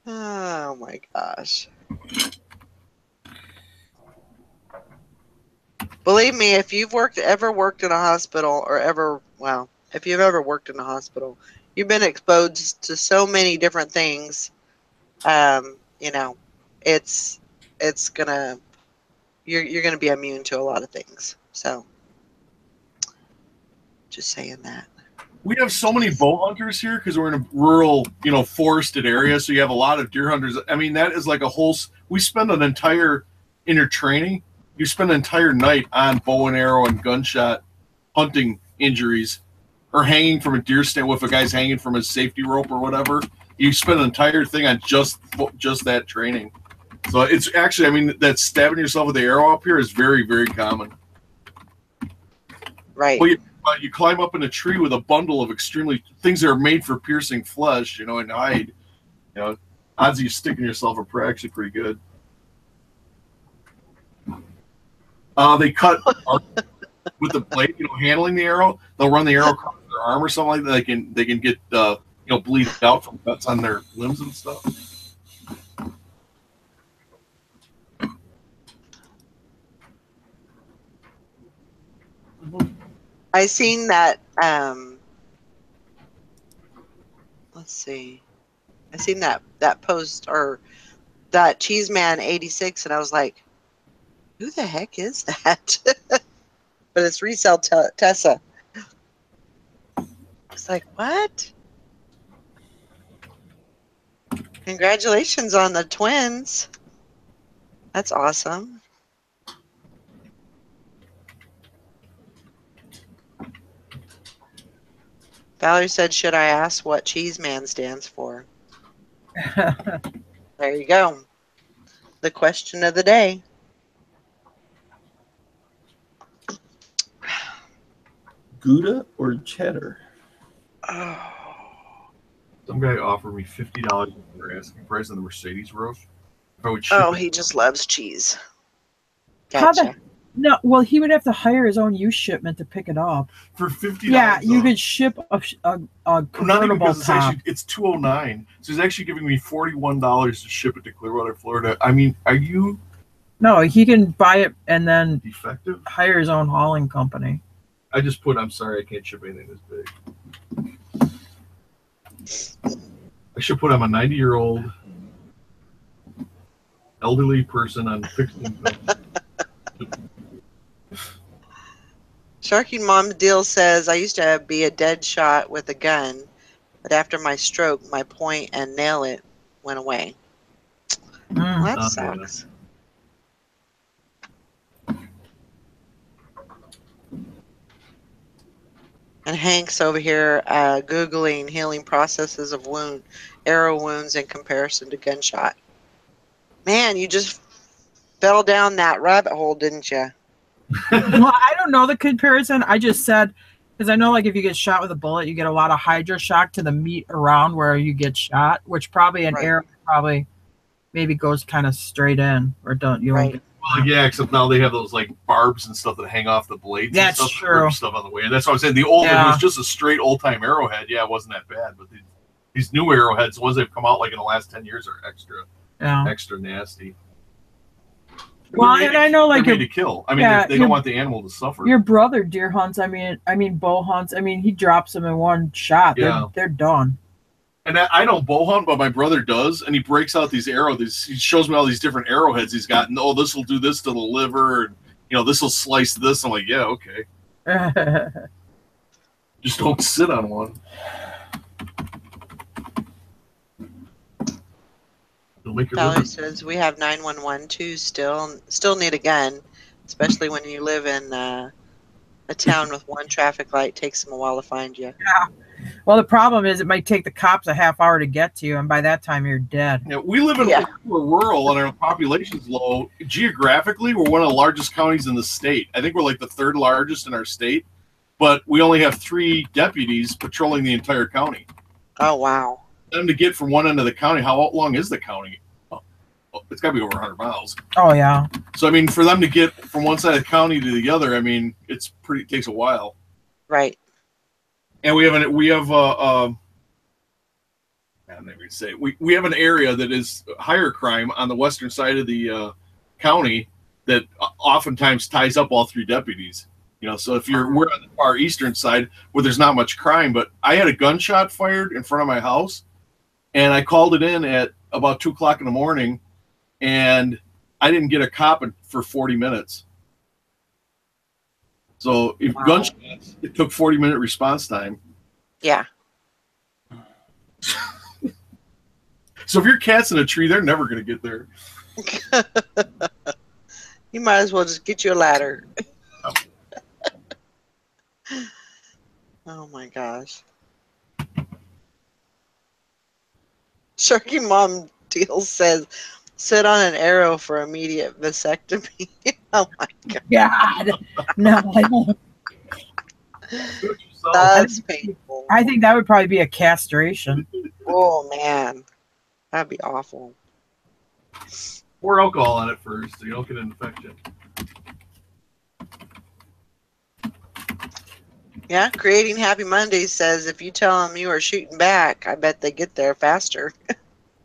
A: Oh my gosh. Believe me, if you've ever worked in a hospital if you've ever worked in a hospital, you've been exposed to so many different things. You know, you're gonna be immune to a lot of things. So just saying that.
E: We have so many bow hunters here because we're in a rural, forested area. So you have a lot of deer hunters. I mean, that is like a whole. We spend an entire in your training. You spend an entire night on bow and arrow and gunshot hunting injuries, or hanging from a deer stand if a guy's hanging from his safety rope or whatever. You spend an entire thing on just that training. So it's actually, I mean, that stabbing yourself with the arrow up here is very, very common.
A: Right.
E: Well, you climb up in a tree with a bundle of things that are made for piercing flesh, and hide. Odds of you sticking yourself are actually pretty good. They cut with the blade, handling the arrow. They'll run the arrow across their arm or something like that. They can get bleed out from cuts on their limbs and stuff.
A: I seen that. Let's see. I seen that post or that Cheeseman 86, and I was like, "Who the heck is that?" But it's Resell Tessa. It's like, what? Congratulations on the twins. That's awesome. Valerie said, should I ask what Cheeseman stands for? There you go. The question of the day.
F: Gouda or cheddar?
A: Oh.
E: Some guy offered me $50 for asking price on the Mercedes roast. If I would ship
A: He just loves cheese.
D: How
A: Gotcha.
D: No, well, he would have to hire his own used shipment to pick it up.
E: for $50.
D: Yeah, you could ship a
E: Not even
D: convertible
E: because
D: top.
E: it's $209. So he's actually giving me $41 to ship it to Clearwater, Florida. I mean, are you
D: No, he can buy it and then
E: defective?
D: hire his own hauling company.
E: I just put, I'm sorry, I can't ship anything this big. I should put, I'm a 90-year-old elderly person on fixed income.
A: Sharky Mom Deal says, I used to be a dead shot with a gun, but after my stroke, my point and nail it went away. Well, that sucks. And Hank's over here Googling healing processes of arrow wounds in comparison to gunshot. Man, you just fell down that rabbit hole, didn't you?
D: Well, I don't know the comparison. I just said, because I know like if you get shot with a bullet, you get a lot of hydroshock to the meat around where you get shot, which probably an arrow probably maybe goes kind of straight in or don't you?
A: Right.
E: Well, yeah, except now they have those like barbs and stuff that hang off the blades.
D: That's
E: and stuff,
D: true.
E: Rip stuff on the way, and that's what I was saying. The old one was just a straight old time arrowhead. Yeah, it wasn't that bad, but these new arrowheads, the ones that have come out like in the last 10 years, are extra nasty.
D: Well, and I know, like,
E: they're made to kill. I mean,
D: yeah,
E: they don't want the animal to suffer.
D: Your brother deer hunts. I mean bow hunts. I mean, he drops them in one shot.
E: Yeah.
D: They're done.
E: And I don't bow hunt, but my brother does, and he breaks out these arrows. He shows me all these different arrowheads he's got. And, oh, this will do this to the liver, and this will slice this. I'm like, yeah, okay. Just don't sit on one.
A: Valerie says we have 911 too. Still need a gun, especially when you live in a town with one traffic light. Takes them a while to find you.
D: Yeah. Well, the problem is it might take the cops a half hour to get to you, and by that time you're dead.
E: Yeah, we live in we're rural, and our population's low. Geographically, we're one of the largest counties in the state. I think we're like the third largest in our state, but we only have 3 deputies patrolling the entire county.
A: Oh, wow.
E: Them to get from one end of the county, how long is the county? Oh, it's got to be over 100 miles.
D: Oh, yeah.
E: So, I mean, for them to get from one side of the county to the other, I mean, it takes a while.
A: Right.
E: And we have an area that is higher crime on the western side of the county that oftentimes ties up all 3 deputies. So if we're on the far eastern side where there's not much crime, but I had a gunshot fired in front of my house, and I called it in at about 2:00 in the morning, and I didn't get a cop for 40 minutes. So if gunshots, it took 40-minute response time.
A: Yeah.
E: So if your cat's in a tree, they're never going to get there.
A: You might as well just get you a ladder. Oh my gosh. Sharky Mom Deal says, sit on an arrow for immediate vasectomy. Oh my God.
D: No, I don't.
A: That's painful.
D: I think that would probably be a castration.
A: Oh man. That'd be awful.
E: Pour alcohol on it first so you don't get an infection.
A: Yeah, Creating Happy Mondays says if you tell them you are shooting back, I bet they get there faster.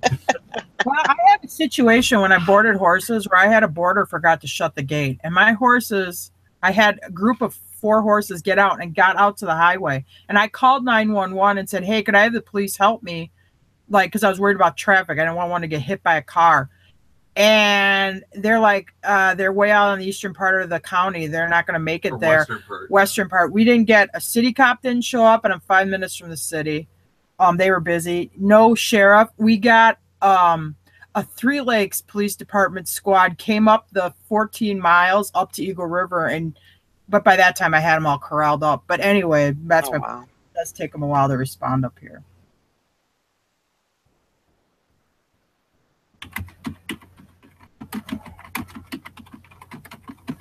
D: Well, I had a situation when I boarded horses where I had a boarder forgot to shut the gate. And my horses, I had a group of 4 horses get out and got out to the highway. And I called 911 and said, hey, could I have the police help me? Like, because I was worried about traffic. I didn't want to get hit by a car. And they're like, they're way out on the eastern part of the county. They're not going to make it there. Western part. We didn't get a city cop didn't show up, and I'm 5 minutes from the city. They were busy. No sheriff. We got a 3 Lakes Police Department squad came up the 14 miles up to Eagle River, but by that time I had them all corralled up. But anyway, that's why it does take them a while to respond up here.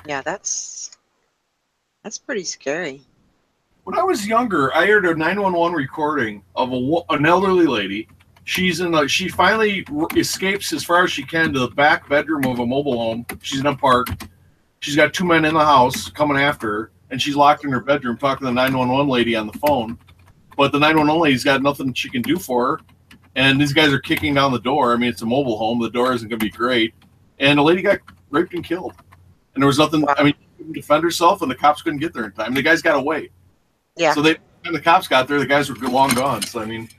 A: Yeah, that's pretty scary.
E: When I was younger, I heard a 911 recording of an elderly lady. She finally escapes as far as she can to the back bedroom of a mobile home. She's in a park. She's got 2 men in the house coming after her, and she's locked in her bedroom talking to the 911 lady on the phone. But the 911 lady's got nothing she can do for her, and these guys are kicking down the door. I mean, it's a mobile home. The door isn't going to be great. And the lady got raped and killed. And there was nothing,
A: Wow.
E: I mean, she couldn't defend herself, and the cops couldn't get there in time. The guys got away.
A: Yeah.
E: So when the cops got there, the guys were long gone. So, I mean,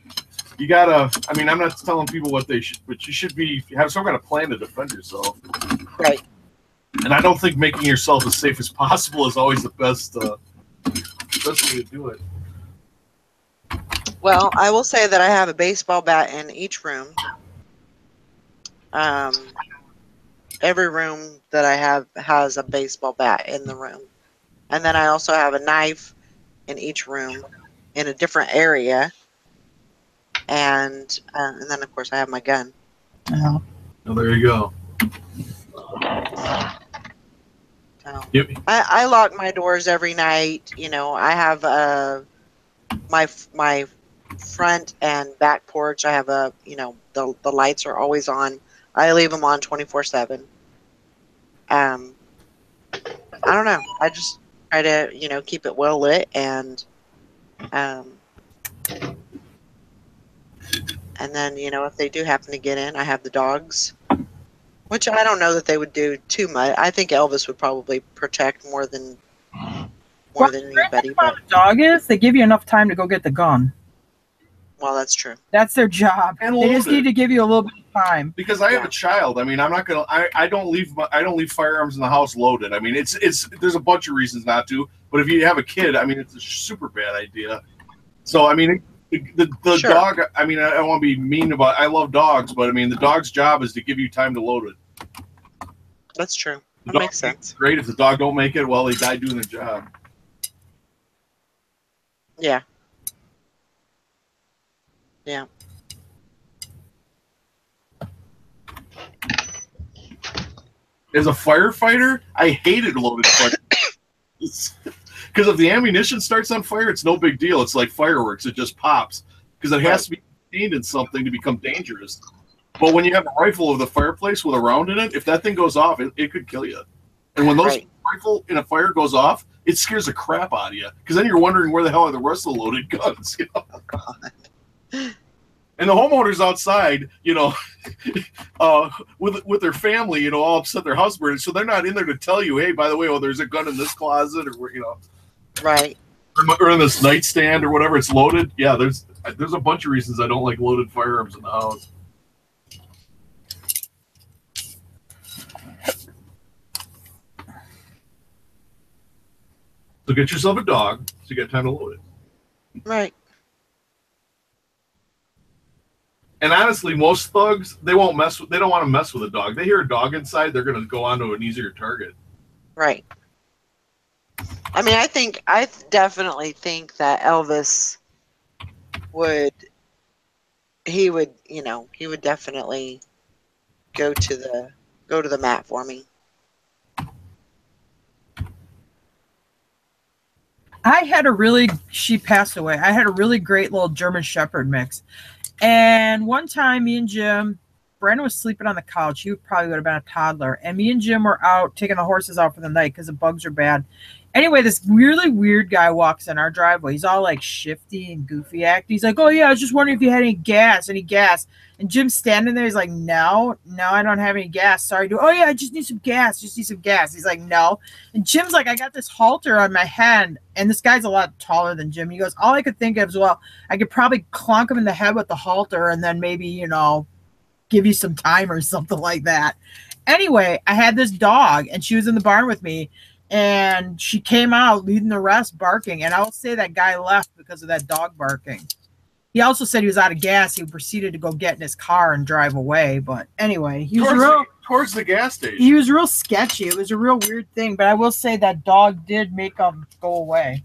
E: you gotta, I mean, I'm not telling people what they should, but you should have some kind of plan to defend yourself.
A: Right.
E: And I don't think making yourself as safe as possible is always the best way to do it.
A: Well, I will say that I have a baseball bat in each room. Every room that I have has a baseball bat in the room. And then I also have a knife in each room in a different area. And then, of course, I have my gun.
D: Oh.
E: Oh, there you go.
A: So,
E: Yep.
A: I lock my doors every night. You know, I have my front and back porch. I have the lights are always on. I leave them on 24/7. I don't know. I just try to keep it well lit and then if they do happen to get in, I have the dogs Which I don't know that they would do too much. I think Elvis would probably protect more than anybody. But
D: The dog is they give you enough time to go get the gun.
A: well, that's true.
D: That's their job.
E: And
D: They just
E: load it.
D: need to give you a little bit of time.
E: Because I have
A: Yeah.
E: a child. I mean, I'm not gonna. I don't leave firearms in the house loaded. I mean, it's. There's a bunch of reasons not to. But if you have a kid, I mean, it's a super bad idea. So I mean, the
A: Sure.
E: dog. I mean, I don't want to be mean about. I love dogs, but I mean, the dog's job is to give you time to load it.
A: That's true.
E: The
A: That
E: dog
A: makes sense.
E: Great if the dog don't make it. Well, they die doing the job.
A: Yeah. Yeah.
E: As a firefighter, I hated loaded fire. Because if the ammunition starts on fire, it's no big deal. It's like fireworks; it just pops because it has to be contained in something to become dangerous. But when you have a rifle with a fireplace with a round in it, if that thing goes off, it could kill you. And when those rifle in a fire goes off, it scares the crap out of you because then you're wondering where the hell are the rest of the loaded guns. You know?
A: Oh, God.
E: And the homeowners outside, you know, with their family, you know, all upset their house burned. So they're not in there to tell you, hey, by the way, oh, there's a gun in this closet, or you know,
A: Right.
E: or in this nightstand or whatever. It's loaded. Yeah, there's a bunch of reasons I don't like loaded firearms in the house. So get yourself a dog so you get time to load it.
A: Right.
E: And honestly, most thugs, they don't want to mess with a dog. They hear a dog inside, they're going to go on to an easier target.
A: Right. I mean, I definitely think that Elvis would definitely go to the mat for me.
D: She passed away. I had a really great little German Shepherd mix. And one time, me and Jim, Brandon was sleeping on the couch. He probably would have been a toddler. And me and Jim were out taking the horses out for the night because the bugs are bad. Anyway, this really weird guy walks in our driveway. He's all like shifty and goofy acting. He's like, oh, yeah, I was just wondering if you had any gas. And Jim's standing there. He's like, no, I don't have any gas. Sorry, dude. Oh, yeah, I just need some gas. He's like, no. And Jim's like, I got this halter on my hand. And this guy's a lot taller than Jim. He goes, all I could think of is, well, I could probably clonk him in the head with the halter and then maybe, you know, give you some time or something like that. Anyway, I had this dog, and she was in the barn with me. And she came out leading the rest barking. And I will say that guy left because of that dog barking. He also said he was out of gas. He proceeded to go get in his car and drive away. But anyway, he was
E: towards the gas station.
D: He was real sketchy. It was a real weird thing. But I will say that dog did make him go away.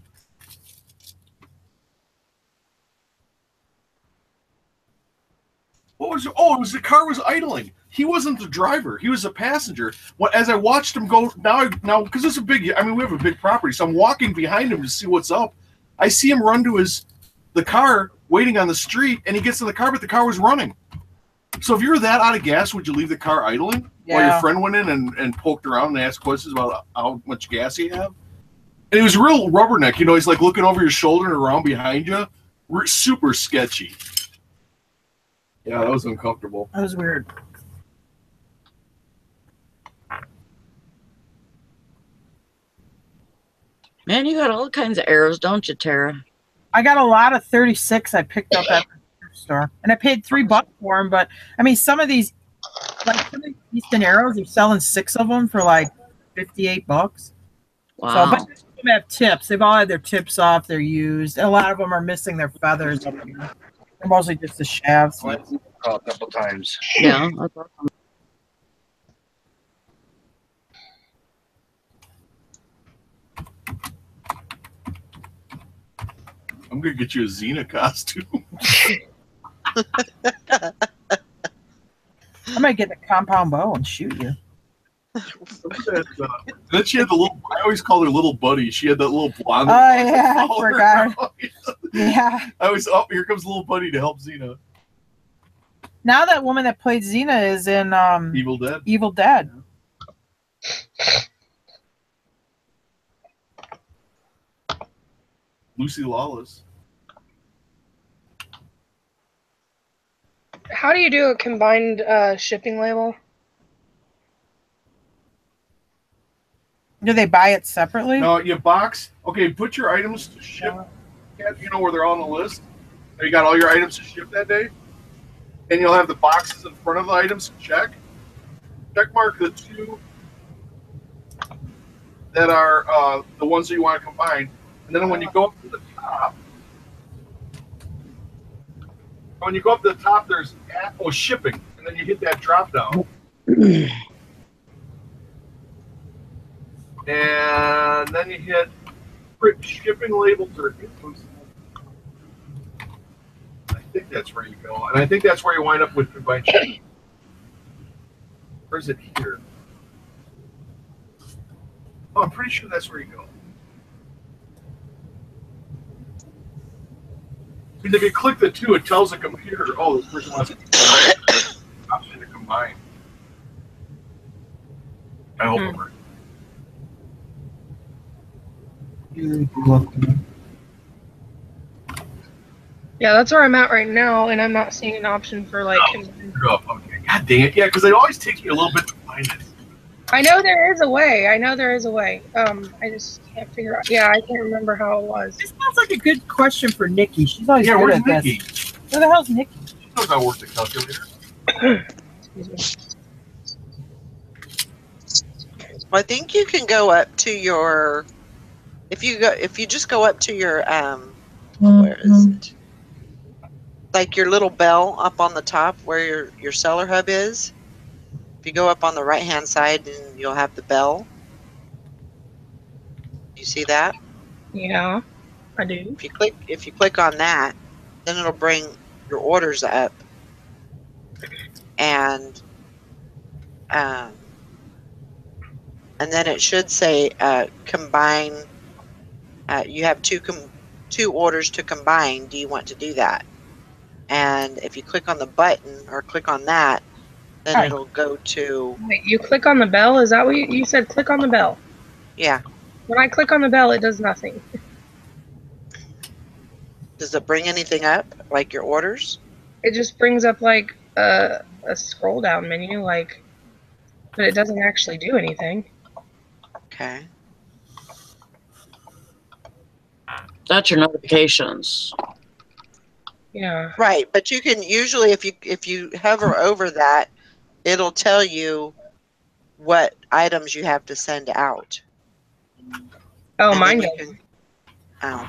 E: What was? Oh, it was the car was idling. He wasn't the driver. He was a passenger. As I watched him go now because it's a big. I mean, we have a big property, so I'm walking behind him to see what's up. I see him run to the car waiting on the street, and he gets in the car, but the car was running. So if you were that out of gas, would you leave the car idling while your friend went in and poked around and asked questions about how much gas you have? And he was real rubberneck. You know, he's like looking over your shoulder and around behind you. Super sketchy. Yeah, that was uncomfortable.
D: That was weird.
C: Man, you got all kinds of arrows, don't you, Tara?
D: I got a lot of 36 I picked up at the thrift store. And I paid $3 for them. But, I mean, some of these, like some of these Easton arrows, they're selling 6 of them for like $58.
C: Wow.
D: So, but some of them have tips. They've all had their tips off. They're used. A lot of them are missing their feathers up here. They're mostly just the shafts.
G: A couple times.
C: Yeah, that's awesome.
E: I'm gonna get you a Xena costume.
D: I might get a compound bow and shoot you.
E: Then she had the little. I always called her little buddy. She had that little blonde.
D: Oh yeah, I forgot. Yeah.
E: I was up. Here comes little buddy to help Xena.
D: Now that woman that played Xena is in
E: Evil Dead.
D: Evil Dead.
E: Lucy Lawless.
H: How do you do a combined shipping label?
D: Do they buy it separately?
E: No, you box. Okay, put your items to ship. You know where they're on the list. You got all your items to ship that day, and you'll have the boxes in front of the items to check. Check mark the two that are the ones that you want to combine, and then when you go up to the top, there's shipping, and then you hit that drop down. And then you hit print shipping labels or infos. I think that's where you go. And I think that's where you wind up with combined shipping. Or is it here? Oh, I'm pretty sure that's where you go. Because if you click the two, it tells the computer, oh, this person wants to combine. Option to combine. I hope it works.
H: Yeah, that's where I'm at right now, and I'm not seeing an option for like.
E: Okay. God dang it! Yeah, because it always takes me a little bit to find it.
H: I know there is a way. I just can't figure out. Yeah, I can't remember how it was.
D: This sounds like a good question for Nikki. She's always good
E: where's
D: at
E: Nikki?
D: this. Where the hell's Nikki?
E: She knows how to work the calculator.
H: Excuse me.
A: Well, I think you can go up to your. If you just go up to your where is it? Like your little bell up on the top where your seller hub is. If you go up on the right hand side, then you'll have the bell. You see that?
H: Yeah, I do.
A: If you click on that, then it'll bring your orders up, and then it should say combine. You have two orders to combine. Do you want to do that? And if you click on the button or click on that, then it'll go to.
H: Wait, you click on the bell? Is that what you said? Click on the bell.
A: Yeah.
H: When I click on the bell, it does nothing.
A: Does it bring anything up, like your orders?
H: It just brings up like a scroll down menu, like, but it doesn't actually do anything.
A: Okay.
C: That's your notifications.
H: Yeah.
A: Right, but you can usually, if you hover over that, it'll tell you what items you have to send out.
H: Oh,
A: And
H: mine
A: then
H: does.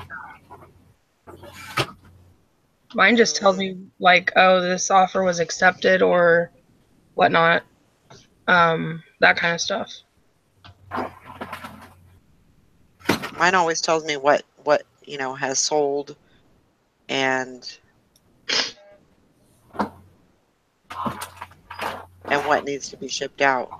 H: Mine just tells me like, oh, this offer was accepted or whatnot. That kind of stuff.
A: Mine always tells me what has sold and what needs to be shipped out.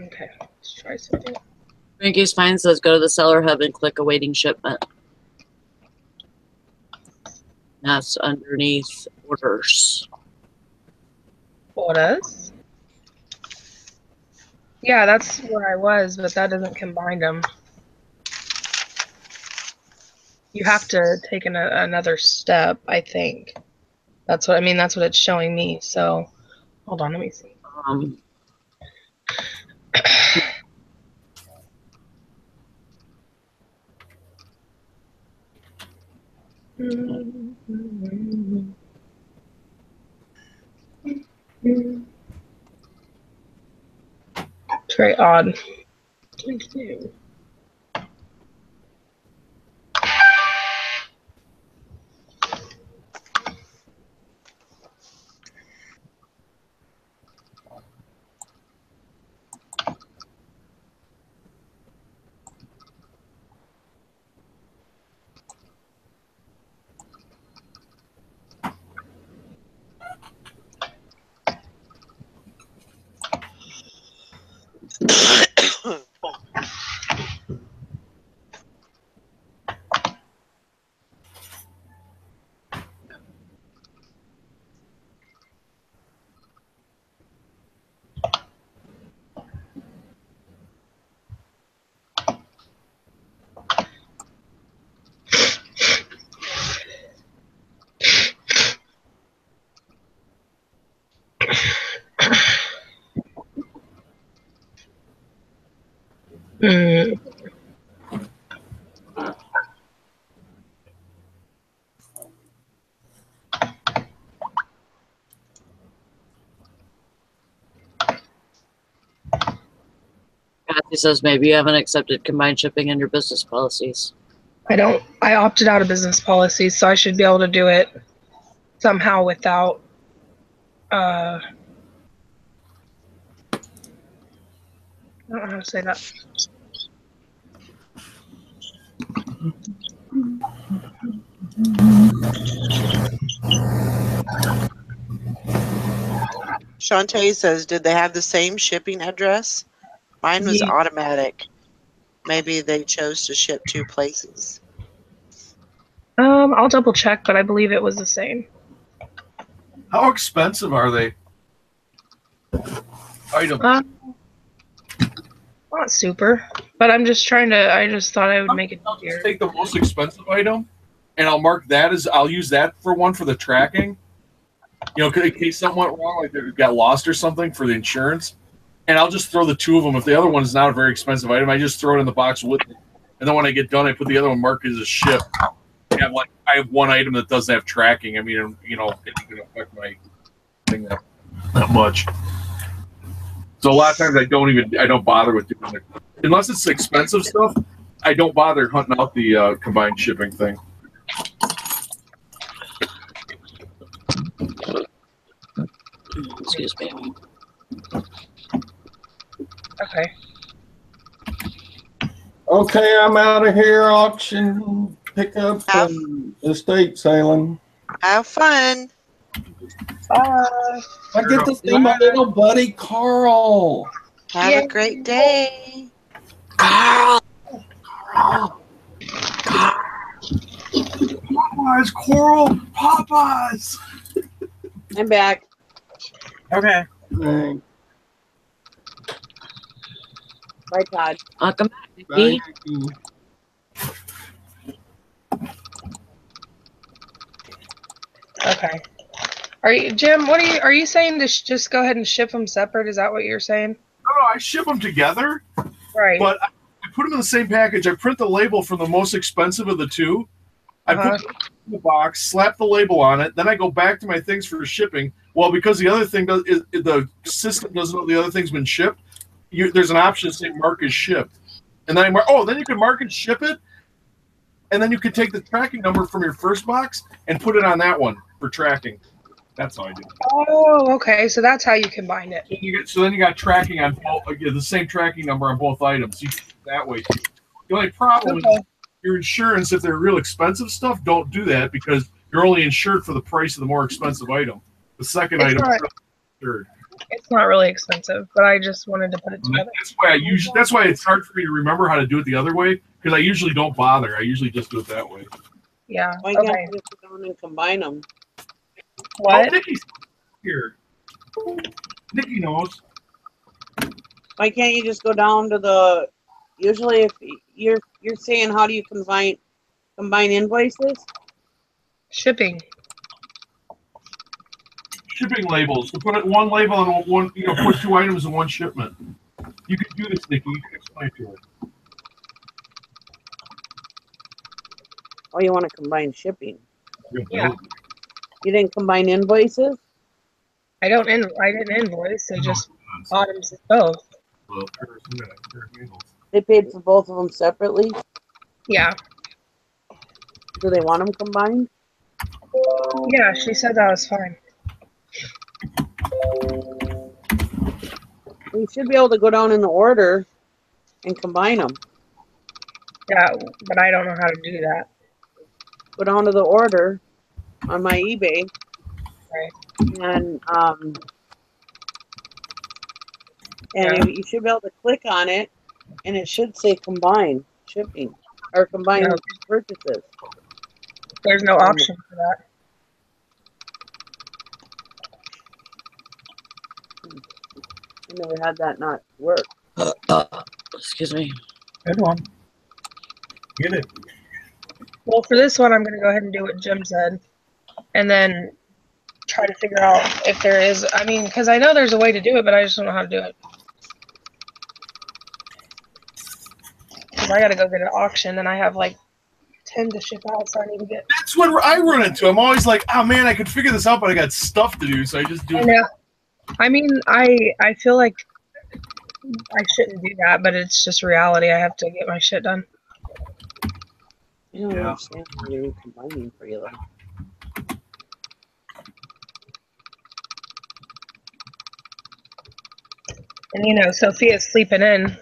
H: Okay, let's try something.
C: Frankie's Fine says go to the seller hub and click awaiting shipment. That's underneath orders.
H: Orders? Yeah, that's where I was, but that doesn't combine them. You have to take another step, I think. That's what it's showing me. So, hold on, let me see. It's very odd. Thank you. Mm.
C: Kathy says maybe you haven't accepted combined shipping in your business policies.
H: I opted out of business policies, so I should be able to do it somehow without I don't know how to say that.
A: Shantae says, did they have the same shipping address? Mine was
H: Yeah.
A: automatic. Maybe they chose to ship 2 places.
H: I'll double check, but I believe it was the same.
E: How expensive are they? Items.
H: Not super, but I just thought I would make it
E: I'll just
H: easier.
E: take the most expensive item, and I'll mark that as I'll use that for one for the tracking. You know, in case something went wrong, like they got lost or something for the insurance, and I'll just throw the 2 of them. If the other one is not a very expensive item, I just throw it in the box with it, and then when I get done, I put the other one marked as a ship. And I have one item that doesn't have tracking. I mean, you know, it's going to affect my thing that much. So a lot of times I don't bother with doing it unless it's expensive stuff. I don't bother hunting out the combined shipping thing.
C: Excuse me.
H: Okay.
F: Okay, I'm out of here. Auction, pickup, and estate sailing.
A: Have fun.
H: Bye.
F: I get to see my little buddy Carl.
A: Have a great day.
E: Popeyes, Coral, Popeyes.
B: I'm back.
D: Okay.
F: Thanks.
B: Bye, Todd.
C: Welcome back,
F: Bye.
C: Nikki.
H: Okay. Are you, Jim? Are you saying to just go ahead and ship them separate? Is that what you're saying?
E: No, I ship them together,
H: Right.
E: but I put them in the same package. I print the label for the most expensive of the 2. I put it in the box, slap the label on it, then I go back to my things for shipping. Well, because the other thing the system doesn't know the other thing's been shipped. There's an option to say mark as shipped, and then then you can mark and ship it, and then you can take the tracking number from your first box and put it on that one for tracking. That's how I do it.
H: Oh, okay. So that's how you combine it.
E: So then you got tracking on both, the same tracking number on both items. You can do it that way too. The only problem is your insurance, if they're real expensive stuff, don't do that because you're only insured for the price of the more expensive item. The second item is insured.
H: It's not really expensive, but I just wanted to put it together.
E: That's why it's hard for me to remember how to do it the other way because I usually don't bother. I usually just do it that way.
H: Yeah.
B: Why can't you just go down and combine them?
H: What?
E: Oh, Nikki's here. Nikki knows.
B: Why can't you just go down to the? Usually, if you're saying how do you combine invoices?
H: Shipping.
E: Shipping labels. To put it one label on one, put 2 items in one shipment. You can do this, Nikki. You can explain it to her.
B: Oh, you want to combine shipping?
H: Yeah.
B: You didn't combine invoices?
H: I didn't invoice. I just bought them both.
E: Well,
B: They paid for both of them separately?
H: Yeah.
B: Do they want them combined?
H: Yeah, she said that was fine.
B: You should be able to go down in the order and combine them.
H: Yeah, but I don't know how to do that.
B: Go down to the order on my eBay.
H: Right.
B: And you should be able to click on it, and it should say combine shipping or combine purchases.
H: There's no option for that.
B: I never had that not work.
C: Excuse me.
D: Good one.
E: Get it.
H: Well, for this one, I'm going to go ahead and do what Jim said, and then try to figure out if there is. I mean, because I know there's a way to do it, but I just don't know how to do it. because I got to go get an auction, and I have like 10 to ship out, so I need to get.
E: That's what I run into. I'm always like, oh man, I could figure this out, but I got stuff to do, so I just do
H: I
E: it.
H: know. I mean, I feel like I shouldn't do that, but it's just reality. I have to get my shit done.
B: I don't understand why they're combining for you, though.
H: And you know, Sophia's sleeping in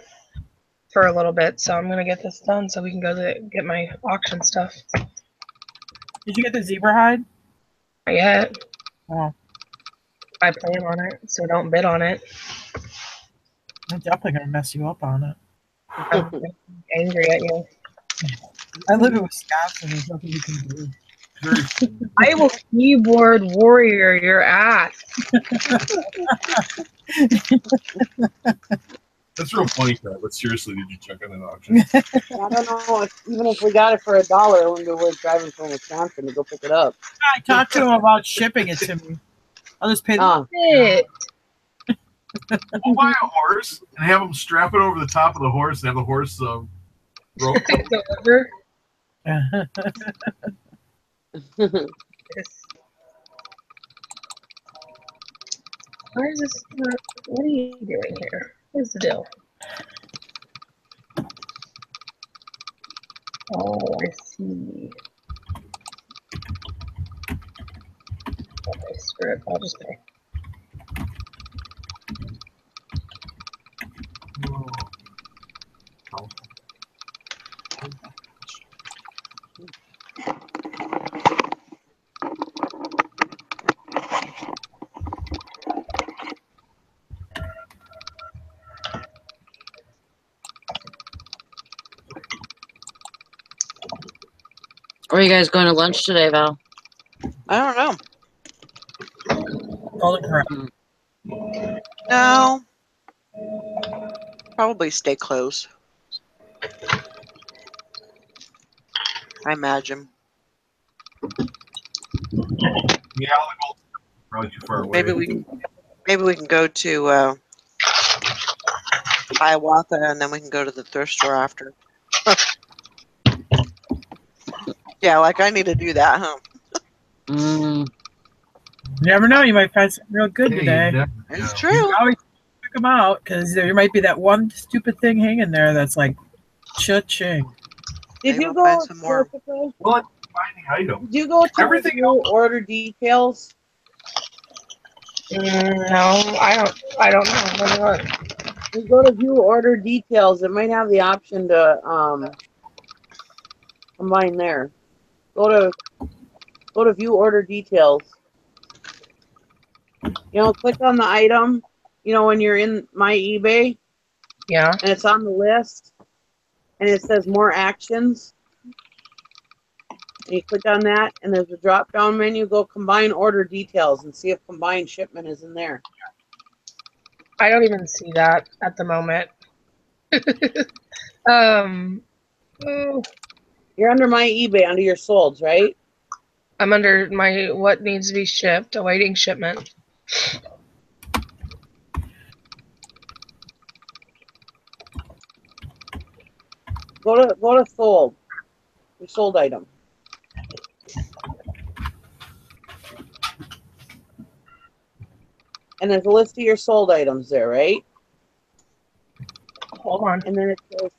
H: for a little bit, so I'm gonna get this done so we can go get my auction stuff.
D: Did you get the zebra hide?
H: Not yet.
D: Oh,
H: I plan on it, so don't bid on it.
D: I'm definitely gonna mess you up on it.
H: I'm angry at you.
D: I live in Wisconsin. There's nothing you can do.
H: I will keyboard warrior your ass.
E: That's real funny, crap. But seriously, did you check on an auction?
B: I don't know. Even if we got it for $1, I wouldn't be worth driving from Wisconsin to go pick it up.
D: I talked to him about shipping it to me. I'll just pay the
H: Shit.
E: We'll buy a horse and have them strap it over the top of the horse and have the horse rope.
H: Deliver. Where is this? What are you doing here? What's the deal? Oh, I see. Okay, screw it. I'll just pay.
C: Where are you guys going to lunch today, Val?
A: I don't know.
D: Golden Corral.
A: No. Probably stay close. I imagine.
E: Yeah, I'll go probably too far away.
A: Maybe we can go to Hiawatha and then we can go to the thrift store after. Yeah, like I need to do that, huh?
C: Mm.
D: You never know. You might find something real good today.
A: It's
D: You
A: true.
D: always check them out because there might be that one stupid thing hanging there that's like cha-ching.
B: Did
A: Maybe
B: you
A: we'll
B: go?
A: find some more.
E: Well, finding items.
B: Did you go to
E: Everything
B: review order details?
H: No, I don't know. Let me look.
B: You go to view order details. It might have the option to combine there. Go to view order details. You know, click on the item. You know, when you're in my eBay
H: Yeah.
B: and it's on the list, and it says more actions. And you click on that, and there's a drop-down menu. Go combine order details and see if combined shipment is in there.
H: I don't even see that at the moment. Oh,
B: You're under my eBay, under your solds, right?
H: I'm under my what needs to be shipped, awaiting shipment.
B: Go to sold. Your sold item. And there's a list of your sold items there, right?
H: Hold on.
B: And then it says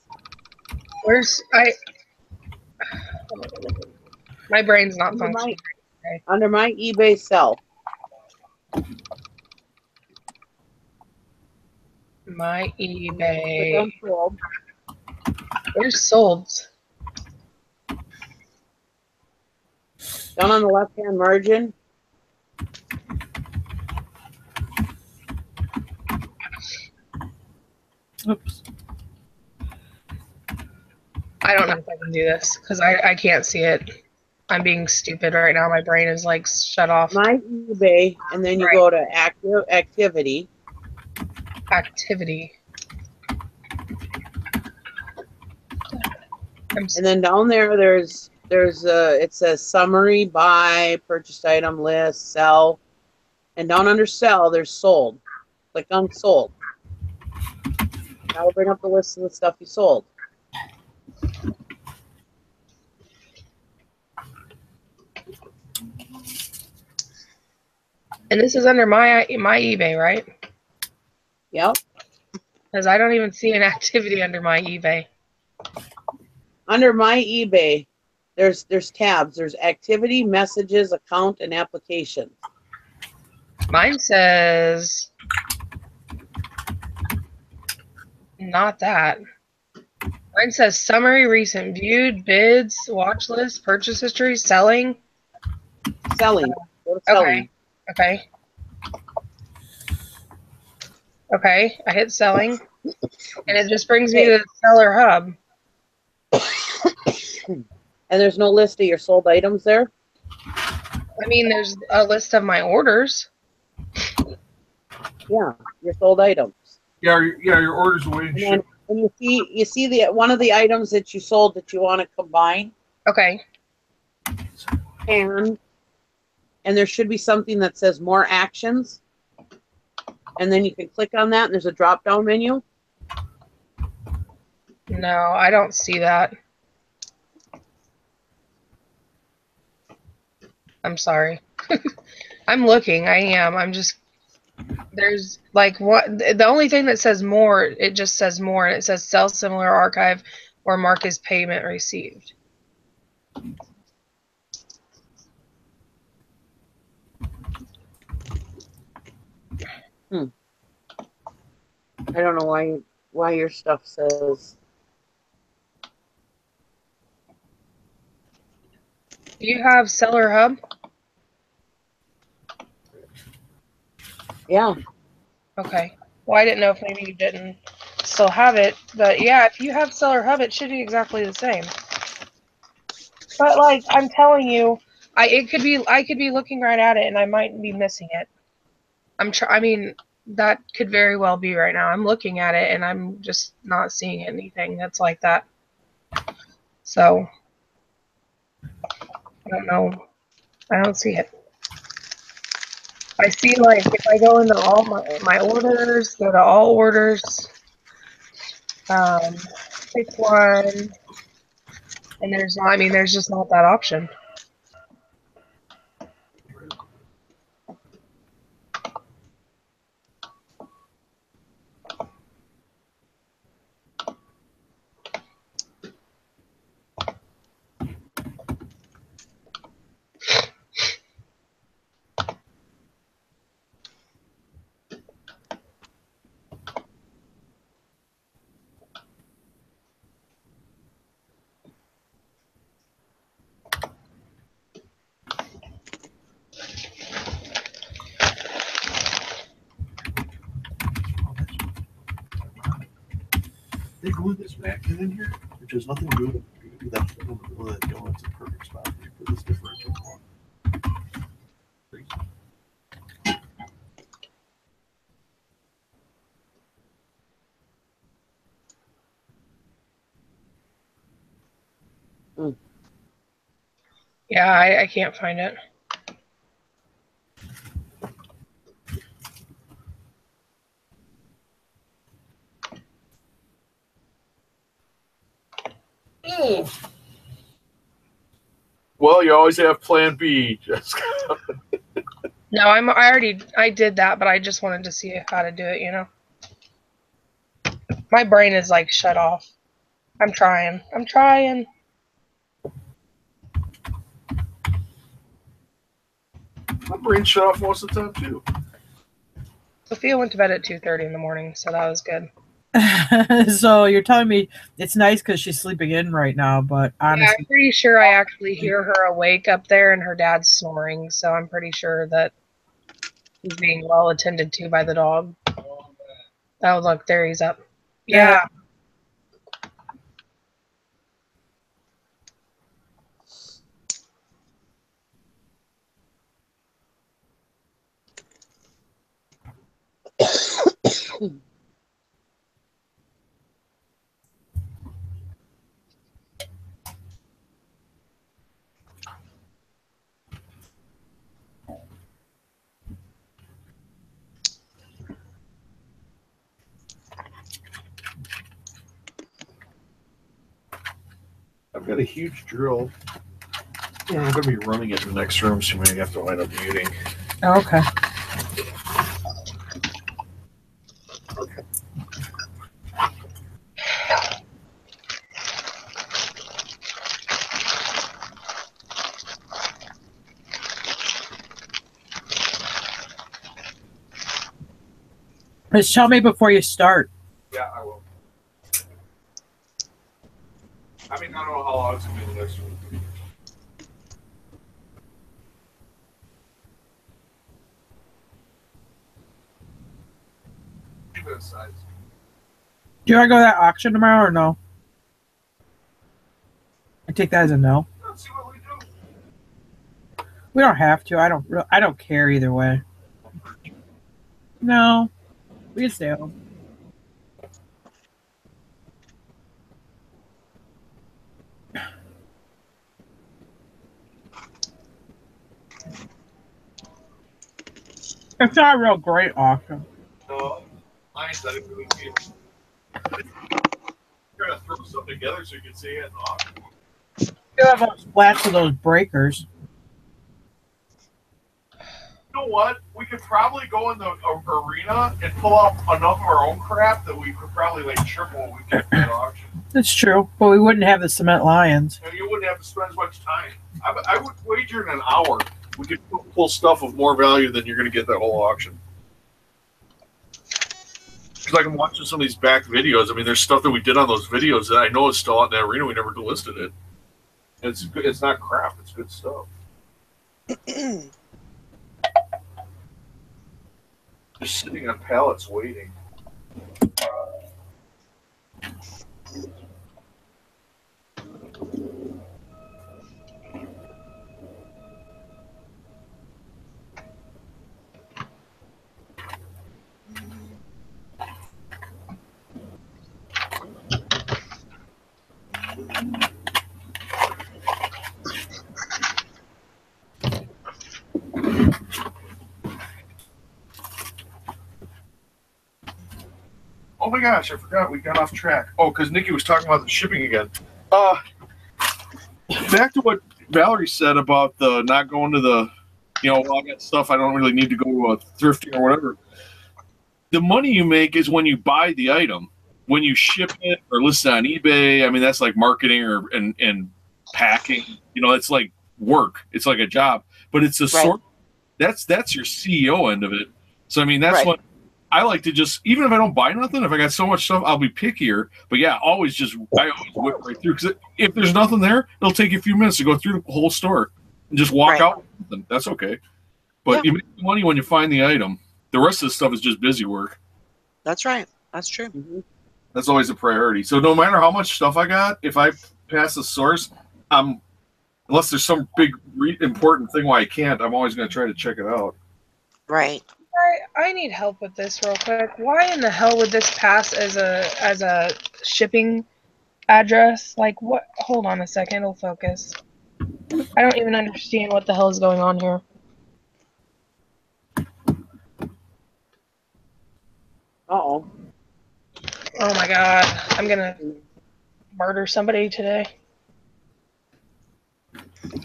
H: my brain's not
B: under
H: functioning.
B: under my eBay sell.
H: My
B: Click
H: eBay.
B: on sold.
H: Where's sold?
B: Down on the left-hand margin.
D: Oops.
H: I don't know if I can do this because I can't see it. I'm being stupid right now. My brain is like shut off.
B: My eBay, and then you
H: Right.
B: go to active activity.
H: Activity.
B: And then down there, it says summary, buy, purchased item, list, sell, and down under sell, there's sold. Click on sold. That'll bring up the list of the stuff you sold.
H: And this is under my eBay, right?
B: Yep.
H: Because I don't even see an activity under my eBay.
B: Under my eBay, there's tabs. There's activity, messages, account, and applications.
H: Mine says not that. Mine says summary, recent viewed, bids, watch list, purchase history, selling.
B: Selling. Go to selling.
H: Okay. Okay. I hit selling, and it just brings me to the seller hub.
B: And there's no list of your sold items there?
H: I mean, there's a list of my orders.
B: Yeah, your sold items.
E: Yeah, your orders away.
B: And you see the one of the items that you sold that you want to combine.
H: Okay.
B: And there should be something that says more actions. And then you can click on that and there's a drop down menu.
H: No, I don't see that. I'm sorry. I'm looking. I am. I'm just, there's like what, the only thing that says more, it just says more, and it says sell similar archive or mark as payment received.
B: I don't know why your stuff says.
H: Do you have Seller Hub?
B: Yeah.
H: Okay. Well, I didn't know if maybe you didn't still have it, but yeah, if you have Seller Hub, it should be exactly the same. But like I'm telling you, I could be looking right at it and I might be missing it. I mean, that could very well be right now. I'm looking at it and I'm just not seeing anything that's like that. So I don't know. I don't see it. I see, like, if I go into all my orders, go to all orders, pick one, and there's not, I mean, there's just not that option.
I: They glue this magnet in here, which has nothing to do with it. That's the it's a perfect spot for you for this differential on.
H: Yeah, I can't find it.
E: Well, you always have Plan B, Jessica.
H: No, I did that, but I just wanted to see how to do it, you know? My brain is like shut off. I'm trying.
E: My brain shut off most of the time too.
H: Sophia went to bed at 2:30 in the morning, so that was good.
D: So you're telling me it's nice because she's sleeping in right now, but honestly,
H: yeah, I'm pretty sure I actually hear her awake up there and her dad's snoring, so I'm pretty sure that he's being well attended to by the dog. Oh, look, there he's up. Yeah.
E: I've got a huge drill. Yeah, I'm going to be running it in the next room, so you may have to wind up muting.
D: okay. Just tell me before you start.
E: Yeah, I will. I mean, I don't know how long it's going to be the next one. Size.
D: Do you want to go to that auction tomorrow or no? I take that as a no.
E: Let's see what we do.
D: We don't have to. I don't care either way. No, we can stay home. It's not a real great auction.
E: No, mine's not even good. You're going to throw something together so you can see it in the auction.
D: You have those flats of those breakers.
E: You know what? We could probably go in the arena and pull out enough of our own crap that we could probably like triple what we get from that auction.
D: That's true, but we wouldn't have the cement lions.
E: And you wouldn't have to spend as much time. I would wager in an hour we could pull stuff of more value than you're going to get that whole auction. Because like I'm watching some of these back videos. I mean, there's stuff that we did on those videos that I know is still out in that arena. We never listed it. It's not crap. It's good stuff. Just sitting on pallets waiting. Oh my gosh, I forgot we got off track. Oh, because Nikki was talking about the shipping again. Back to what Valerie said about the not going to the, well, I got stuff I don't really need to go thrifting or whatever. The money you make is when you buy the item. When you ship it or list it on eBay, I mean, that's like marketing and packing. It's like work. It's like a job. But it's a sort. That's your CEO end of it. So, I mean, that's what I like to just, even if I don't buy nothing, if I got so much stuff, I'll be pickier. But yeah, I always whip right through. Because if there's nothing there, it'll take you a few minutes to go through the whole store and just walk out with something. That's okay. But you make money when you find the item. The rest of the stuff is just busy work.
A: That's right. That's true.
B: Mm-hmm.
E: That's always a priority. So no matter how much stuff I got, if I pass the source, unless there's some big important thing why I can't, I'm always going to try to check it out.
A: Right.
H: I need help with this real quick. Why in the hell would this pass as a shipping address? Like what? Hold on a second. It'll focus. I don't even understand what the hell is going on here.
B: Uh-oh.
H: Oh my god. I'm gonna murder somebody today.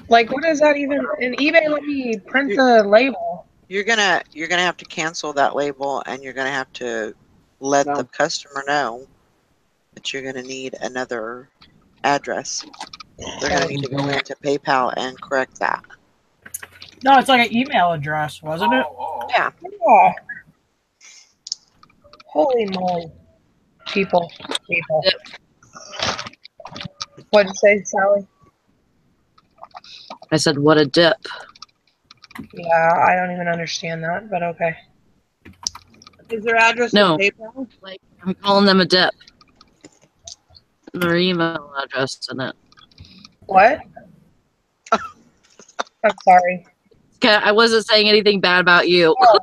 H: Like, what is that even? In eBay, let me print the label.
A: You're gonna have to cancel that label, and you're gonna have to let the customer know that you're gonna need another address. They're gonna need to go into PayPal and correct that.
D: No, it's like an email address, wasn't it?
A: Yeah.
H: Yeah. Holy moly. People. What'd you say, Sally?
C: I said, what a dip.
H: Yeah, I don't even understand that, but okay.
B: Is their address
C: No.
B: PayPal?
C: Like, I'm calling them a dip. Their email address in it.
H: What? I'm sorry.
C: Okay, I wasn't saying anything bad about you.
H: Oh.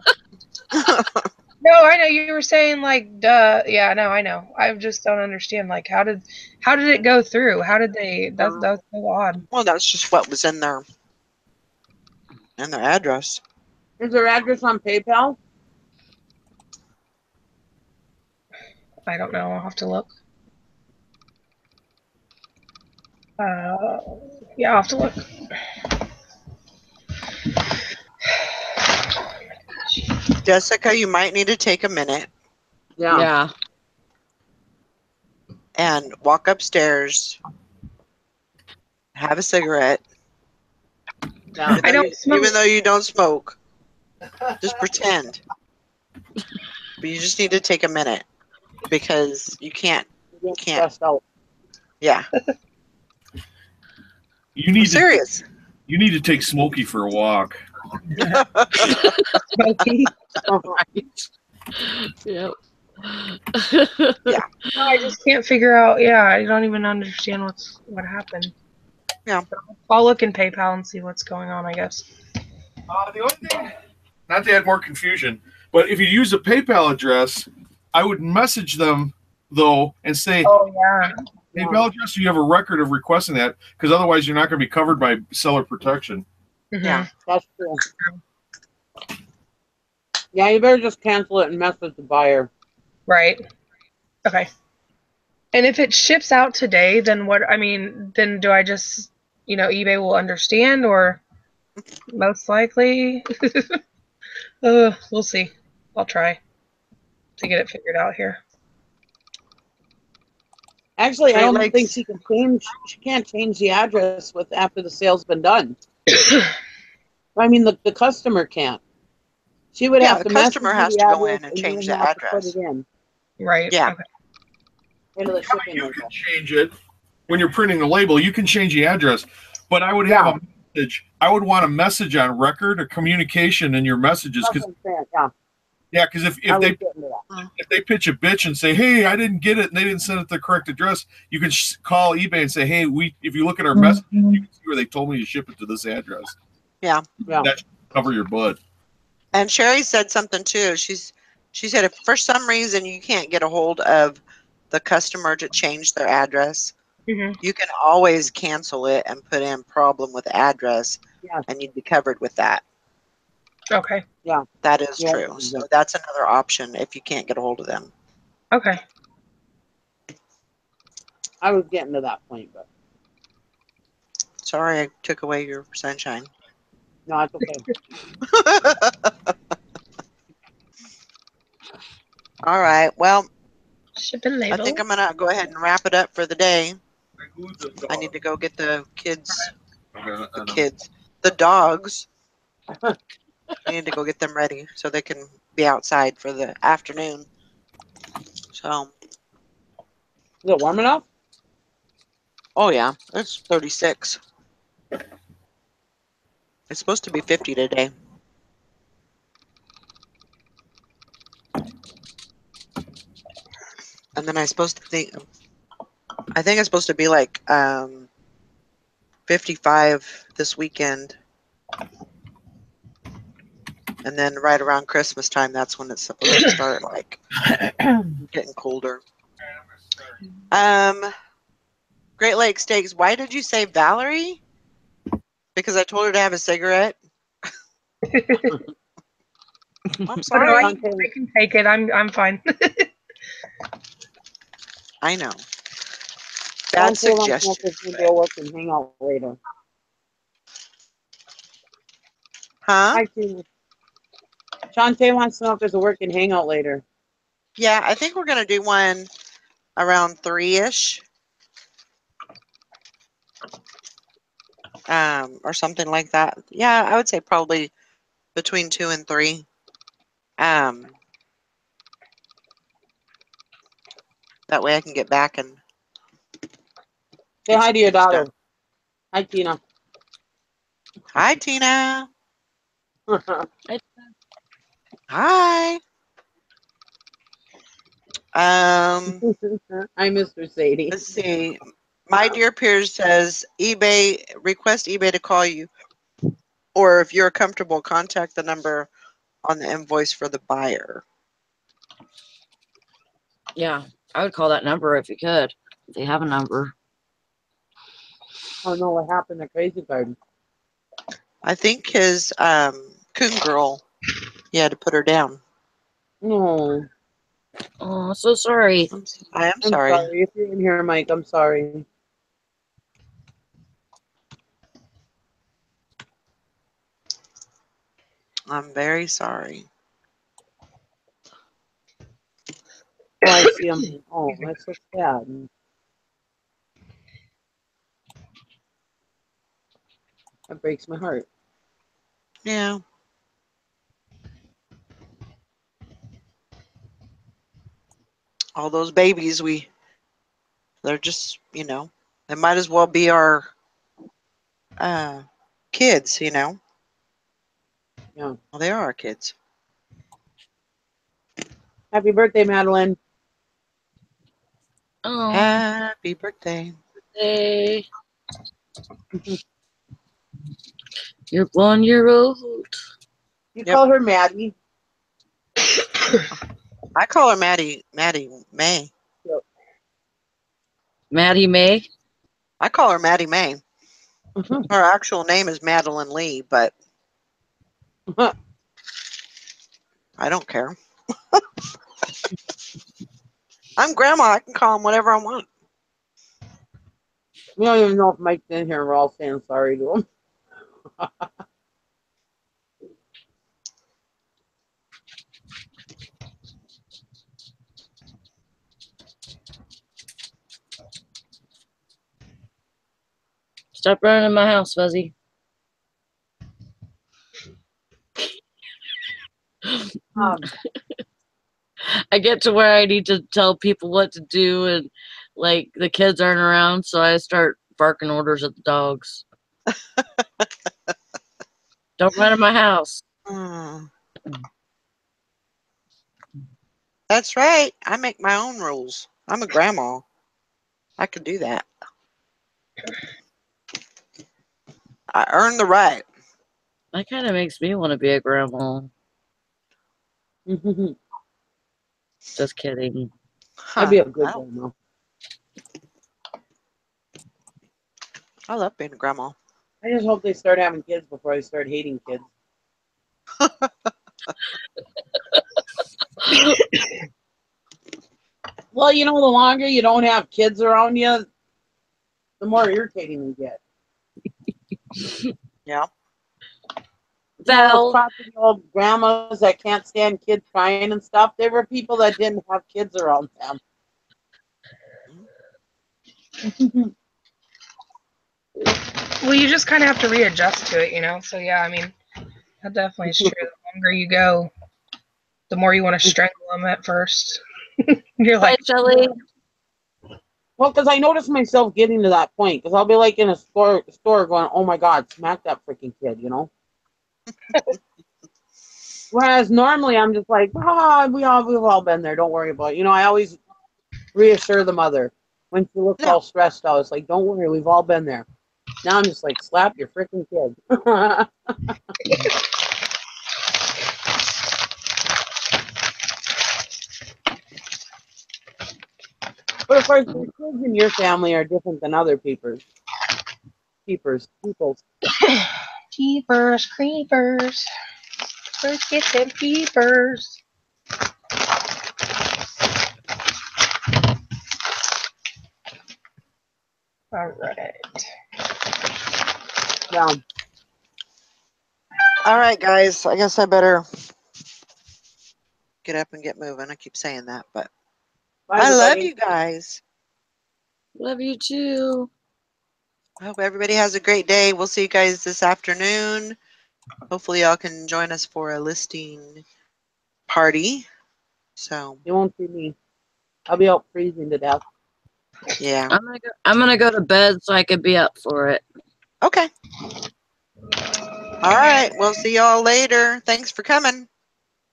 H: No, I know you were saying like duh. Yeah, no, I know. I just don't understand. Like, how did it go through? How did they? That's so odd.
A: Well, that's just what was in their address.
B: Is their address on PayPal?
H: I don't know. I'll have to look. Yeah, I'll have to look.
A: Jessica, you might need to take a minute
C: Yeah.
A: and walk upstairs, have a cigarette.
B: Yeah.
H: I don't smoke.
A: Even though you don't smoke, just pretend. But you just need to take a minute because you can't.
B: Get
A: Can't.
B: stressed out.
A: Yeah,
E: You
A: I'm
E: need to
A: serious.
E: you need to take Smokey for a walk.
H: Smokey.
C: Right. Yep.
A: Yeah.
H: No, I just can't figure out. Yeah, I don't even understand what happened.
A: Yeah.
H: I'll look in PayPal and see what's going on, I guess.
E: The only thing, not to add more confusion, but if you use a PayPal address, I would message them though and say,
H: Oh yeah.
E: PayPal address, so you have a record of requesting that, because otherwise you're not going to be covered by seller protection.
H: Mhm.
A: Yeah.
B: That's true. Yeah, you better just cancel it and message the buyer.
H: Right. Okay. And if it ships out today, then what? I mean, then do I just, eBay will understand, or most likely, we'll see. I'll try to get it figured out here.
B: Actually, I
A: Great
B: don't
A: Lakes.
B: think she can change. She can't change the address after the sale's been done. I mean, the customer can't. She would
A: Yeah,
B: have
A: the
B: to message
A: customer
B: you
A: has
B: the
A: to go
B: address,
A: in and
B: and you
A: change
B: would
A: the
B: have to put
A: address.
B: it in
H: Right.
A: Yeah.
H: Okay.
B: into the shipping
E: You
B: label.
E: can change it when you're printing the label. You can change the address, but I would have a message. I would want a message on record, a communication in your messages,
B: That's
E: because
B: what I'm saying.
E: yeah, because if
B: I
E: they
B: would get into that.
E: if they pitch a bitch and say, "Hey, I didn't get it," and they didn't send it to the correct address, you can call eBay and say, "Hey, if you look at our message, you can see where they told me to ship it to this address."
A: Yeah.
E: That should cover your butt.
A: And Sherry said something too. She said if for some reason you can't get a hold of the customer to change their address,
H: Mhm.
A: you can always cancel it and put in problem with address, and you'd be covered with that.
H: Okay.
B: Yeah.
A: That is
B: Yeah.
A: true. So that's another option if you can't get a hold of them.
H: Okay.
B: I was getting to that point, but
A: Sorry I took away your sunshine.
B: no, it's okay.
A: All right. Well,
H: Shipping
A: I
H: label.
A: think I'm going to go ahead and wrap it up for the day. I need to go get the kids. The dogs. I need to go get them ready so they can be outside for the afternoon. So,
B: Is it warm enough?
A: oh yeah, it's 36. It's supposed to be 50 today. And then I think it's supposed to be like 55 this weekend. And then right around Christmas time, that's when it's supposed to start like getting colder. Great Lake Steaks. Why did you say Valerie? Because I told her to have a cigarette. I'm
H: Oh, no,
A: sorry.
H: I can take it. I'm fine.
A: I know. Bad suggestion.
B: We'll go work and hang out later.
A: Huh?
B: Hi, Tina. Shantae wants to know if there's a work and hangout later.
A: Yeah, I think we're going to do one around 3-ish. Or something like that. Yeah, I would say probably between 2 and 3. That way I can get back and
B: Say hi to your daughter.
A: done.
B: Hi, Tina.
A: Hi, Tina. Hi.
B: I miss her, Sadie.
A: Let's see. My dear peers says request eBay to call you, or if you're comfortable, contact the number on the invoice for the buyer.
C: Yeah, I would call that number if you could. If they have a number.
B: Oh no, what happened at Crazy Garden?
A: I think his coon girl, he had to put her down.
B: No.
C: Oh, so sorry.
A: I am
B: I'm
A: sorry.
B: If you're in here, Mike, I'm sorry.
A: I'm very sorry.
B: Oh, I see him. Oh, that's so sad. That breaks my heart.
A: Yeah. all those babies, they're just, they might as well be our kids,
B: Yeah.
A: Well, they are our kids.
B: Happy birthday, Madeline.
C: Oh,
A: Happy birthday.
C: hey. You're 1 year old.
B: You
A: Yep.
B: call her Maddie.
A: I call her Maddie May.
C: Maddie May.
A: I call her Maddie May. Her actual name is Madeline Lee, but I don't care. I'm grandma. I can call him whatever I want.
B: We don't even know if Mike's in here. We're all saying sorry to him.
C: Stop running in my house, Fuzzy. I get to where I need to tell people what to do, and like the kids aren't around, so I start barking orders at the dogs. Don't run in my house.
A: That's right. I make my own rules. I'm a grandma. I could do that. I earned the right.
C: That kind of makes me want to be a grandma. Just kidding.
B: I'd be a good grandma.
A: I love being a grandma.
B: I just hope they start having kids before I start hating kids. Well, the longer you don't have kids around you, the more irritating you get.
A: Yeah.
B: Those crotchety old grandmas that can't stand kids crying and stuff, they were people that didn't have kids around them.
H: Well, you just kind of have to readjust to it, So, yeah, I mean, that definitely is true. The longer you go, the more you want to strangle them at first. You're like,
C: Shelly.
B: Well, because I noticed myself getting to that point. Because I'll be like in a store going, "Oh my God, smack that freaking kid," Whereas normally I'm just like, we've all been there. Don't worry about it. I always reassure the mother when she looks all stressed out. It's like, don't worry, we've all been there. Now I'm just like, slap your freaking kid. But of course, the kids in your family are different than other people's. Peoples.
H: Jeepers, creepers. Let's get them peepers. All right.
B: Yeah.
A: All right, guys. I guess I better get up and get moving. I keep saying that, but
B: Bye,
A: I love
B: everybody.
A: you guys.
C: Love you too.
A: I hope everybody has a great day. We'll see you guys this afternoon. Hopefully, y'all can join us for a listing party. So
B: You won't see me. I'll be out freezing to death.
A: yeah.
C: I'm gonna go to bed so I can be up for it.
A: Okay. All right. We'll see y'all later. Thanks for coming.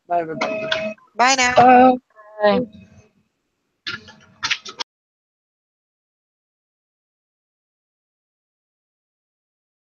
B: Bye, everybody.
A: Bye now.
C: Bye.